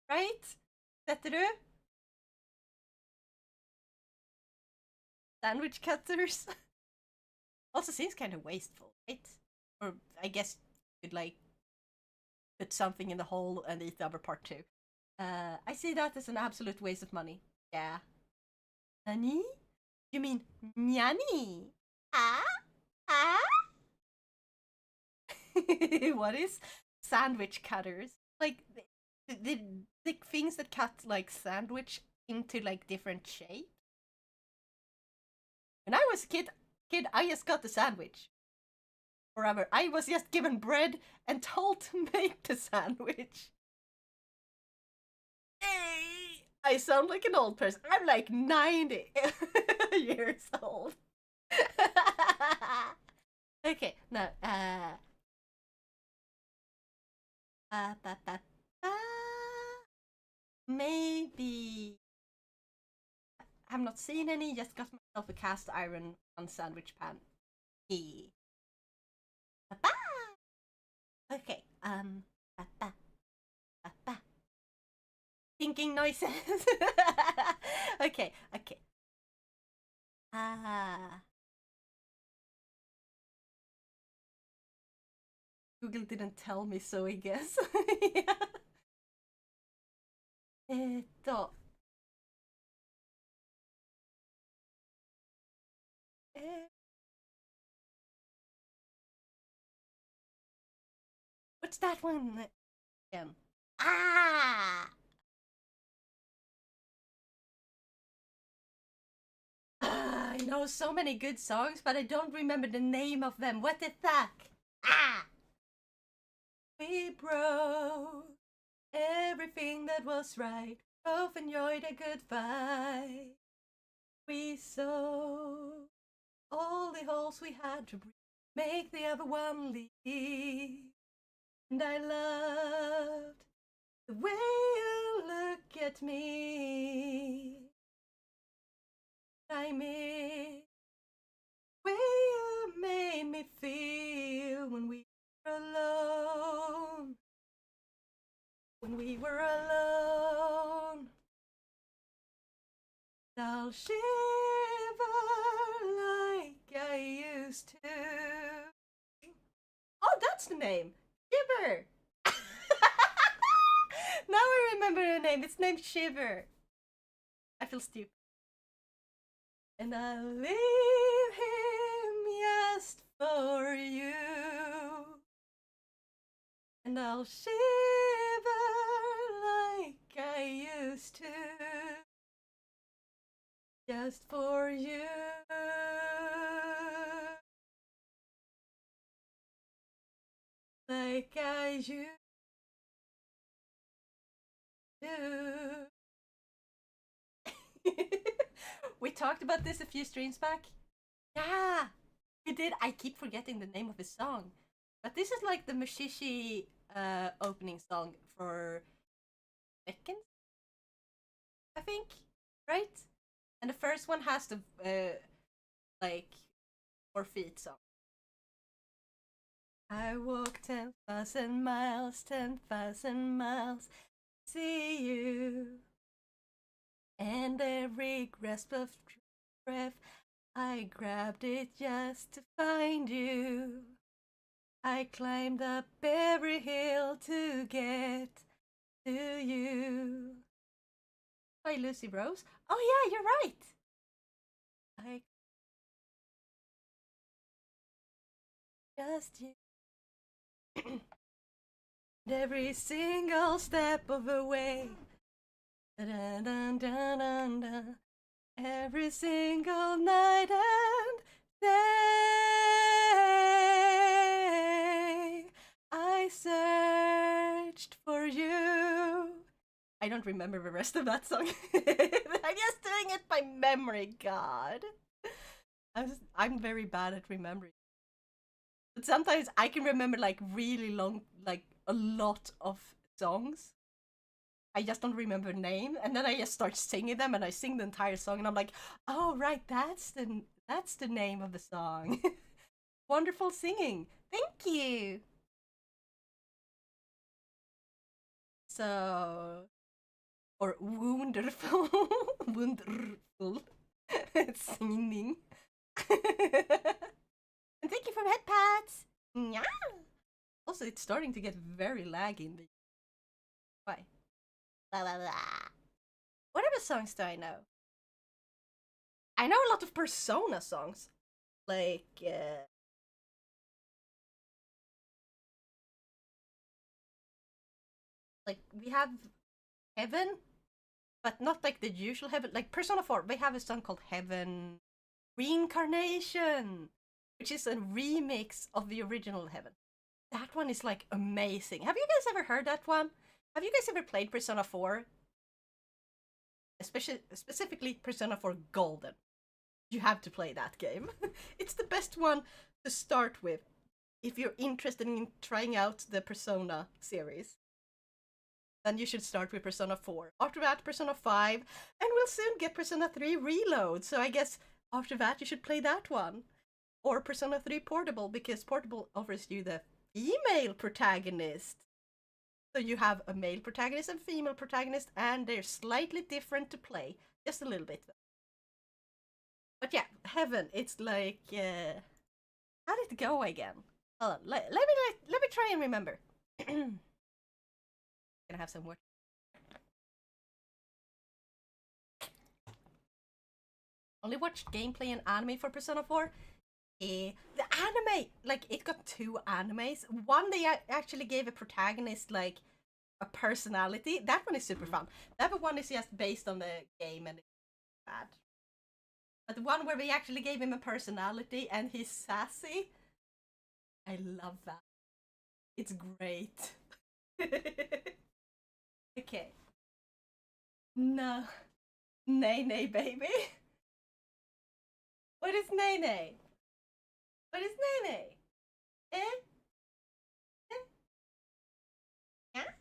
Right? Sätter du? Sandwich cutters? Also seems kind of wasteful, right? Or I guess you could like put something in the hole and eat the other part too. I see that as an absolute waste of money. Yeah. Nani? You mean nyani? Ah? Ah? What is sandwich cutters? Like the things that cut like sandwich into like different shapes? When I was a kid, I just got the sandwich. Forever. I was just given bread and told to make the sandwich. I sound like an old person. I'm like 90 years old. Okay, now, ba, ba, ba. Maybe. I've not seen any, just got myself a cast iron on sandwich pan. Yeah. Ba, ba. Okay, ba, ba, ba, ba. Thinking noises. Okay, okay. Ah. Google didn't tell me so, I guess. Yeah. えーっと、えー what's that one again? Ah! I know so many good songs, but I don't remember the name of them. What is that? Ah! We broke everything that was right. Both enjoyed a good fight. We saw all the holes we had to make the other one leave. And I loved the way you look at me. I miss the way you made me feel when we were alone. When we were alone. I'll shiver like I used to. Oh, that's the name! Shiver! Now I remember the name. It's named Shiver. I feel stupid. And I leave him just for you. And I'll shiver like I used to. Just for you. Like I used to. We talked about this a few streams back. Yeah, we did. I keep forgetting the name of his song. But this is like the Mushishi opening song for Tekken, I think, right? And the first one has the like 4 feet song. I walk 10,000 miles, 10,000 miles, see you. And every grasp of breath, I grabbed it just to find you. I climbed up every hill to get to you. By Lucy Rose. Oh yeah, you're right. I just you. Every single step of the way. Dun, dun, dun, dun, dun. Every single night and day, I searched for you. I don't remember the rest of that song. I'm just doing it by memory, God. I'm very bad at remembering. But sometimes I can remember like really long, like a lot of songs. I just don't remember name, and then I just start singing them, and I sing the entire song, and I'm like, oh right, that's the name of the song. Wonderful singing. Thank you. So, or wonderful, wonderful singing. And thank you for head pats. Yeah. Also, it's starting to get very laggy in the. Why? Blah, blah, blah. What other songs do I know? I know a lot of Persona songs, like we have Heaven, but not like the usual Heaven. Like Persona 4, they have a song called Heaven Reincarnation, which is a remix of the original Heaven. That one is like amazing. Have you guys ever heard that one? Have you guys ever played Persona 4? Especially specifically Persona 4 Golden. You have to play that game. It's the best one to start with if you're interested in trying out the Persona series. Then you should start with Persona 4. After that, Persona 5, and we'll soon get Persona 3 Reload. So I guess after that, you should play that one. Or Persona 3 Portable, because Portable offers you the female protagonist. So you have a male protagonist and female protagonist, and they're slightly different to play. Just a little bit. But yeah, Heaven, it's like, how did it go again? Hold on, let me try and remember. Gonna have some work. Only watched gameplay and anime for Persona 4. The anime, like, it got 2 animes. One, they actually gave a protagonist, like, a personality. That one is super fun. The other one is just based on the game and it's bad. But the one where we actually gave him a personality and he's sassy, I love that. It's great. Okay. No. Nay, nay, baby. What is nay, nay? What is nay, nay? Eh? Eh? Yeah?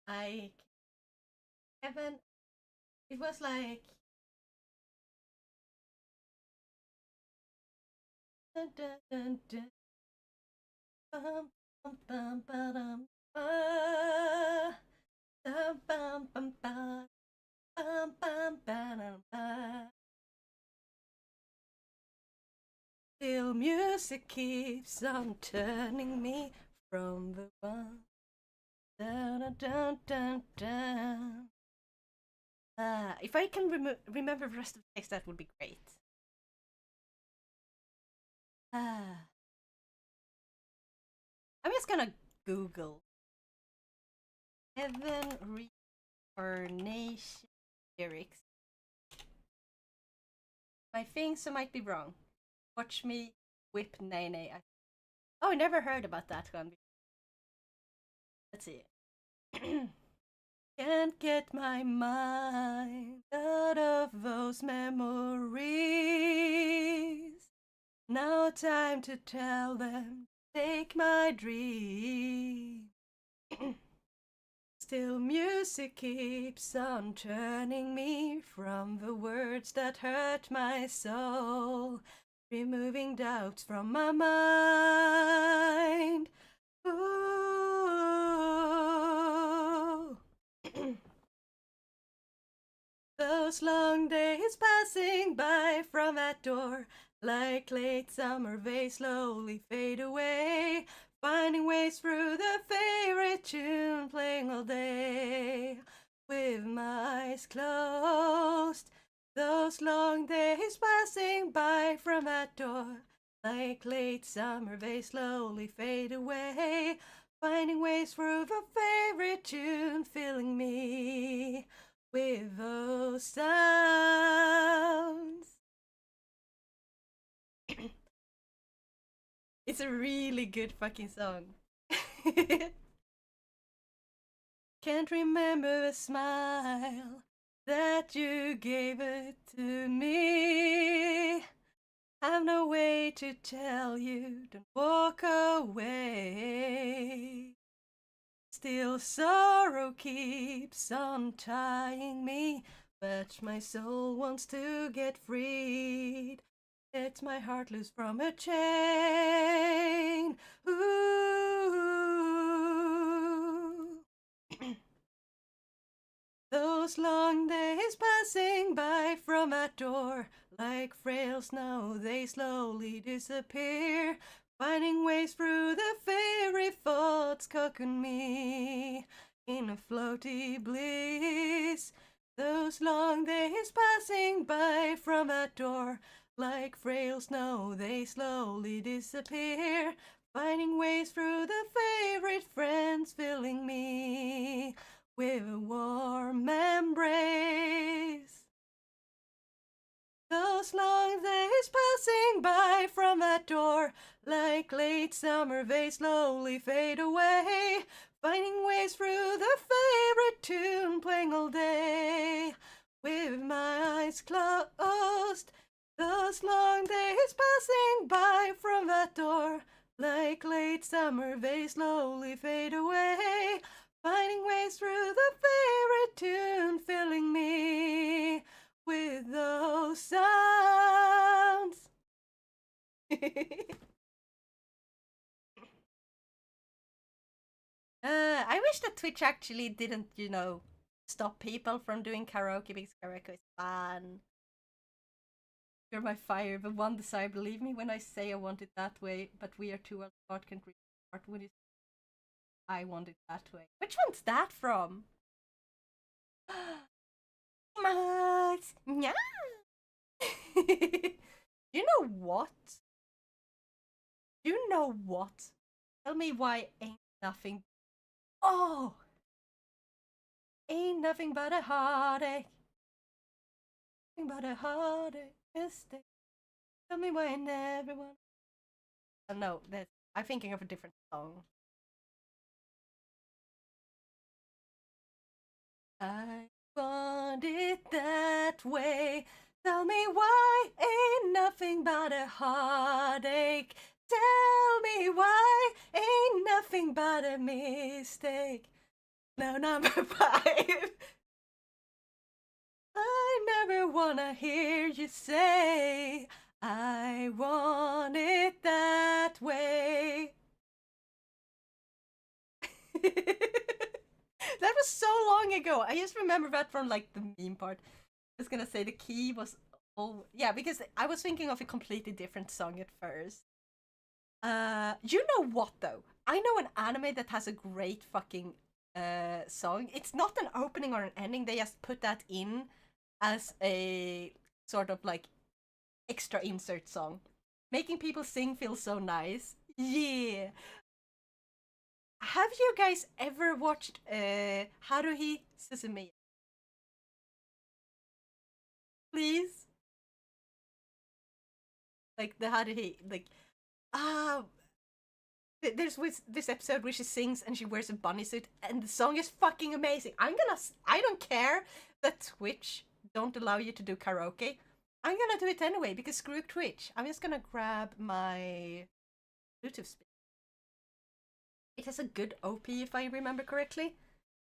I haven't. It was like. Dun, dun, dun, dun. Bum, bum, bum, ba-dum, ba. Dum, bum, bum, ba. Bum, bum, ba-dum, ba. Still music keeps on turning me from the one. Dun, dun, dun, dun. If I can remember the rest of the text, that would be great. I'm just gonna Google Heaven Reincarnation lyrics. My things might be wrong. Watch me whip Nene. Oh, I never heard about that one. Let's see. Can't get my mind out of those memories. Now time to tell them, take my dream. Still music keeps on turning me from the words that hurt my soul, removing doubts from my mind. Ooh. Those long days passing by from that door, like late summer, they slowly fade away, finding ways through the favorite tune, playing all day with my eyes closed. Those long days passing by from that door, like late summer, they slowly fade away, finding ways through the favorite tune, filling me with those sounds. It's a really good fucking song. Can't remember the smile that you gave it to me. Have no way to tell you, don't walk away. Still sorrow keeps on tying me, but my soul wants to get freed. It's my heart loose from a chain. Ooh. Those long days passing by from that door, like frail snow, they slowly disappear. Finding ways through the fairy thoughts cocoon me in a floaty bliss. Those long days passing by from that door, like frail snow, they slowly disappear. Finding ways through the favorite friends, filling me with a warm embrace. Those long days passing by from that door, like late summer, they slowly fade away. Finding ways through the favorite tune, playing all day, with my eyes closed. Those long days passing by from that door, like late summer, they slowly fade away. Finding ways through the favorite tune, filling me with those sounds. I wish that Twitch actually didn't, stop people from doing karaoke because karaoke is fun. You're my fire, the one desire. Believe me when I say I want it that way, but we are too well apart, can't reach apart when it's I want it that way. Which one's that from? Max! Yeah. You know what? You know what? Tell me why ain't nothing. Oh! Ain't nothing but a heartache. Nothing but a heartache. Mistake. Tell me why ain't everyone. Oh, no, I'm thinking of a different song. I want it that way. Tell me why ain't nothing but a heartache. Tell me why ain't nothing but a mistake. Now number 5. I never wanna hear you say I want it that way. That was so long ago. I just remember that from like the meme part. I was gonna say the key was yeah, because I was thinking of a completely different song at first. You know what though? I know an anime that has a great fucking song. It's not an opening or an ending. They just put that in as a sort of like extra insert song. Making people sing feels so nice. Yeah. Have you guys ever watched Haruhi Suzumiya? Please? Like the Haruhi, like ah there's this episode where she sings and she wears a bunny suit and the song is fucking amazing. I don't care that Twitch don't allow you to do karaoke. I'm gonna do it anyway because screw Twitch. I'm just gonna grab my Bluetooth speaker. It has a good OP if I remember correctly.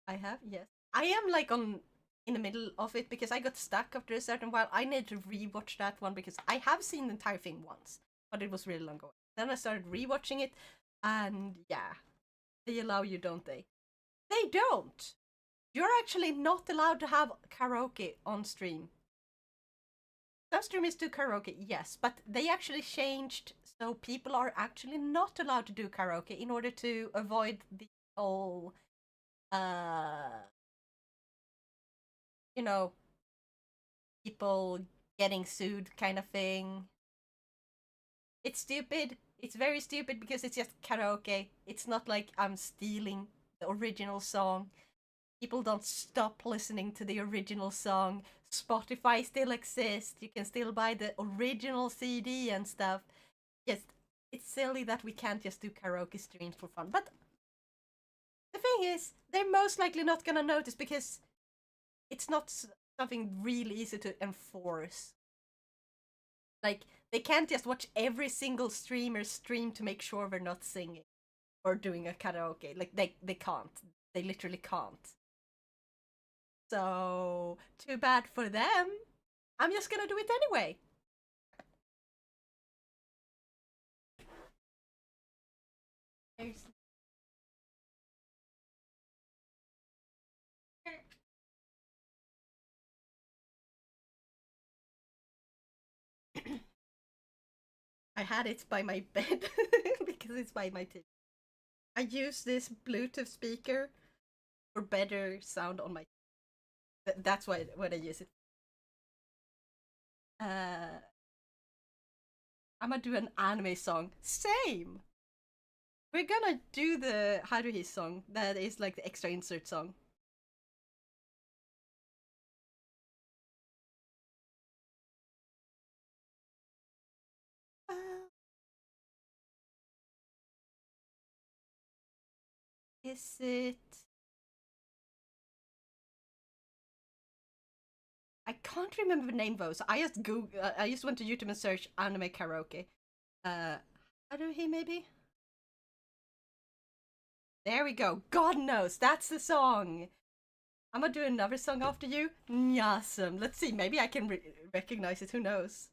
I have, yes. I am like in the middle of it because I got stuck after a certain while. I need to rewatch that one because I have seen the entire thing once, but it was really long ago. Then I started rewatching it, and yeah, they allow you, don't they? They don't. You're actually not allowed to have karaoke on stream. Some streamers do karaoke, yes, but they actually changed so people are actually not allowed to do karaoke in order to avoid the whole, uh, you know, people getting sued kind of thing. It's stupid. It's very stupid because it's just karaoke. It's not like I'm stealing the original song. People don't stop listening to the original song. Spotify still exists. You can still buy the original CD and stuff. Just, it's silly that we can't just do karaoke streams for fun. But the thing is, they're most likely not gonna notice because it's not something really easy to enforce. Like, they can't just watch every single streamer stream to make sure we're not singing or doing a karaoke. Like, they can't. They literally can't. So, too bad for them. I'm just gonna do it anyway. I had it by my bed because it's by my TV. I use this Bluetooth speaker for better sound on my. That's why when I use it. I'm gonna do an anime song. Same. We're gonna do the Haruhi song. That is like the extra insert song. Is it? I can't remember the name though, so I just I just went to YouTube and searched anime karaoke. Haruhi maybe? There we go. God knows, that's the song. I'm gonna do another song after you. Nyasum. Let's see, maybe I can recognize it. Who knows?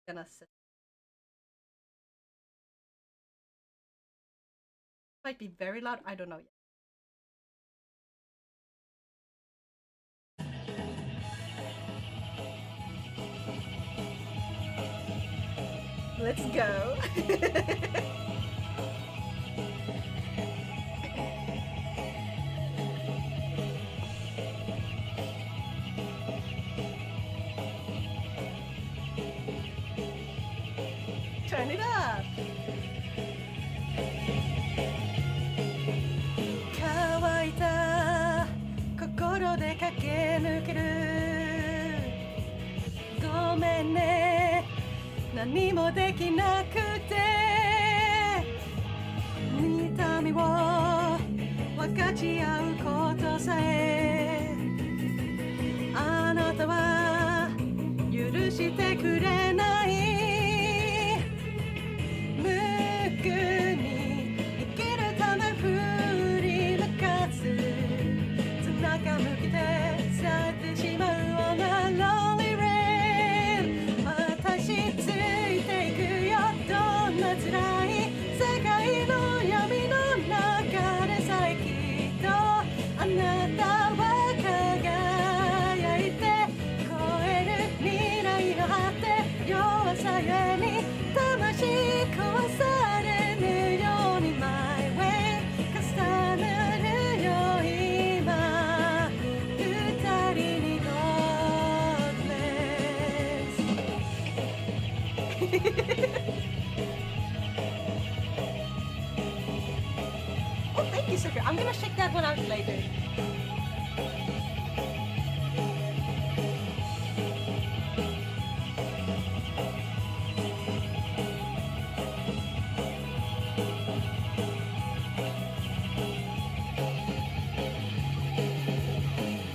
Gonna say. Might be very loud. I don't know yet. Let's go. Turn it up. 乾いた心で駆け抜けるごめんね何もできなくて痛みを分かち合うことさえあなたは許してくれない無垢に生きるため振り向かず背中向けて去ってしまう on a lonely rail 私ついていくよどんな辛い世界の闇の中でさえきっとあなたは輝いて超える未来の果て弱さゆえに魂壊されぬように My way 重なるよ今二人に Oh, thank you, Sugar. I'm gonna check that one out later.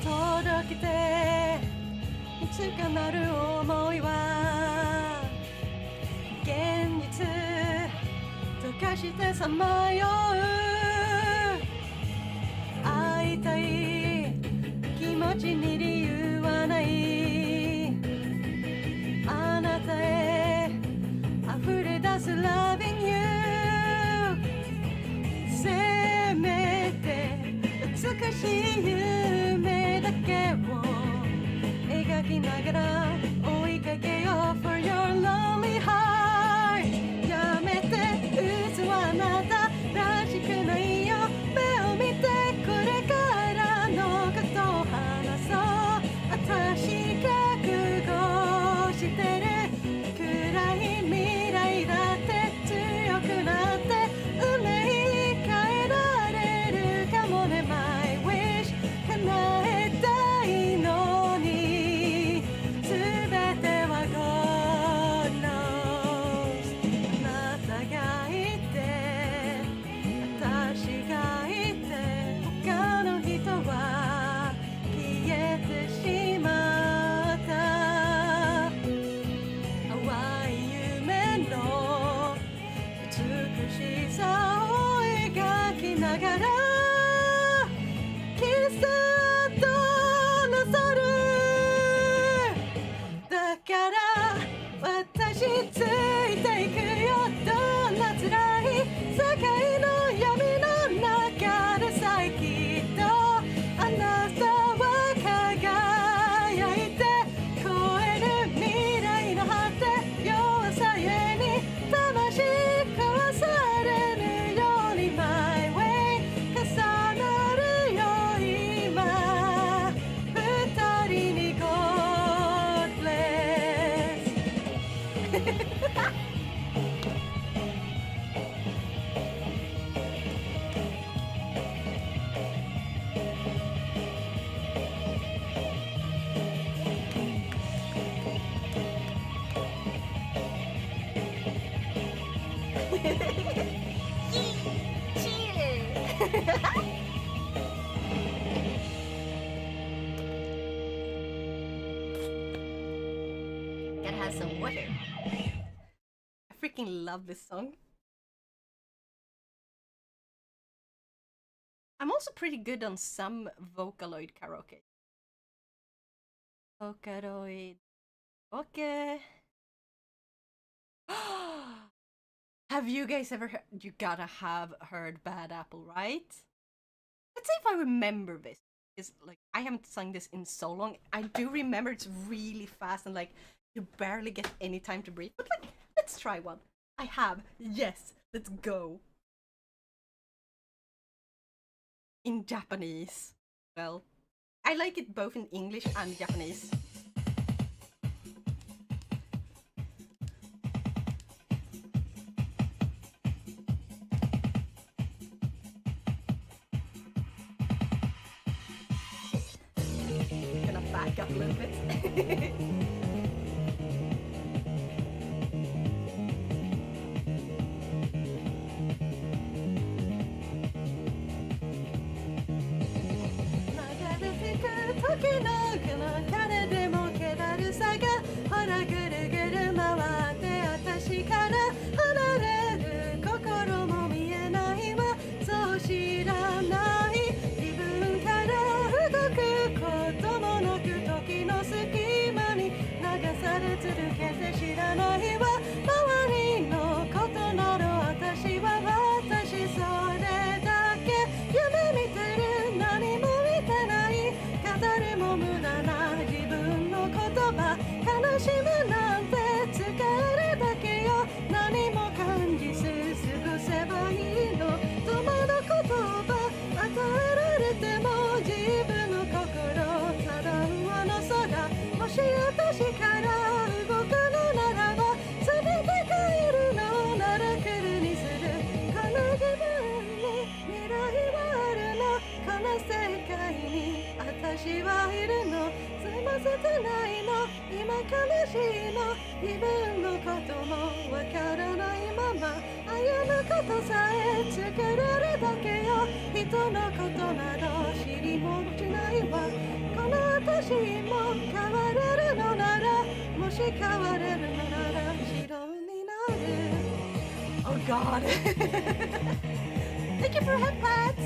届けていつかなる想いは現実溶かしてさまよう会いたい気持ちに理由はないあなたへ溢れ出す Loving you せめて美しい夢だけを描きながら追いかけよう For your lonely heart やめて嘘はあなたらしくだから私ついていくよどんな辛い世界の闇の中でさえきっとあなたは輝いて超える未来の果て弱さゆえに魂壊されぬように My way 重なるよ今二人に God bless Gotta have some water. I freaking love this song. I'm also pretty good on some Vocaloid karaoke. Vocaloid. Okay. Have you guys ever heard? You gotta have heard Bad Apple, right? Let's see if I remember this. Because like I haven't sung this in so long. I do remember it's really fast and like you barely get any time to breathe. But like, let's try one. I have. Yes, let's go. In Japanese. Well, I like it both in English and Japanese. Gonna back up a little bit. Oh god. Thank you for head pats.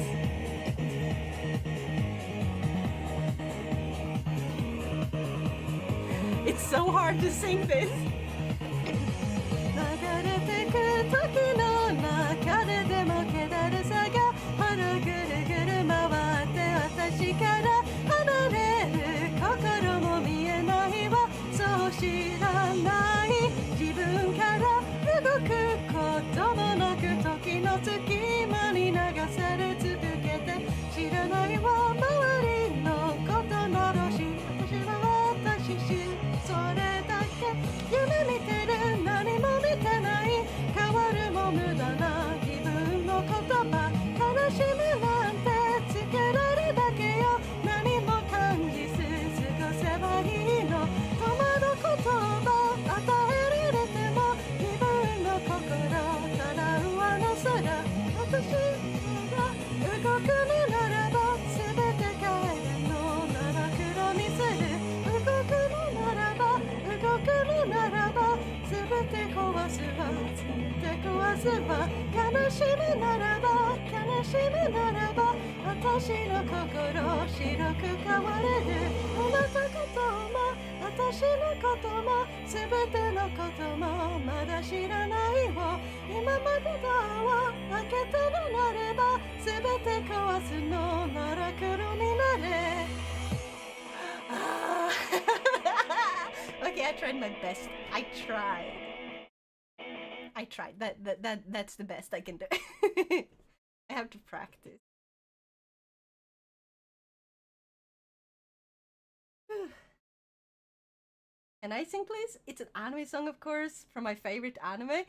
It's so hard to sing this. 私のことも全てのこともまだ知らないを今までドアを開けたのなれば全て壊すのなら黒になれOkay, I tried my best. I tried. That's the best I can do. I have to practice. Can I sing, please? It's an anime song, of course, from my favorite anime.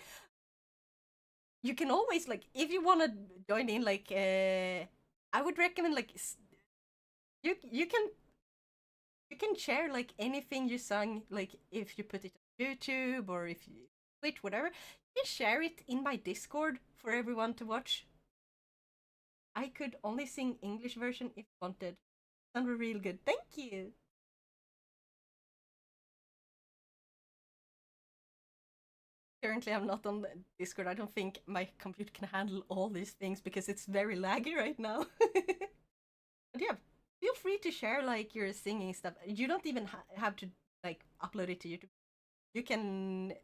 You can always, like, if you want to join in, like, I would recommend, like, you can share, like, anything you sung, like, if you put it on YouTube or if you Twitch, whatever. You can share it in my Discord for everyone to watch. I could only sing English version if wanted. Sounded real good. Thank you. Currently, I'm not on Discord. I don't think my computer can handle all these things because it's very laggy right now. But yeah, feel free to share like your singing stuff. You don't even have to like upload it to YouTube. You can.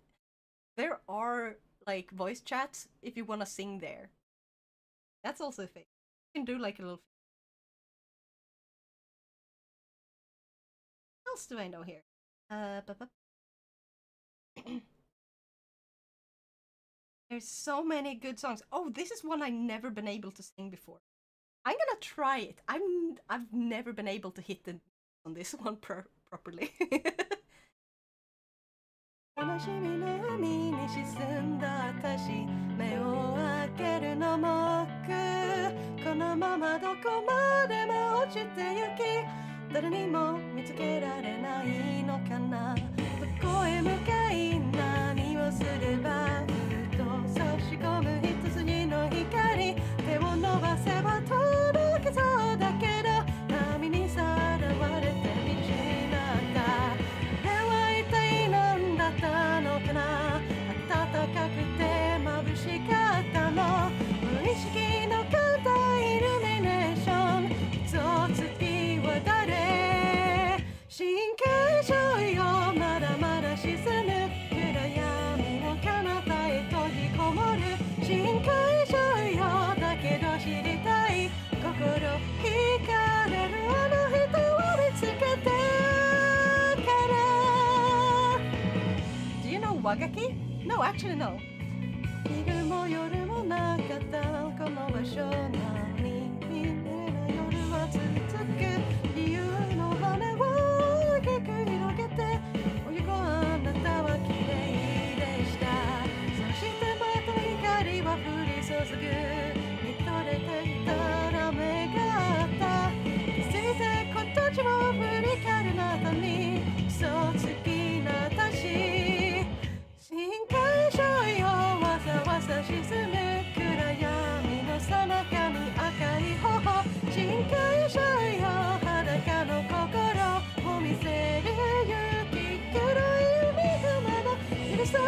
There are like voice chats if you want to sing there. That's also a thing. You can do like a little. What else do I know here? There's so many good songs. Oh, this is one I've never been able to sing before. I'm gonna try it. I've never been able to hit the on this one properly. 悲しみの海に沈んだ私目を開けるのもくこのままどこまでも落ちてゆき誰にも見つけられないのかなどこへ向かい何をすればふと差し込む一筋の光手を伸ばせば届きそうだけど波にさらわれて道なったでは一体何だったのかな暖かくて眩しかったの無意識の簡単イルミネーション一つ月は誰深海上よまだまだ沈む暗闇の彼方へ閉じこもる深海上よだけど知りたい心惹かれるあの人を見つけてから Do you know Wagaki? No, actually no 昼も夜もなかったこの場所なのにみんな夜は続く理由の羽を大きく広げて泳ぐあなたは綺麗でしたそしてまた光は降り注ぐ見とれていたら目があった気づいて今年も振り返るあなたに嘘つきな私深海上よわざわざ沈む暗闇のさなかに赤い頬深海上よ裸の心を見せる勇気黒い海がまだ許さな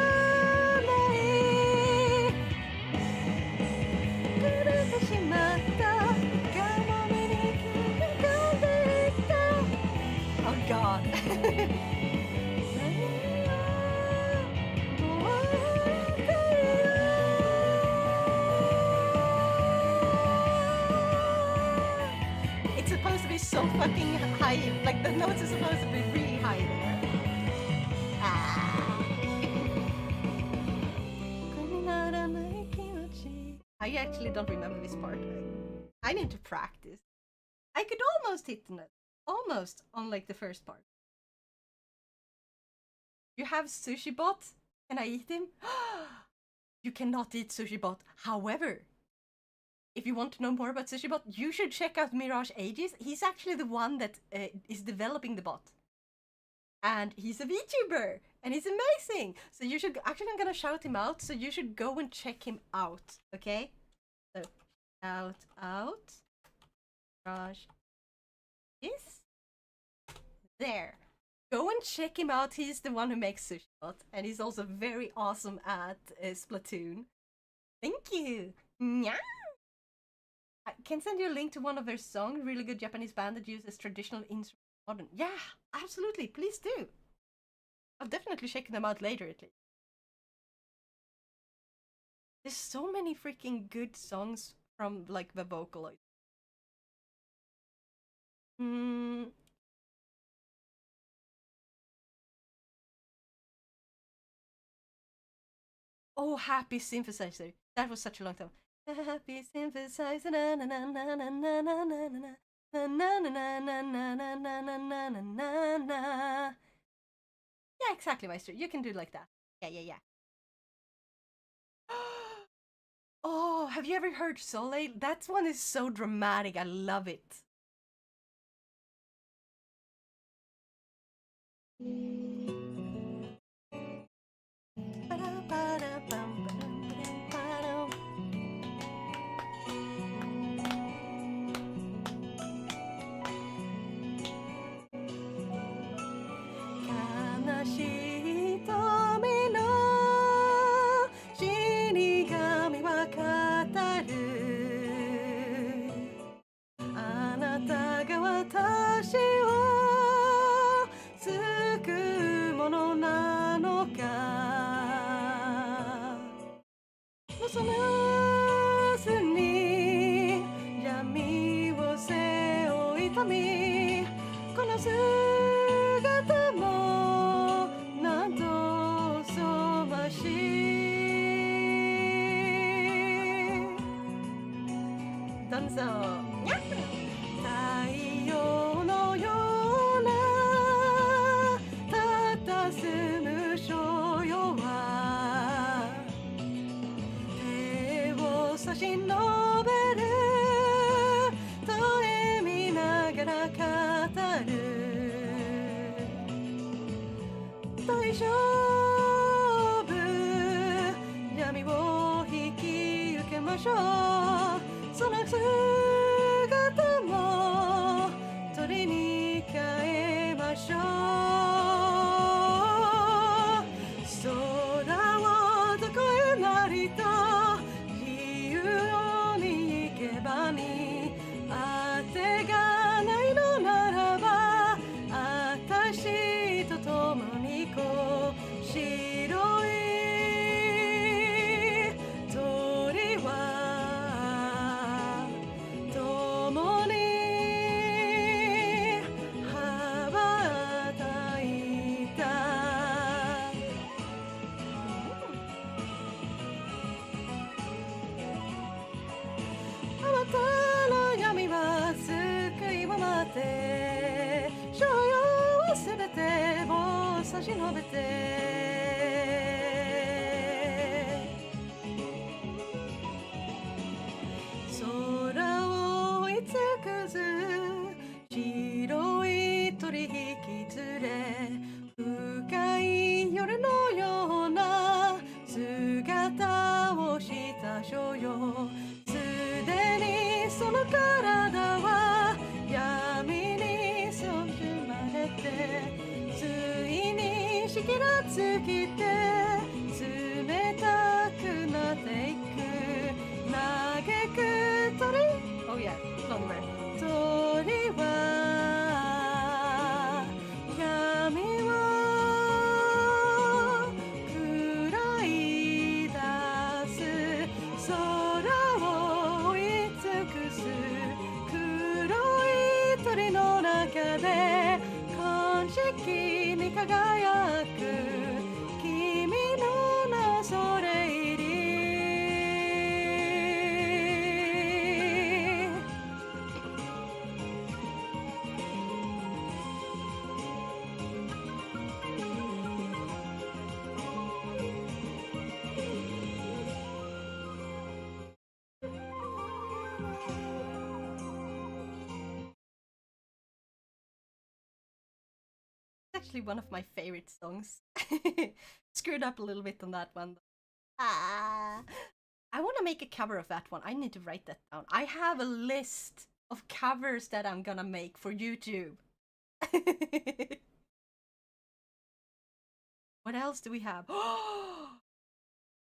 い狂ってしまった我慢に浮かんでいった Oh God It's supposed to be so fucking high, like the notes are supposed to be really high there. I actually don't remember this part. I need to practice. I could almost hit the note. Almost on like the first part. You have sushi bot? Can I eat him? You cannot eat sushi bot. However, if you want to know more about sushi bot, you should check out Mirage Ages. He's actually the one that is developing the bot. And he's a VTuber. And he's amazing. So you should... Actually, I'm gonna shout him out. So you should go and check him out. Okay? So, shout out. Mirage is there. Go and check him out. He's the one who makes sushi bot. And he's also very awesome at Splatoon. Thank you. Nya. I can send you a link to one of their songs. Really good Japanese band that uses traditional instruments modern. Yeah, absolutely. Please do. I'll definitely check them out later at least. There's so many freaking good songs from like the Vocaloid. Hmm. Oh, Happy Synthesizer. That was such a long time. Happy Synthesizer. Na na na na na na na na na. Na na na na na na na na na na na na. Yeah, exactly, Meister. You can do it like that. Yeah, yeah, yeah. Oh, have you ever heard Soleil? That one is so dramatic. I love it. Oh yeah, longer. Actually one of my favorite songs. Screwed up a little bit on that one. Ah, I want to make a cover of that one. I need to write that down. I have a list of covers that I'm gonna make for YouTube. What else do we have?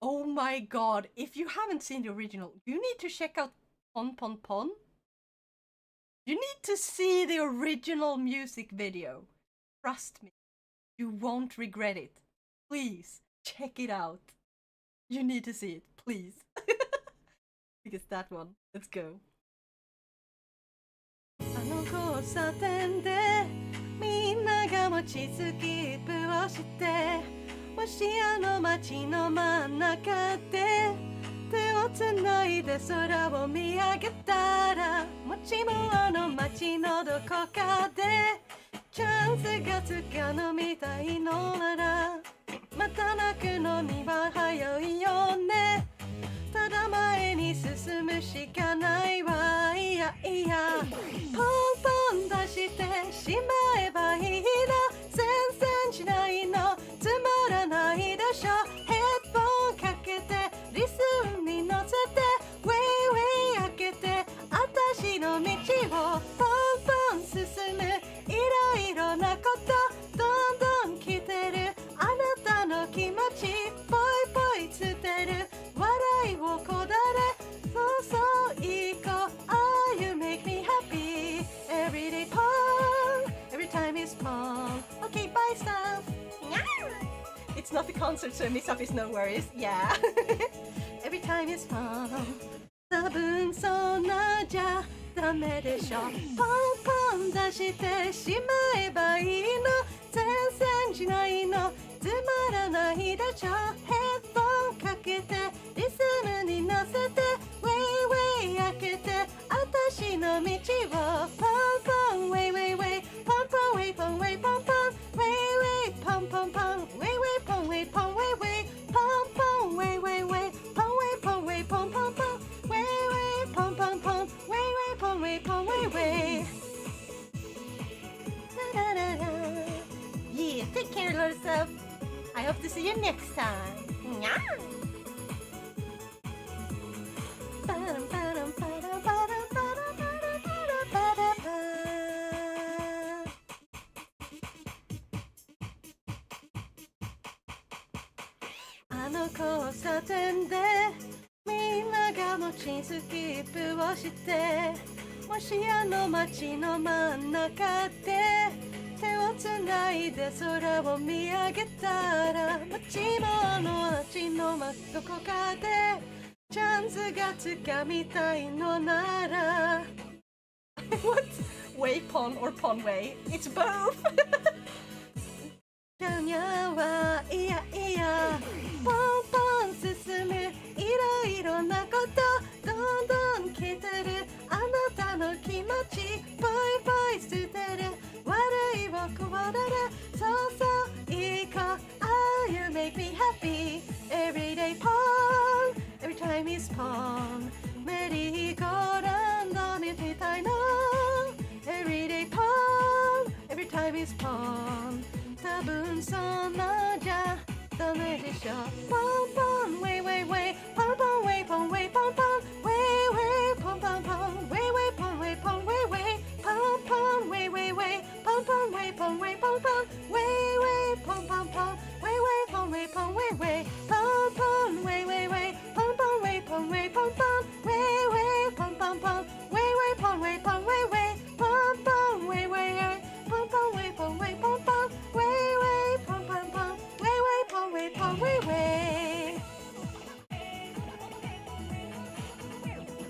Oh my god, if you haven't seen the original, you need to check out Pon Pon Pon. You need to see the original music video. Trust me. You won't regret it. Please check it out. You need to see it, please. Because that one. Let's go. あの交差点でみんなが持ちスキップをしてもしあの街の真ん中で手をつないで空を見上げたらもしもあの街のどこかでチャンスがつかぬみたいのならまた泣くのには早いよねただ前に進むしかないわいやいやポンポン出してしまえばいいの全然しないのつまらないでしょヘッドホンかけてリスンに乗せてウェイウェイ開けて私の道をポンポン進むいろいろなことどんどん来てるあなたの気持ちぽいぽい捨てる笑いをこだれそうそういい子 Oh you make me happy Every day pong Every time is pong Okay bye stuff It's not a concert so mix up is no worries Yeah Every time is pong 多分そんなじゃダメでしょポンポン出してしまえばいいの全然しないのつまらないでしょヘッドホンかけてリズムに乗せてウェイウェイ開けて私の道をポンポンウェイウェイウェイポンポンウェイポンウェイポンポンウェイウェイポンポンポンウェイウェイポンウェイポンウェイウェイポンポンウェイウェイウェイポンウェイポンウェイポンポンポンウェイウェイポンポンポンウェイウェイポンウェイポンウェイウェイララララ Yeah, take care of yourself I hope to see you next time. Yeah. あの交差点でみんなが持ちスキップをしてもしあの街の真ん中で手をつないで空を見上げたら街もあの街のどこかでチャンスがつかみたいのなら What? Way pon or pon way? It's both! キャニャはいやいやポンポン進むいろいろなことどんどん来てるあなたの気持ちぽいぽい捨てる悪いをこだれそうそういい子 Oh you make me happy Every day pong Every time is pong メリーゴーランドに来たいの Every day pong Every time is pong 多分そんなじゃダメでしょポンポンウェイウェイウェイポンポンウェイポンウェイポンポンウェイウェイポンポンポンウェイウェイポンウェイポンウェイウェイポンポンウェイウェイウェイポンポンウェイポンウェイポンポンウェイウェイポンポンポンウェイウェイポンウェイポンウェイウェイポンポンウェイウェイウェイポンポンウェイポンウェイポンポンウェイウェイポンポンポンウェイウェイポンウェイポンウェイウェイポンポンウェイウェイウェイポンポンウェイポンウェイポンポンウェイウェイポンポンポンウェイウェイポンウェイポンウェイウェイウ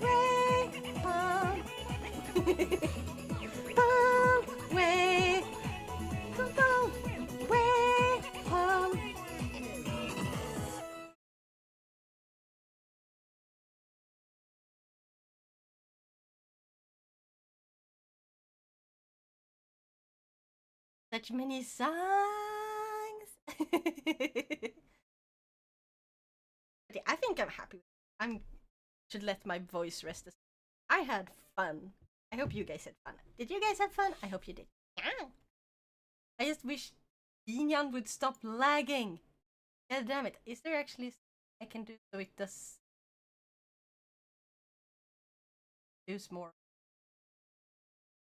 ェイポンポンウェイポンポンウェイポンSuch many songs. I think I'm happy. I should let my voice rest. I had fun. I hope you guys had fun. Did you guys have fun? I hope you did. Yeah. I just wish VNYAN would stop lagging. God damn it. Is there actually I can do so it does use more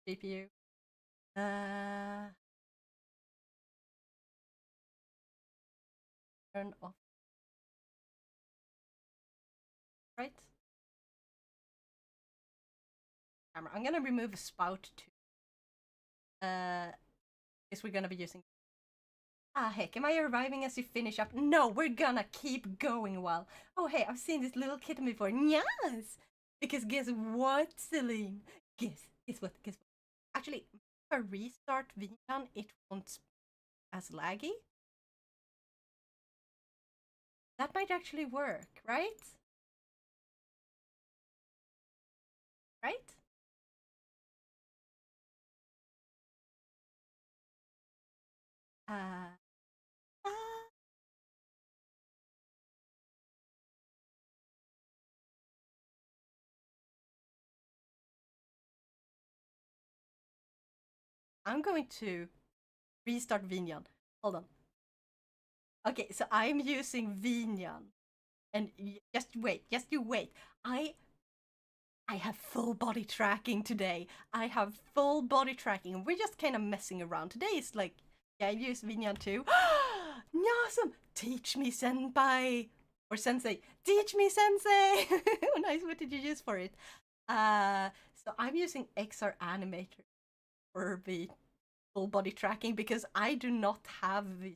GPU? Turn off. Right? Camera. I'm gonna remove a spout too. Because we're gonna be using Ah, heck, am I arriving as you finish up? No, we're gonna keep going while. Oh, hey, I've seen this little kitten before. Yes! Because guess what, Celine? Guess what? Actually, if I restart VNYAN, it won't as laggy. That might actually work, right? Right? Uh, uh I'm going to restart VNYAN. Hold on. Okay, so I'm using VNYAN. And just you wait. I have full body tracking today. I have full body tracking. We're just kind of messing around. Today is like, yeah, I use VNYAN too. Nyasum! Teach me, senpai! Or sensei. Teach me, sensei! Nice, what did you use for it? So I'm using XR Animator for the full body tracking because I do not have the.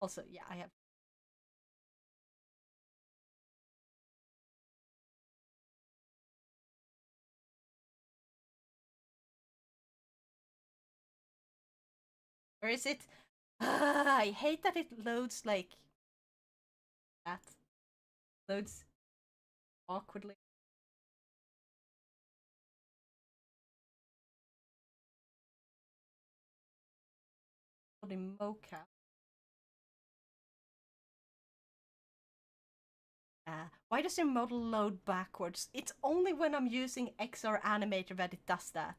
Also, yeah, I have. Where is it? I hate that it loads like that. Loads awkwardly. The mocap. Why does your model load backwards? It's only when I'm using XR Animator that it does that.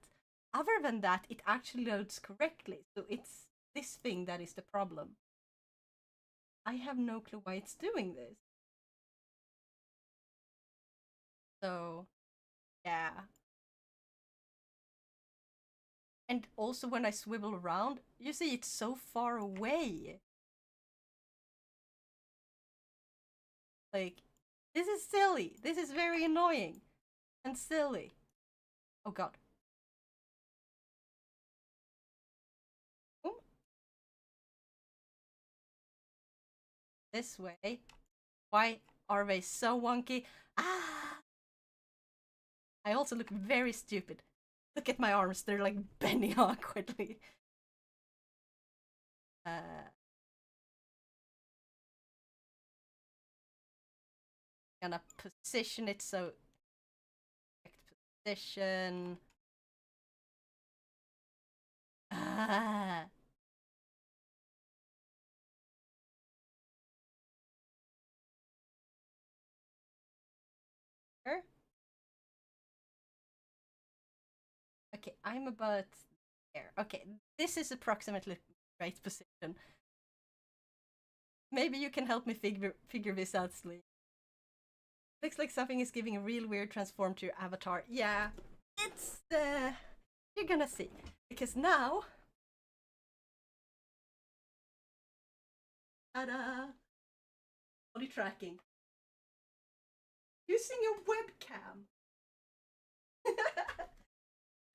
Other than that, it actually loads correctly. So it's this thing that is the problem. I have no clue why it's doing this. So, yeah. And also when I swivel around, you see it's so far away. Like, this is silly. This is very annoying and silly. Oh god. Ooh. This way. Why are they so wonky? Ah! I also look very stupid. Look at my arms, they're like bending awkwardly. Uh, gonna position it so position. Ah. Here. Okay, I'm about there. Okay, this is approximately the right position. Maybe you can help me figure this out, Slee. Looks like something is giving a real weird transform to your avatar. Yeah, it's you're gonna see because now. Ta-da! Body tracking. Using a webcam.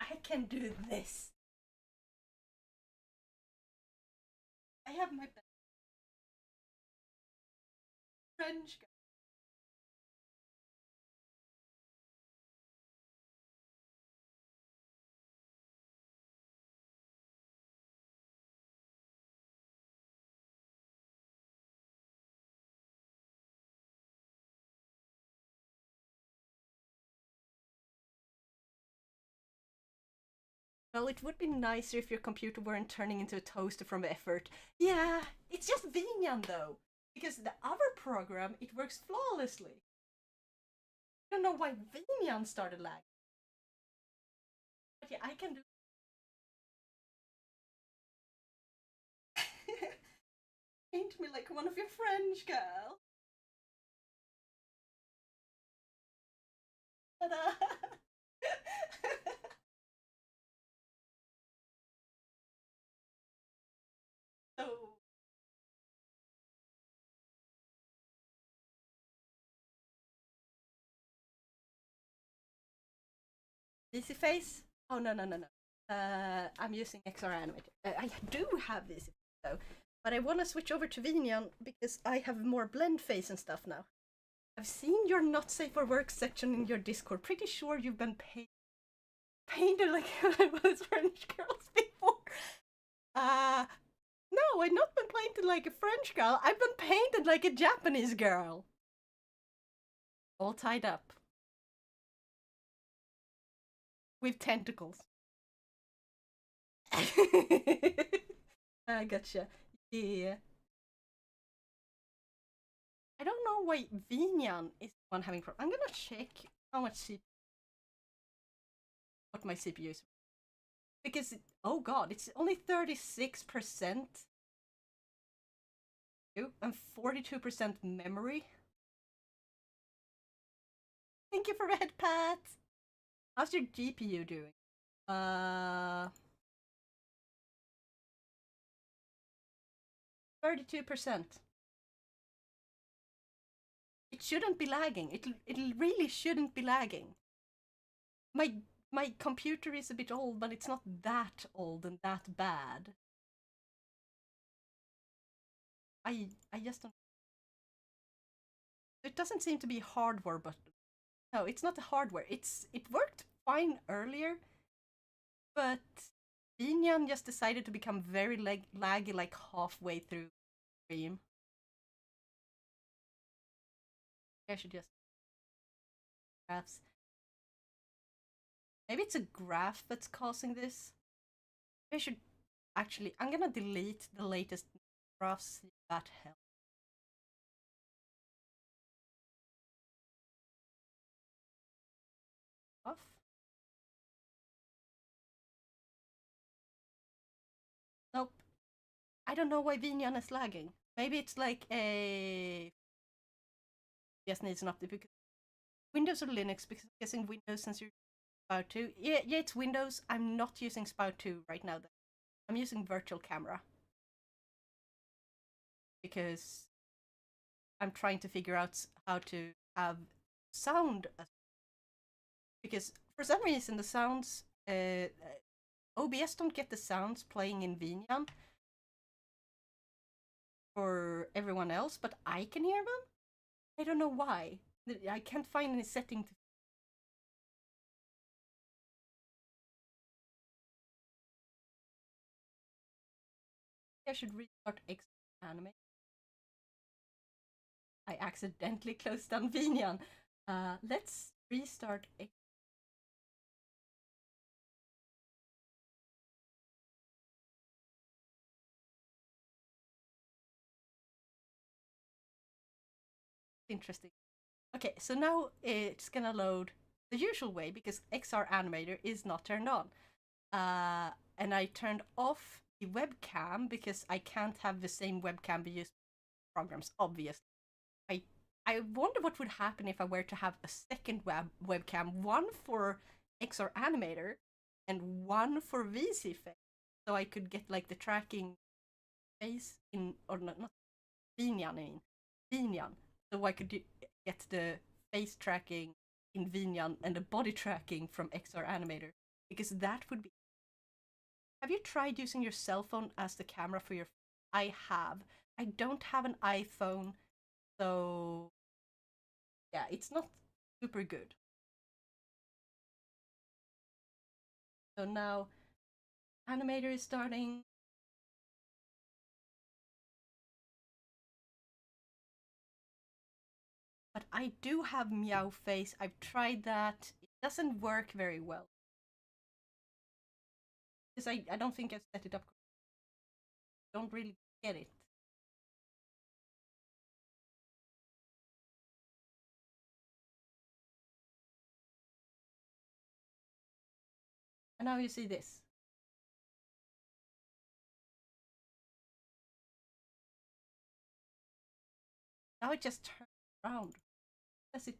I can do this. I have my best French guy. Well, it would be nicer if your computer weren't turning into a toaster from effort. Yeah, it's just VNYAN though. Because the other program, it works flawlessly. I don't know why VNYAN started lagging. But yeah, I can do. Paint me like one of your French girls. Ta-da! So, DC face? Oh no. I'm using XR Animator. I do have this though, But I want to switch over to VNYAN because I have more blend face and stuff now. I've seen your not safe for work section in your Discord. Pretty sure you've been painted like those French girls before. No, I've not been painted like a French girl. I've been painted like a Japanese girl. All tied up. With tentacles. I gotcha. Yeah. I don't know why VNYAN is the one having problems. I'm gonna check how much what my CPU is. Because, oh god, it's only 36% and 42% memory. Thank you for Red Pat! How's your GPU doing? 32%. It shouldn't be lagging. It really shouldn't be lagging. My computer is a bit old, but it's not that old and that bad. I just don't. It doesn't seem to be hardware, but no, it's not the hardware. It worked fine earlier, but VNYAN just decided to become very laggy like halfway through the stream. I should just graphs. Maybe it's a graph that's causing this. I should actually. I'm gonna delete the latest graphs. See if that helps. Off. Nope. I don't know why VNYAN is lagging. Maybe it's like a. Just needs an update because Windows or Linux. Because I'm guessing Windows since you're Spout 2. Yeah, it's Windows. I'm not using Spout 2 right now. Though. I'm using virtual camera because I'm trying to figure out how to have sound. Because for some reason the sounds OBS don't get the sounds playing in VNYAN for everyone else, but I can hear them. I don't know why. I can't find any setting to. I should restart X anime. I accidentally closed down VNYAN. Let's restart X. Interesting. Okay, so now it's gonna load the usual way because XR Animator is not turned on. And I turned off the webcam because I can't have the same webcam be used for programs, obviously. I wonder what would happen if I were to have a second webcam, one for XR Animator and one for VC Face, so I could get like the tracking face in, or not VNYAN, I mean VNYAN, so I could get the face tracking in VNYAN and the body tracking from XR Animator, because that would be. Have you tried using your cell phone as the camera for your? I have. I don't have an iPhone, so yeah, it's not super good. So now Animator is starting. But I do have Meow Face. I've tried that. It doesn't work very well. Because I don't think I've set it up. Don't really get it. And now you see this. Now it just turns around. Does it?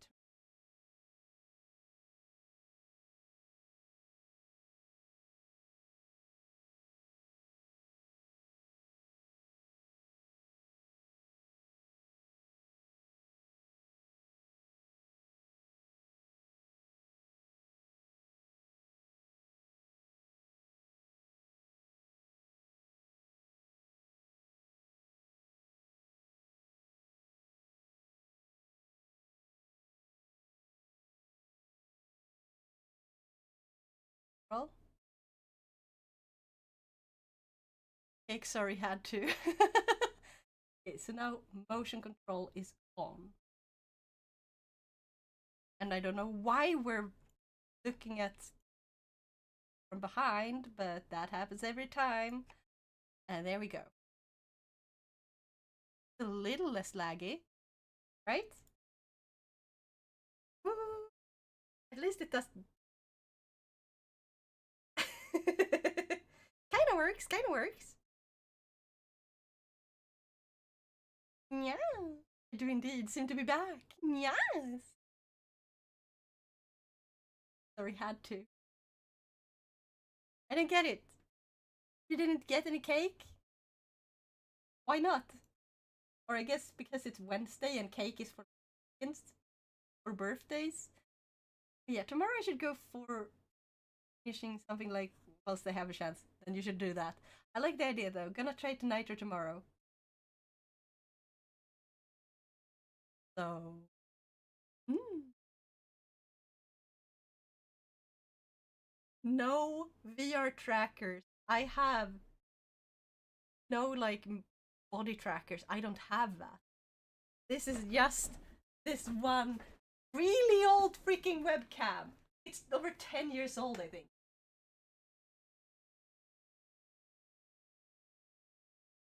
Well, Cake sorry had to. Okay, so now motion control is on. And I don't know why we're looking at from behind, but that happens every time. And there we go. It's a little less laggy, right? Woo! At least it does. Kinda works, kinda works. Yeah. I do indeed seem to be back. Yes. Sorry, had to. I didn't get it. You didn't get any cake? Why not? Or I guess because it's Wednesday and cake is for kids or birthdays. Yeah, tomorrow I should go for finishing something like whilst they have a chance. Then you should do that. I like the idea though. Gonna try tonight or tomorrow. So, no VR trackers. I have no like body trackers. I don't have that. This is just this one really old freaking webcam. It's over 10 years old, I think.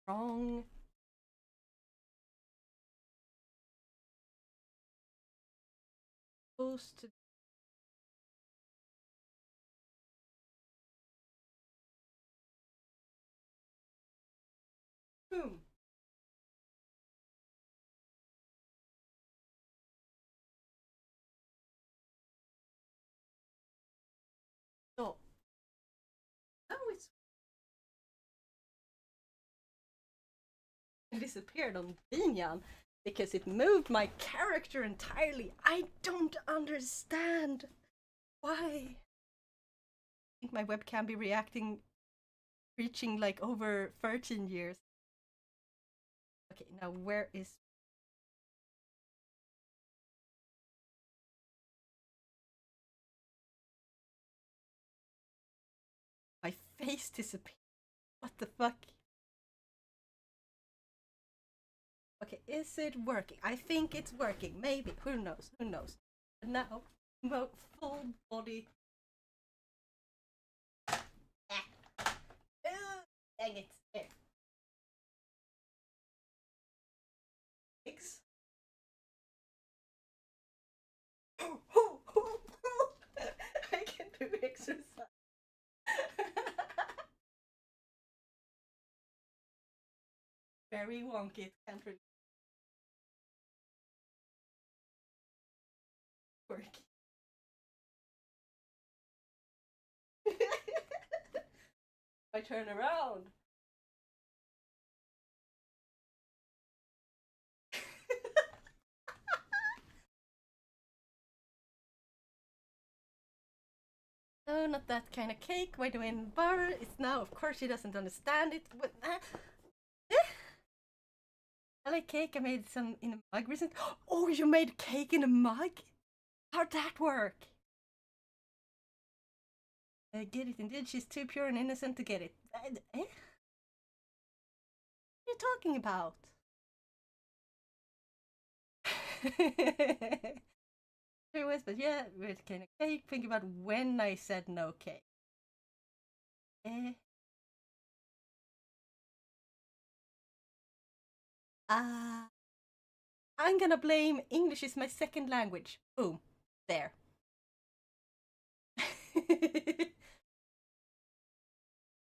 Wrong. Supposed to. Boom. So now it's disappeared on VNYAN because it moved my character entirely. I don't understand why. I think my webcam be reaching like over 13 years. Okay, now where is my face disappeared? What the fuck? Okay, is it working? I think it's working. Maybe. Who knows? Who knows? But now, full body. Ah. Dang it. There. Eggs. I can do exercise. Very wonky. It can't really work. I turn around. No, not that kind of cake. Why do I in bar? It's now, of course, she doesn't understand it. But, I like cake. I made some in a mug recently. Oh, you made cake in a mug? How'd that work? Get it indeed. She's too pure and innocent to get it. What are you talking about? Sure was, but yeah, with kind of cake. Think about when I said no cake. Eh. I'm gonna blame English is my second language. Boom. There.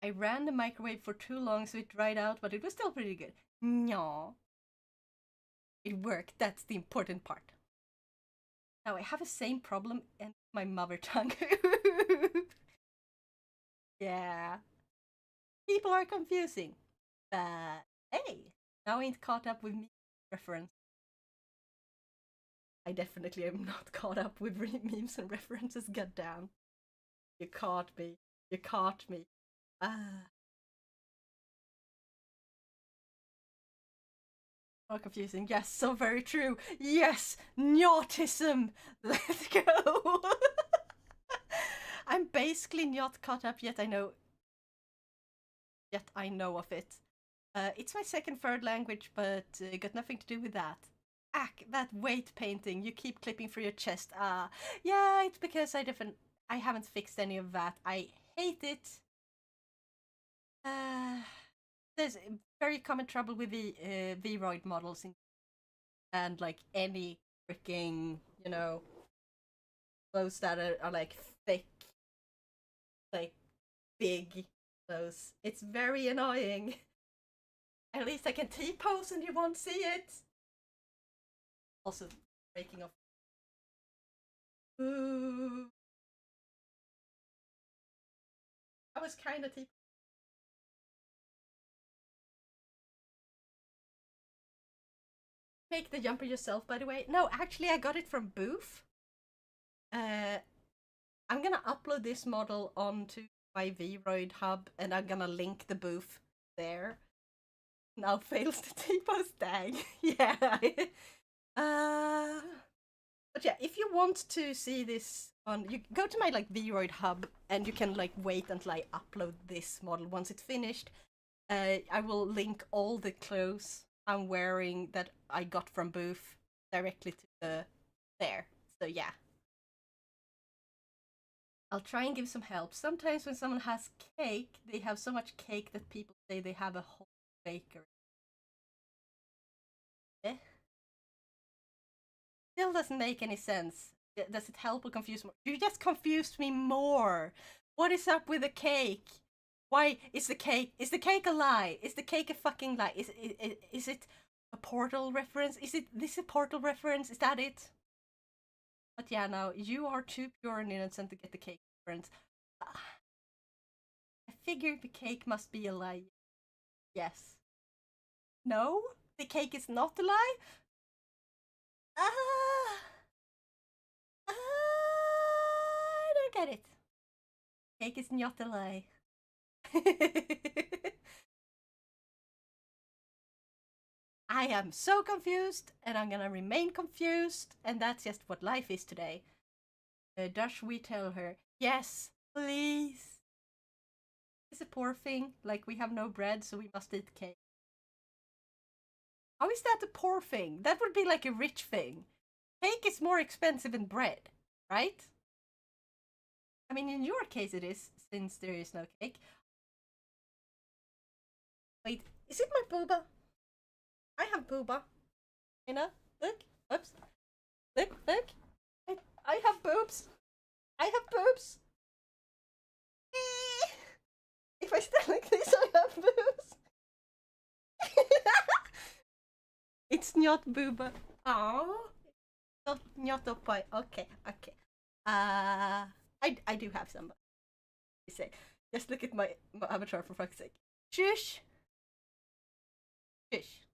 I ran the microwave for too long so it dried out, but it was still pretty good. No. It worked. That's the important part. Now I have the same problem in my mother tongue. Yeah. People are confusing. But hey, now I ain't caught up with me reference. I definitely am not caught up with memes and references. Goddamn. You caught me. You caught me. Ah. Oh, confusing. Yes, so very true. Yes, nautism. Let's go. I'm basically not caught up yet. I know of it. It's my second, third language, but got nothing to do with that. That weight painting. You keep clipping through your chest. Yeah, it's because I haven't fixed any of that. I hate it. There's very common trouble with the Vroid models and like any freaking, clothes that are like thick, like big clothes. It's very annoying. At least I can T-pose and you won't see it. Also, breaking off. Ooh. I was kind of T. Make the jumper yourself, by the way. No, actually, I got it from Booth. I'm gonna upload this model onto my Vroid hub, and I'm gonna link the Booth there. Now fails to T-pose, dang. Yeah. But yeah, if you want to see this on, you go to my like Vroid hub, and you can like wait until I upload this model once it's finished. I will link all the clothes I'm wearing that I got from Booth directly to there. So yeah. I'll try and give some help. Sometimes when someone has cake, they have so much cake that people say they have a whole bakery. Eh? Still doesn't make any sense. Does it help or confuse more? You just confused me more. What is up with the cake? Why is the cake a lie? Is the cake a fucking lie? Is it a Portal reference? Is this a Portal reference? Is that it? But yeah, no, you are too pure and innocent to get the cake reference. I figured the cake must be a lie. Yes. No? The cake is not a lie? I don't get it. Cake is not a lie. I am so confused, and I'm gonna remain confused, and that's just what life is today. Does we tell her? Yes, please. It's a poor thing, like we have no bread, so we must eat cake. How is that a poor thing? That would be like a rich thing. Cake is more expensive than bread, right? I mean, in your case it is, since there is no cake. Wait, is it my booba? I have booba. You know? Look. Oops. Look. I have boobs. I have boobs. If I stand like this, I have boobs. It's not booba. Oh, not a pie. Okay. I do have some. Say, just look at my avatar for fuck's sake. Shush. Shush.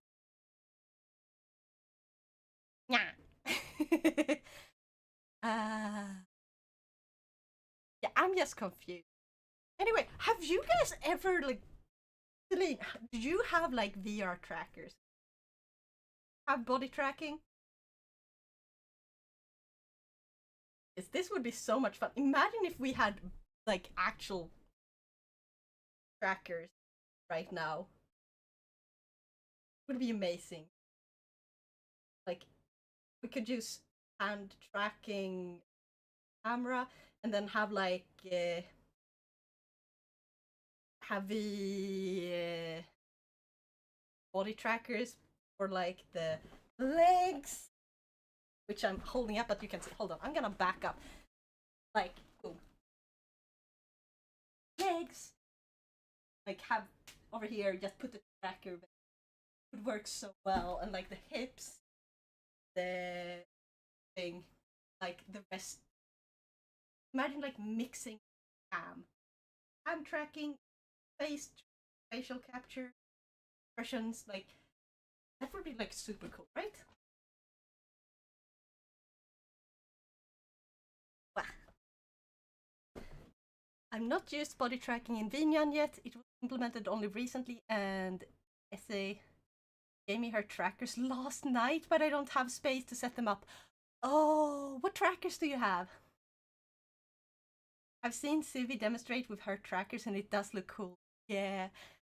Yeah. Yeah, I'm just confused. Anyway, have you guys ever like, Celine, do you have like VR trackers? Have body tracking? Yes, this would be so much fun. Imagine if we had like actual trackers right now. It would be amazing. Like, we could use hand tracking camera and then have like have the body trackers for like the legs, which I'm holding up, but you can see. Hold on, I'm gonna back up. Like, boom. Legs. Like, have over here, just put the tracker. It would work so well, and like the hips, the thing, like the rest. Imagine like mixing cam tracking, facial capture, expressions. Like, that would be like super cool, right? Wow. I'm not used body tracking in VNYAN yet. It was implemented only recently, and SA gave me her trackers last night, but I don't have space to set them up. Oh, what trackers do you have? I've seen Suvi demonstrate with her trackers and it does look cool. Yeah.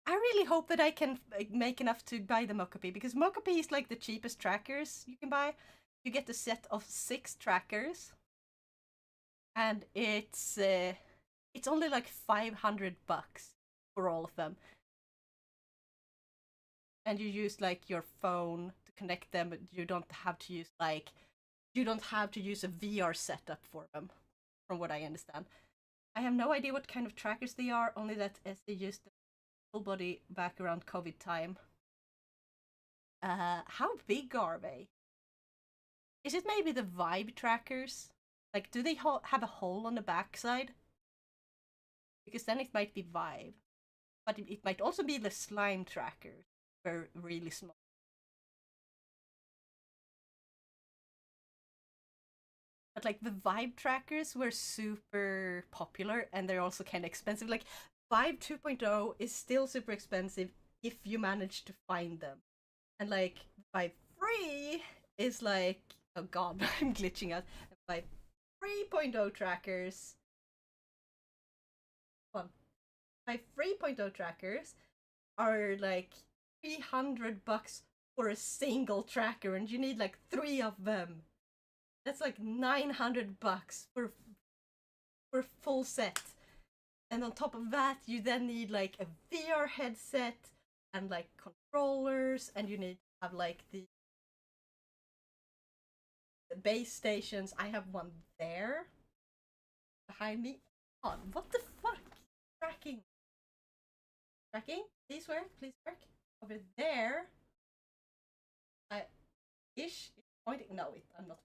I really hope that I can make enough to buy the Mokopi, because Mokopi is like the cheapest trackers you can buy. You get a set of 6 trackers, and it's only like $500 for all of them. And you use like your phone to connect them, but you don't have to use a VR setup for them, from what I understand. I have no idea what kind of trackers they are, only that as they used the full body back around COVID time. How big are they? Is it maybe the vibe trackers? Like, do they have a hole on the backside? Because then it might be vibe. But it might also be the slime trackers. They're really small. But like the vibe trackers were super popular and they're also kind of expensive. Like Vibe 2.0 is still super expensive if you manage to find them. And like Vibe 3 is like, oh god, I'm glitching out. Vibe 3.0 trackers. Well, Vibe 3.0 trackers are like $300 for a single tracker, and you need like 3 of them. That's like $900 for a full set. And on top of that, you then need like a VR headset and like controllers, and you need to have like the base stations. I have one there behind me. Oh, what the fuck? Tracking. Tracking? Please work. Please work. Over there. Ish. It's pointing. No, I'm not.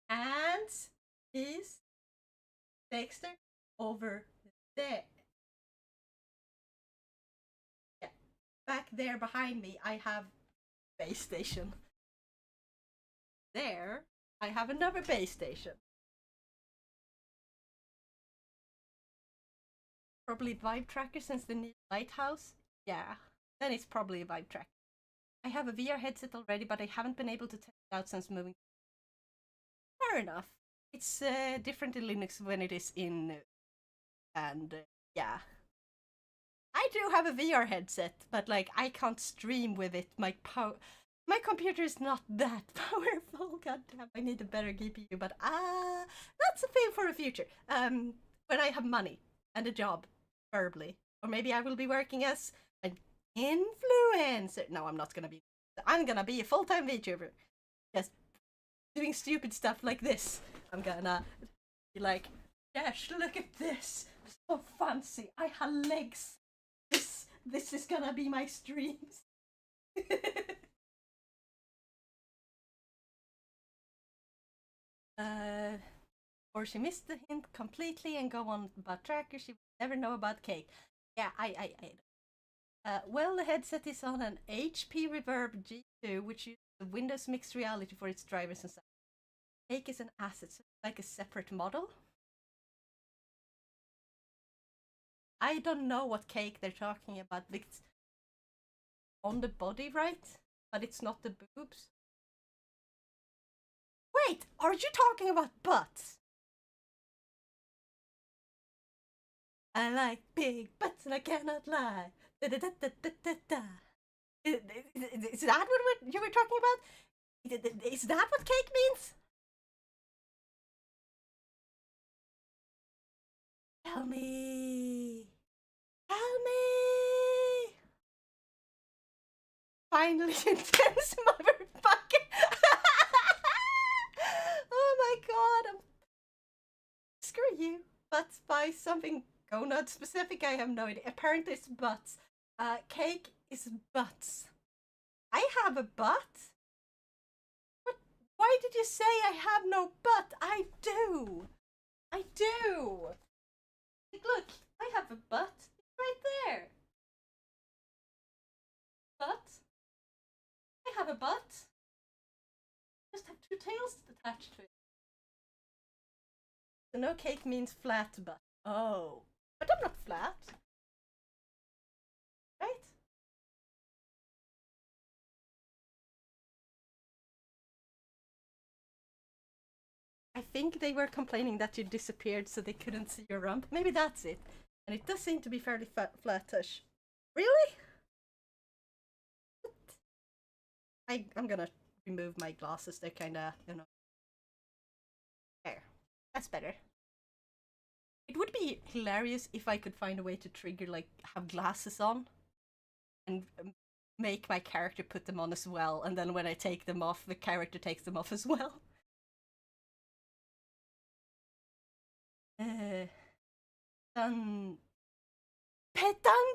And is Dexter over there. Yeah. Back there behind me, I have base station. There, I have another base station. Probably Vibe Tracker since the new lighthouse. Yeah, then it's probably a Vibe Tracker. I have a VR headset already, but I haven't been able to test it out since moving. Fair enough. It's different in Linux when it is in, and yeah. I do have a VR headset, but like I can't stream with it. My computer is not that powerful. God damn, I need a better GPU. But that's a thing for the future. When I have money and a job, preferably, or maybe I will be working as an influencer. No, I'm not gonna be. I'm gonna be a full-time VTuber, just doing stupid stuff like this. I'm gonna be like, Dash, look at this, so fancy. I have legs. This is gonna be my streams. Or she missed the hint completely and go on about tracker. She would never know about cake. Yeah, well, the headset is on an HP Reverb G2, which uses the Windows Mixed Reality for its drivers and stuff. Cake is an asset, so it's like a separate model. I don't know what cake they're talking about. It's on the body, right? But it's not the boobs. Wait, are you talking about butts? I like big butts and I cannot lie. Da, da, da, da, da, da, da. Is that what you were talking about? Is that what cake means? Tell me. Tell me. Finally, intense motherfucker. Oh my god. Screw you. Butts by something gonad specific. I have no idea. Apparently, it's butts. Cake is butts. I have a butt? What? Why did you say I have no butt? I do. I do. Look, I have a butt. It's right there. Butt. I have a butt. I just have 2 tails attached to it. So no cake means flat butt. Oh. But I'm not flat. Right? I think they were complaining that you disappeared so they couldn't see your rump. Maybe that's it. And it does seem to be fairly flattish. Really? I'm gonna remove my glasses. They're kinda, you know. There. That's better. It would be hilarious if I could find a way to trigger, like, have glasses on and make my character put them on as well, and then when I take them off, the character takes them off as well.ペタン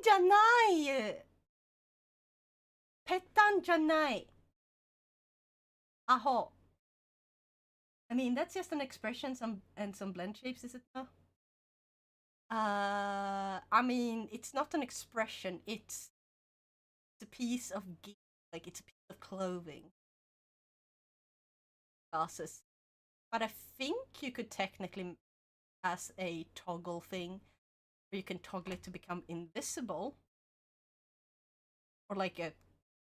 じゃないペタンじゃないアホ I mean, that's just an expression and some blend shapes, is it not? I mean, it's not an expression, it's a piece of gear, like it's a piece of clothing. Glasses. But I think you could technically, as a toggle thing, where you can toggle it to become invisible. Or like a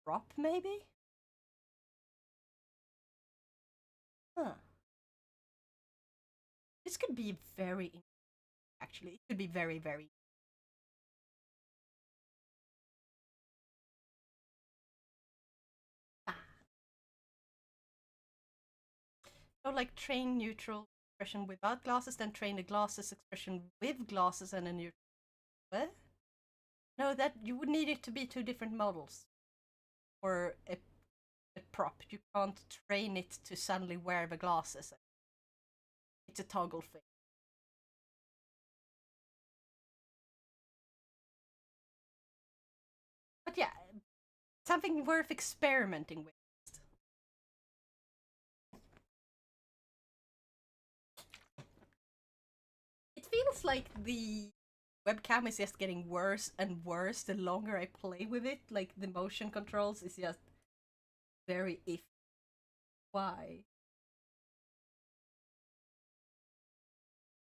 prop, maybe? Huh. This could be very, actually, it could be very, very. So like train neutral expression without glasses, then train the glasses expression with glasses and a neutral. What? No, that you would need it to be two different models. Or a prop. You can't train it to suddenly wear the glasses. It's a toggle thing. But yeah, something worth experimenting with. It feels like the webcam is just getting worse and worse the longer I play with it. Like the motion controls is just very iffy. Why?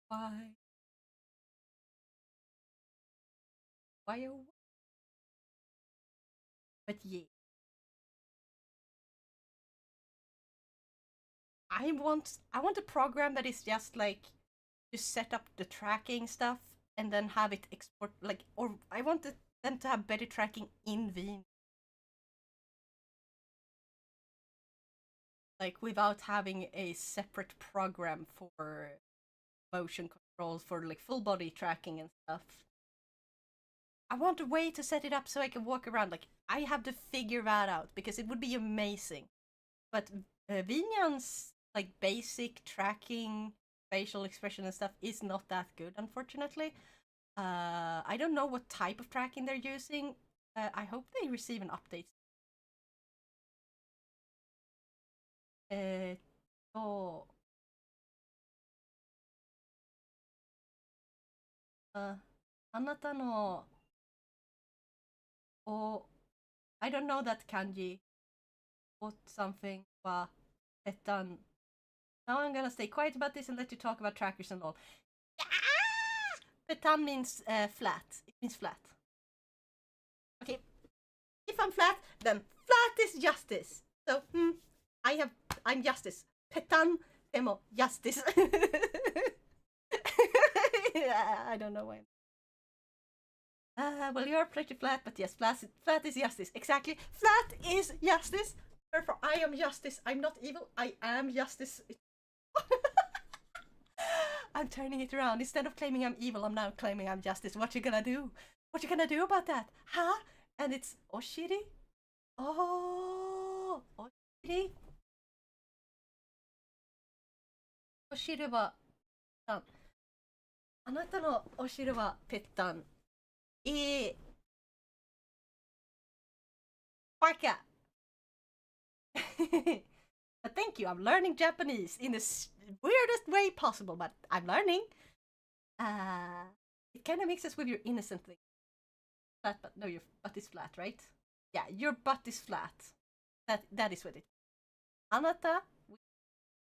Why? Why? But yeah. I want a program that is just like to set up the tracking stuff and then have it export like, or I want them to have better tracking in VNYAN. Like without having a separate program for motion controls for like full body tracking and stuff. I want a way to set it up so I can walk around. Like I have to figure that out because it would be amazing. But VNYAN's like basic tracking, facial expression and stuff is not that good, unfortunately. I don't know what type of tracking they're using. I hope they receive an update. Oh, あなたの oh, I don't know that kanji. What something wa petan. Now I'm gonna stay quiet about this and let you talk about trackers and all. Petan means flat. It means flat. Okay. If I'm flat, then flat is justice. So, I'm justice. Petan demo justice. I don't know why. Well, you're pretty flat, but yes, flat is justice. Exactly. Flat is justice. Therefore, I am justice. I'm not evil. I am justice. I'm turning it around. Instead of claiming I'm evil, I'm now claiming I'm justice. What you gonna do? What you gonna do about that? Huh? And it's Oshiri? Oh, Oshiri? Oshiri wa pettan. あなたのお尻はぺったん。いい。バカ But thank you, I'm learning Japanese in the weirdest way possible, but I'm learning. It kind of mixes with your innocent thing. Flat, but no, your butt is flat, right? Yeah, your butt is flat. That is what it. Anata,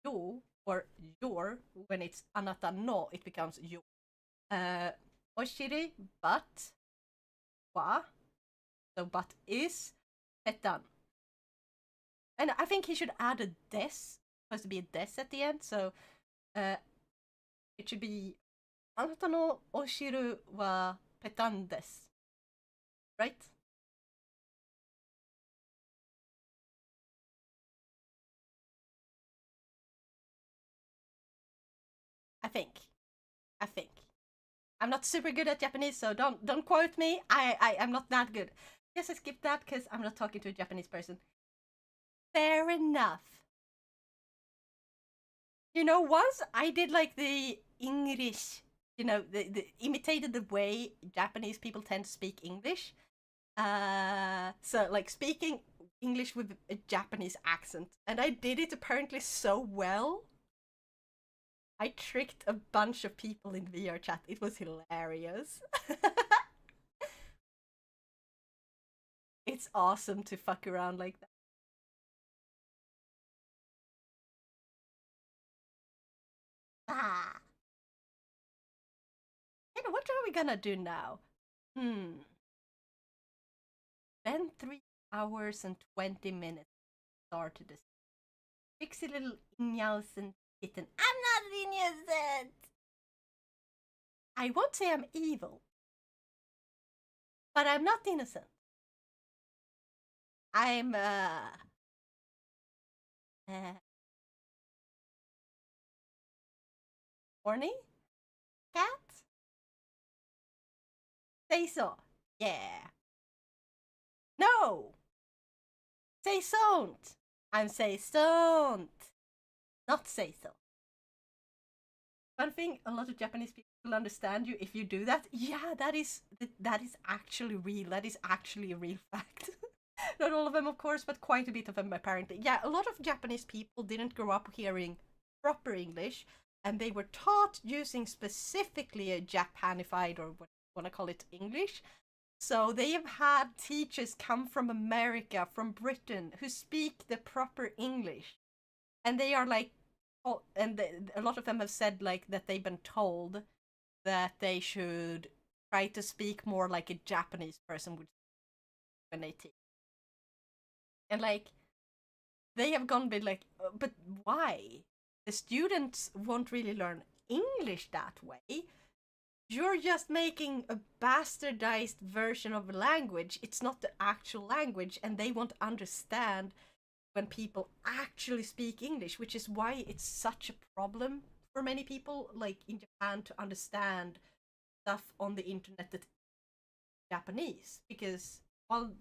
you, or your, when it's anata no, it becomes you. Oshiri, butt, wa. So butt is petan. And I think he should add a des. Supposed to be a des at the end, so It should be あなたのお汁はペタンです。Right? I think. I think. I'm not super good at Japanese, so don't quote me. I'm not that good. Yes, I skipped that because I'm not talking to a Japanese person. Fair enough. You know, once I did like the English, you know, the imitated the way Japanese people tend to speak English. So like speaking English with a Japanese accent, and I did it apparently so well. I tricked a bunch of people in VR chat. It was hilarious. It's awesome to fuck around like that. Ah. And what are we gonna do now? Then 3 hours and 20 minutes started this tricksy little innocent kitten. I'm not innocent! I won't say I'm evil, but I'm not innocent. I'm horny cat? Say so. Yeah. No! Say don't! I'm say don't! Not say so. One thing a lot of Japanese people will understand you if you do that. Yeah, that is actually real. That is actually a real fact. Not all of them, of course, but quite a bit of them apparently. Yeah, a lot of Japanese people didn't grow up hearing proper English, and they were taught using specifically a Japanified, or what you want to call it, English. So they have had teachers come from America, from Britain, who speak the proper English, and they are like, oh, and a lot of them have said like that they've been told that they should try to speak more like a Japanese person would when they teach. And like they have gone bit like, but why? The students won't really learn English that way. You're just making a bastardized version of a language. It's not the actual language, and they won't understand when people actually speak English, which is why it's such a problem for many people, like in Japan, to understand stuff on the internet that Japanese, because well,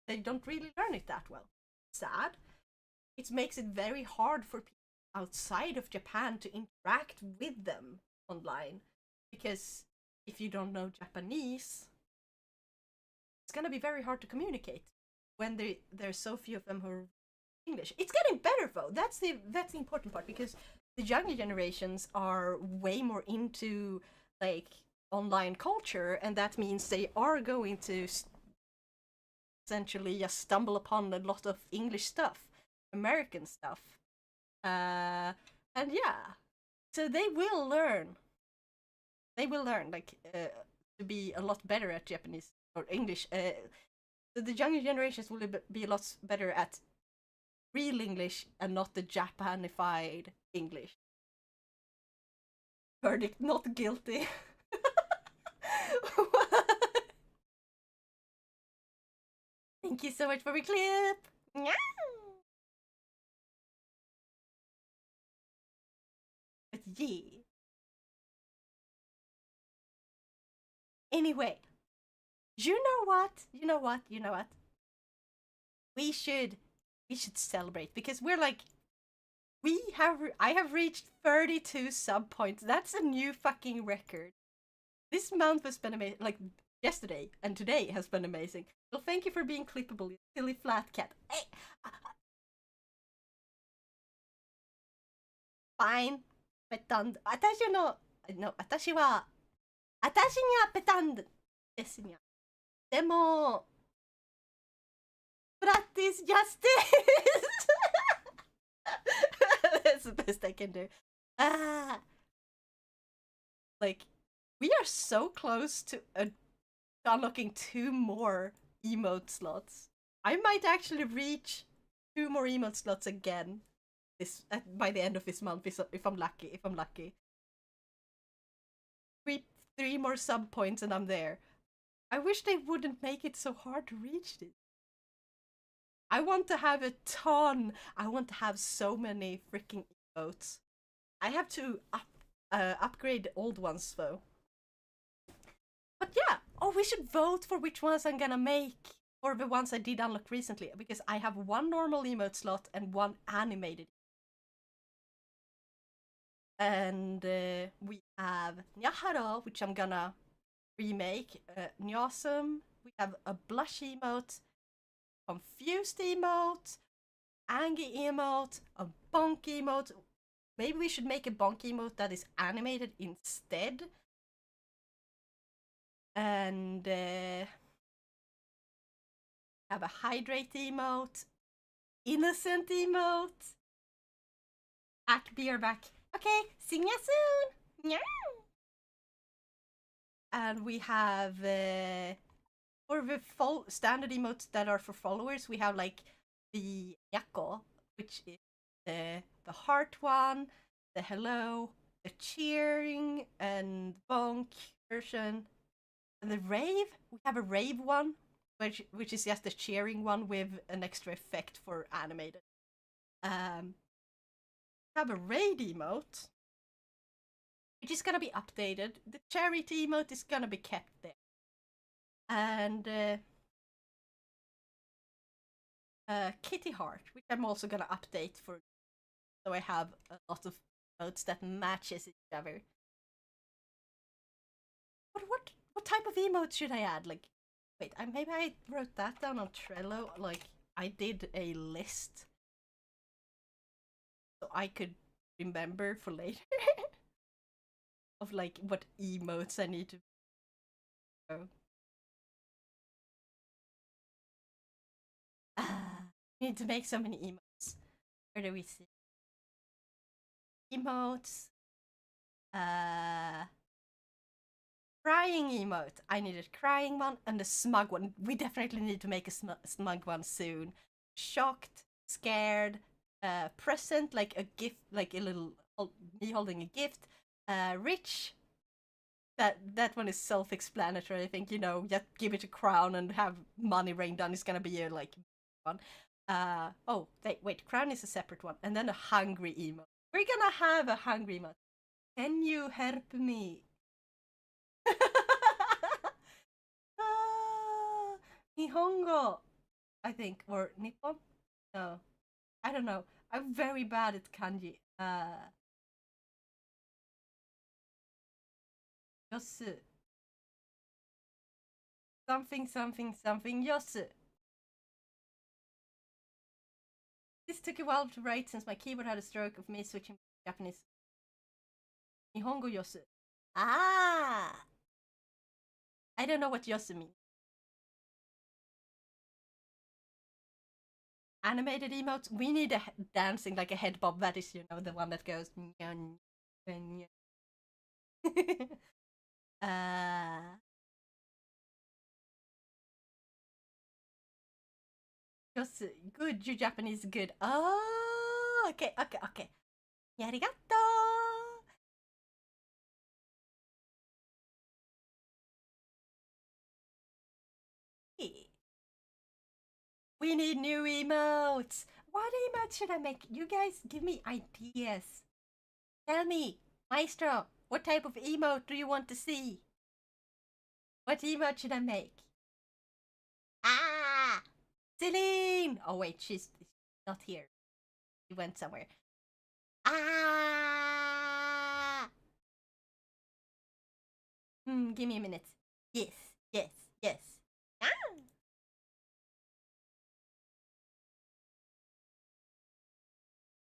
they don't really learn it that well. Sad. It makes it very hard for people outside of Japan to interact with them online, because if you don't know Japanese, it's gonna be very hard to communicate when there's so few of them who are English. It's getting better though. That's the important part, because the younger generations are way more into like online culture, and that means they are going to essentially just stumble upon a lot of English stuff, American stuff, and yeah, so they will learn. They will learn like to be a lot better at Japanese or English. The younger generations will be a lot better at real English and not the Japanified English. Verdict not guilty. Thank you so much for the clip. But yeah. Anyway, you know what? You know what? You know what? We should celebrate, because we're like I have reached 32 sub points. That's a new fucking record. This month has been amazing. Like yesterday and today has been amazing. Well, thank you for being clippable, you silly flat cat. Hey, fine. ペタン私の私は私にはペタンですにゃ。でも practice justice. That's the best I can do. Like we are so close to unlocking 2 more emote slots. I might actually reach 2 more emote slots again this by the end of this month if I'm lucky. If I'm lucky, three more sub points and I'm there. I wish they wouldn't make it so hard to reach this. I want to have a ton. I want to have so many freaking emotes. I have to upgrade the old ones though. But yeah, oh, we should vote for which ones I'm gonna make. Or the ones I did unlock recently, because I have one normal emote slot and one animated. And we have nyahaha, which I'm gonna remake. Nyasum, we have a blush emote, confused emote, angry emote, a bonk emote. Maybe we should make a bonk emote that is animated instead. And have a hydrate emote, innocent emote. Be back. Okay, see ya soon. Yeah. And we have for the standard emotes that are for followers, we have like the yako, which is the heart one, the hello, the cheering, and bonk version. And the rave, we have a rave one, which is just the cheering one with an extra effect for animated. Have a raid emote, which is gonna be updated. The charity emote is gonna be kept there. And Kitty Heart, which I'm also gonna update for, so I have a lot of emotes that matches each other. What type of emote should I add? Like, wait, maybe I wrote that down on Trello. Like, I did a list so I could remember for later of like what emotes I need to. Need to make so many emotes. Where do we see emotes? Crying emote. I needed crying one and a smug one. We definitely need to make a smug one soon. Shocked, scared, present, like a gift, like a little me holding a gift. Rich. That one is self-explanatory. I think, you know, just give it a crown and have money rain down. It's gonna be a like one. Oh, wait, crown is a separate one, and then a hungry emote. We're gonna have a hungry emote. Can you help me? Nihongo, I think, or Nippon? No, I don't know. I'm very bad at kanji. Yosu. Something, something, something, yosu. This took a while to write since my keyboard had a stroke of me switching to Japanese. Nihongo yosu. Ah! I don't know what yosu means. Animated emotes. We need a dancing like a head bob. That is, you know, the one that goes. Yosu. Good. Your Japanese is good. Oh, okay, okay, okay. Arigato. We need new emotes. What emotes should I make? You guys give me ideas. Tell me, Maestro, what type of emote do you want to see? What emote should I make? Ah! Celine! Oh wait, she's not here. She went somewhere. Ah! Give me a minute. Yes, yes, yes. Ah!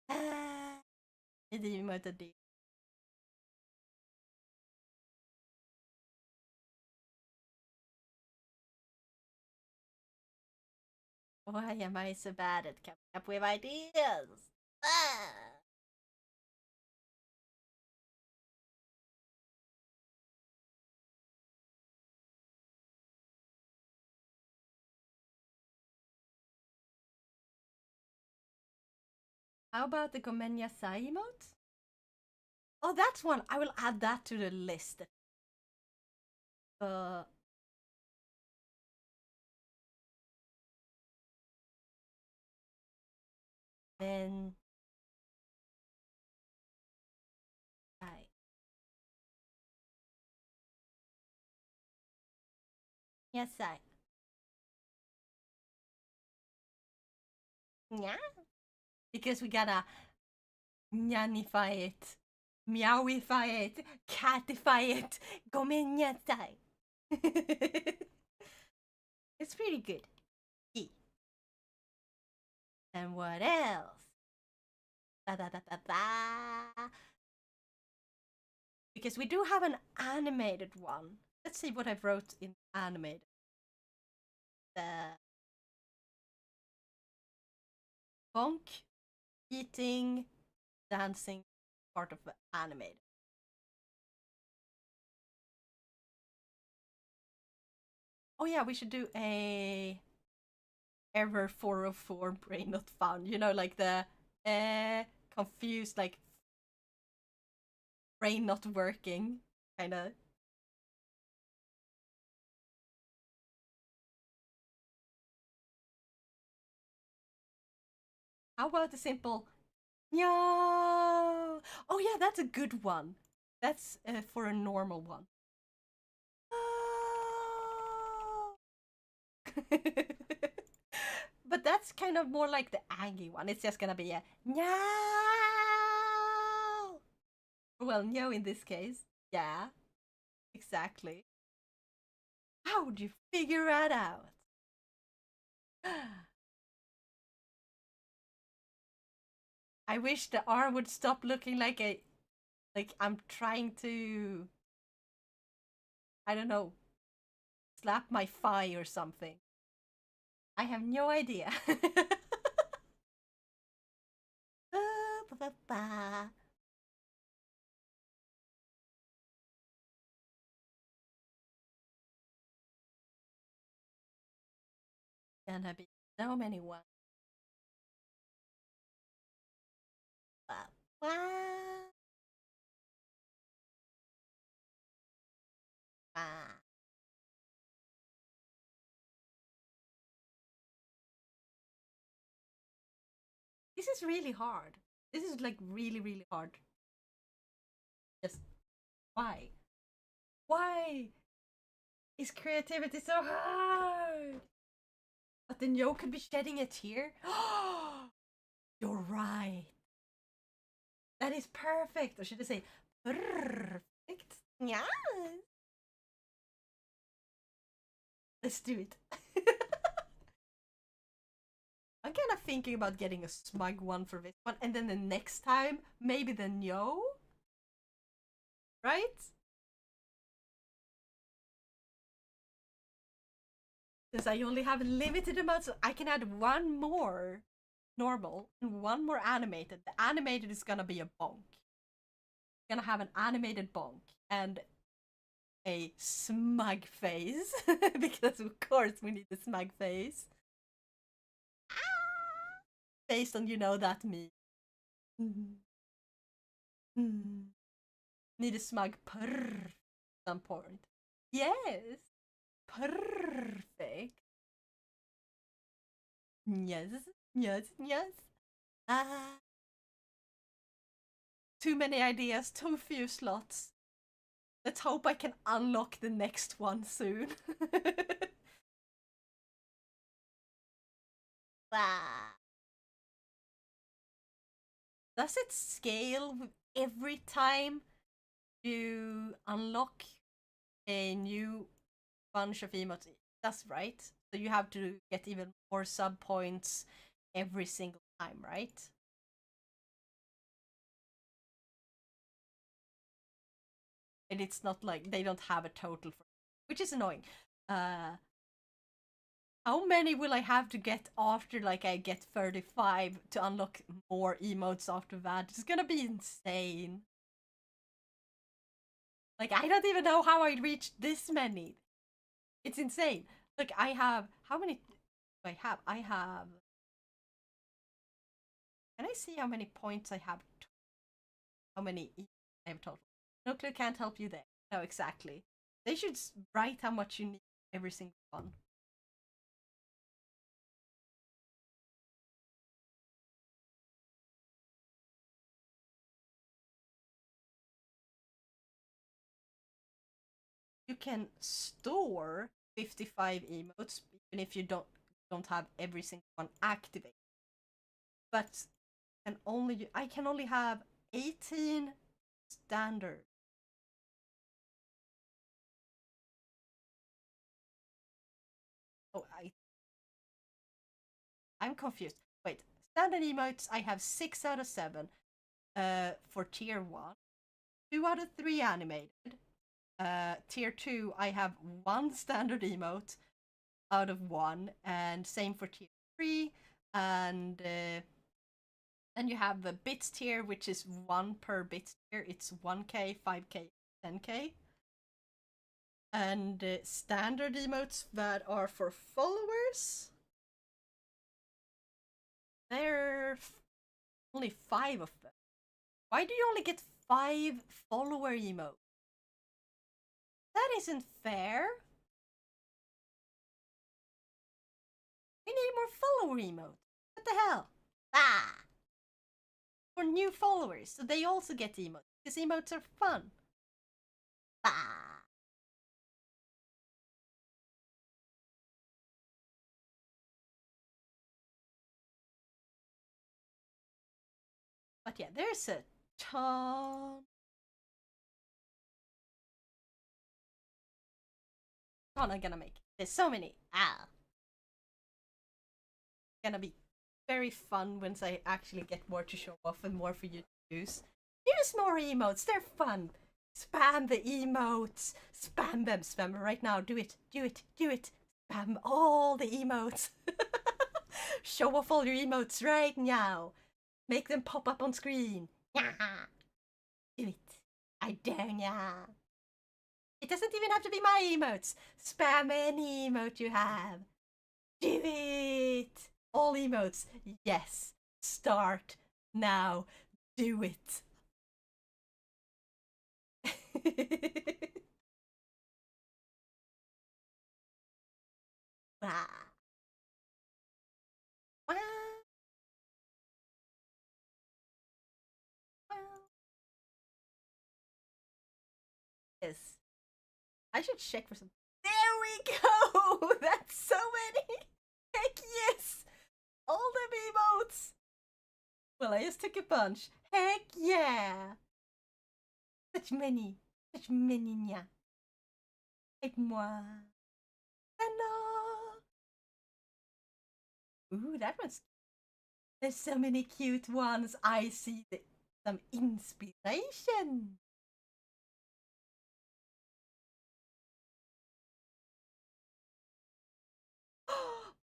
Ah! The emote did. Why am I so bad at coming up with ideas? Ah! How about the Gomenya Sai emote? Oh, that's one. I will add that to the list. Uh, then I. Yes, I. Yeah. Because we gotta nyanify it, meowify it, catify it. Gomenya Sai. It's pretty good. Yeah. And what else? Ba, ba, ba, ba, ba. Because we do have an animated one. Let's see what I wrote in animated. The bonk, eating, dancing part of the animated. Oh yeah, we should do a Error 404 brain not found. You know, like the confused, like brain not working kind of. How about the simple no? Oh yeah, that's a good one. That's for a normal one. Oh. But that's kind of more like the Aggie one. It's just gonna be a no. Well, no in this case. Yeah, exactly. How would you figure that out? I wish the arm would stop looking like a like I'm trying to I don't know slap my thigh or something. I have no idea. Gonna be so many ones. This is really hard. This is like really, really hard. Just why? Why is creativity so hard? But then Yo could be shedding a tear. You're right. That is perfect. Or should I say perfect? Yeah. Let's do it. I'm kind of thinking about getting a smug one for this one, and then the next time, maybe the Nyo? Right? Since I only have a limited amount, so I can add one more normal and one more animated. The animated is gonna be a bonk. Gonna have an animated bonk and a smug face. Because of course we need a smug face. Based on, you know, that me. Need a smug purr some point. Yes. Perfect. Yes. Yes. Yes. Ah. Too many ideas, too few slots. Let's hope I can unlock the next one soon. Ah. Does it scale every time you unlock a new bunch of emotes? That's right. So you have to get even more sub points every single time, right? And it's not like they don't have a total for, which is annoying. How many will I have to get after like I get 35 to unlock more emotes after that? It's gonna be insane. Like I don't even know how I reached this many. It's insane. Look, I have how many do I have? I have Can I see how many points I have? How many I have total? No clue, can't help you there. No, exactly. They should write how much you need every single one. You can store 55 emotes even if you don't have every single one activated. But I can only have 18 standard. Oh, I'm confused. Wait, standard emotes I have 6 out of 7 for tier 1. 2 out of 3 animated. Tier 2 I have 1 standard emote out of 1, and same for tier 3. And you have the bits tier, which is 1 per bits tier. It's 1k, 5k, 10k. And standard emotes that are for followers, there are only 5 of them. Why do you only get 5 follower emotes? That isn't fair. We need more follower emotes. What the hell? Ah! For new followers, so they also get emotes, because emotes are fun. Ah! But yeah, there's a ton. I'm gonna make. There's so many. Ah! Gonna be very fun once I actually get more to show off and more for you to use. Use more emotes, they're fun. Spam the emotes. Spam them. Spam them right now. Do it. Do it. Do it. Spam all the emotes. Show off all your emotes right now. Make them pop up on screen. Nyahaha. Do it. I dare ya. It doesn't even have to be my emotes. Spam any emote you have. Do it. All emotes. Yes. Start now. Do it. Ah. Wow. Wow. Yes. I should check for some. There we go! That's so many! Heck yes! All the emotes! Well, I just took a bunch. Heck yeah! Such many. Such many, nya. Aide-moi. Hello! Ooh, that one's. There's so many cute ones. I see some inspiration.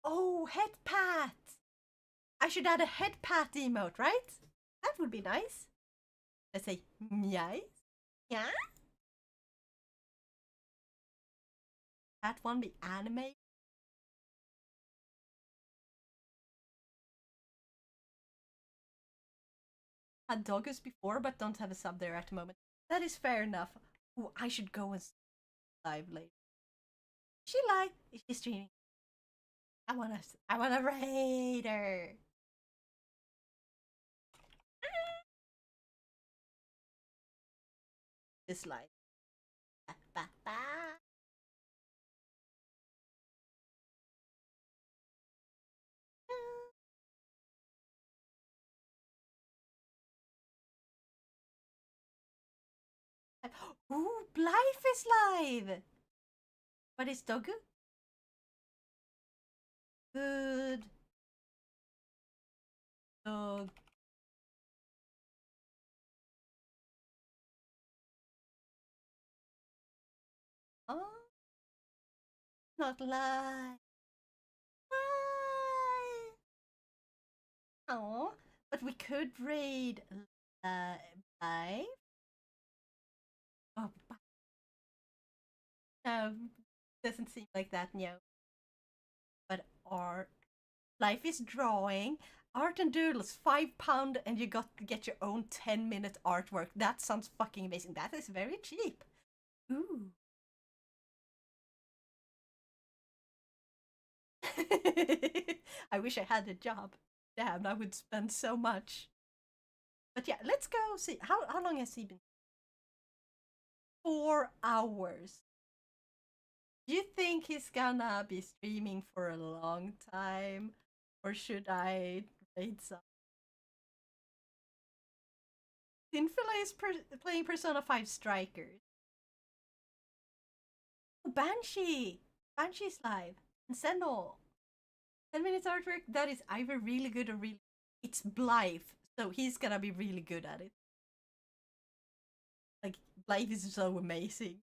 Oh, head pat! I should add a head pat emote, right? That would be nice. Let's say nice. Yeah. That one be anime. Had doggos before, but don't have a sub there at the moment. That is fair enough. Ooh, I should go and live later. Is she live? Is she streaming? I wanna raid her. This live. Ba, ba, ba. Ooh, Blythe is live. What is Dogu? Good dog. Oh, not live. Why? Oh, but we could raid live. Oh, no, doesn't seem like that, no. But our life is drawing. Art and doodles, £5, and you got to get your own 10-minute artwork. That sounds fucking amazing. That is very cheap. Ooh. I wish I had a job. Damn, I would spend so much. But yeah, let's go see. How long has he been? 4 hours. Do you think he's gonna be streaming for a long time? Or should I raid some? Sinfila is playing Persona 5 Strikers. Oh, Banshee! Banshee's live. And Senno. 10 minutes artwork, that is either really good or really. It's Blythe, so he's gonna be really good at it. Like, Blythe is so amazing.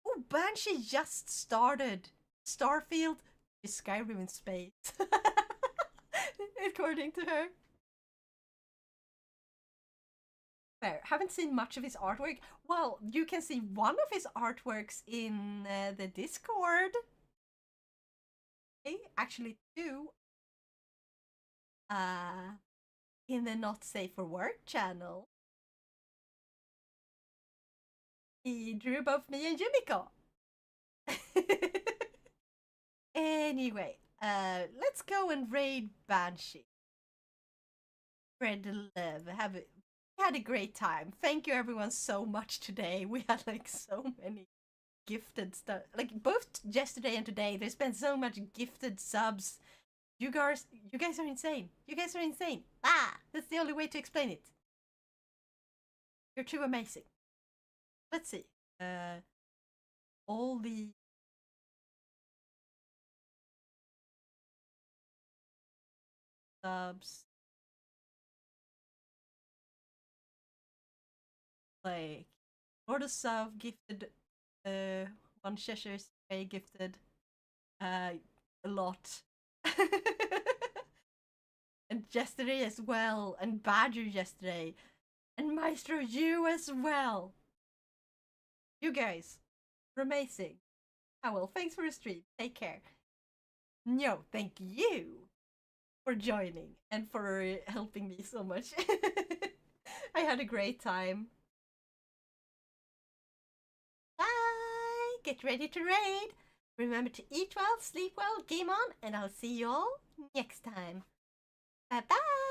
Oh, Banshee just started Starfield is Skyrim in space. According to her. Fair. Haven't seen much of his artwork. Well, you can see one of his artworks in the Discord. Okay, actually two. In the Not Safe for Work channel. He drew both me and Yumiko. Anyway, let's go and raid Banshee. Spread the love. Had a great time. Thank you everyone so much today. We had like so many gifted stuff. Like both yesterday and today, there's been so much gifted subs. You guys are insane. You guys are insane. That's the only way to explain it. You're too amazing. Let's see. All the subs. Like Lord of South gifted one Cheshire Stray gifted a lot. And yesterday as well, and Badger yesterday, and Maestro you as well. You guys are amazing. Oh well, thanks for the stream. Take care. No, thank you for joining and for helping me so much. I had a great time. Bye! Get ready to raid! Remember to eat well, sleep well, game on, and I'll see you all next time. Bye bye!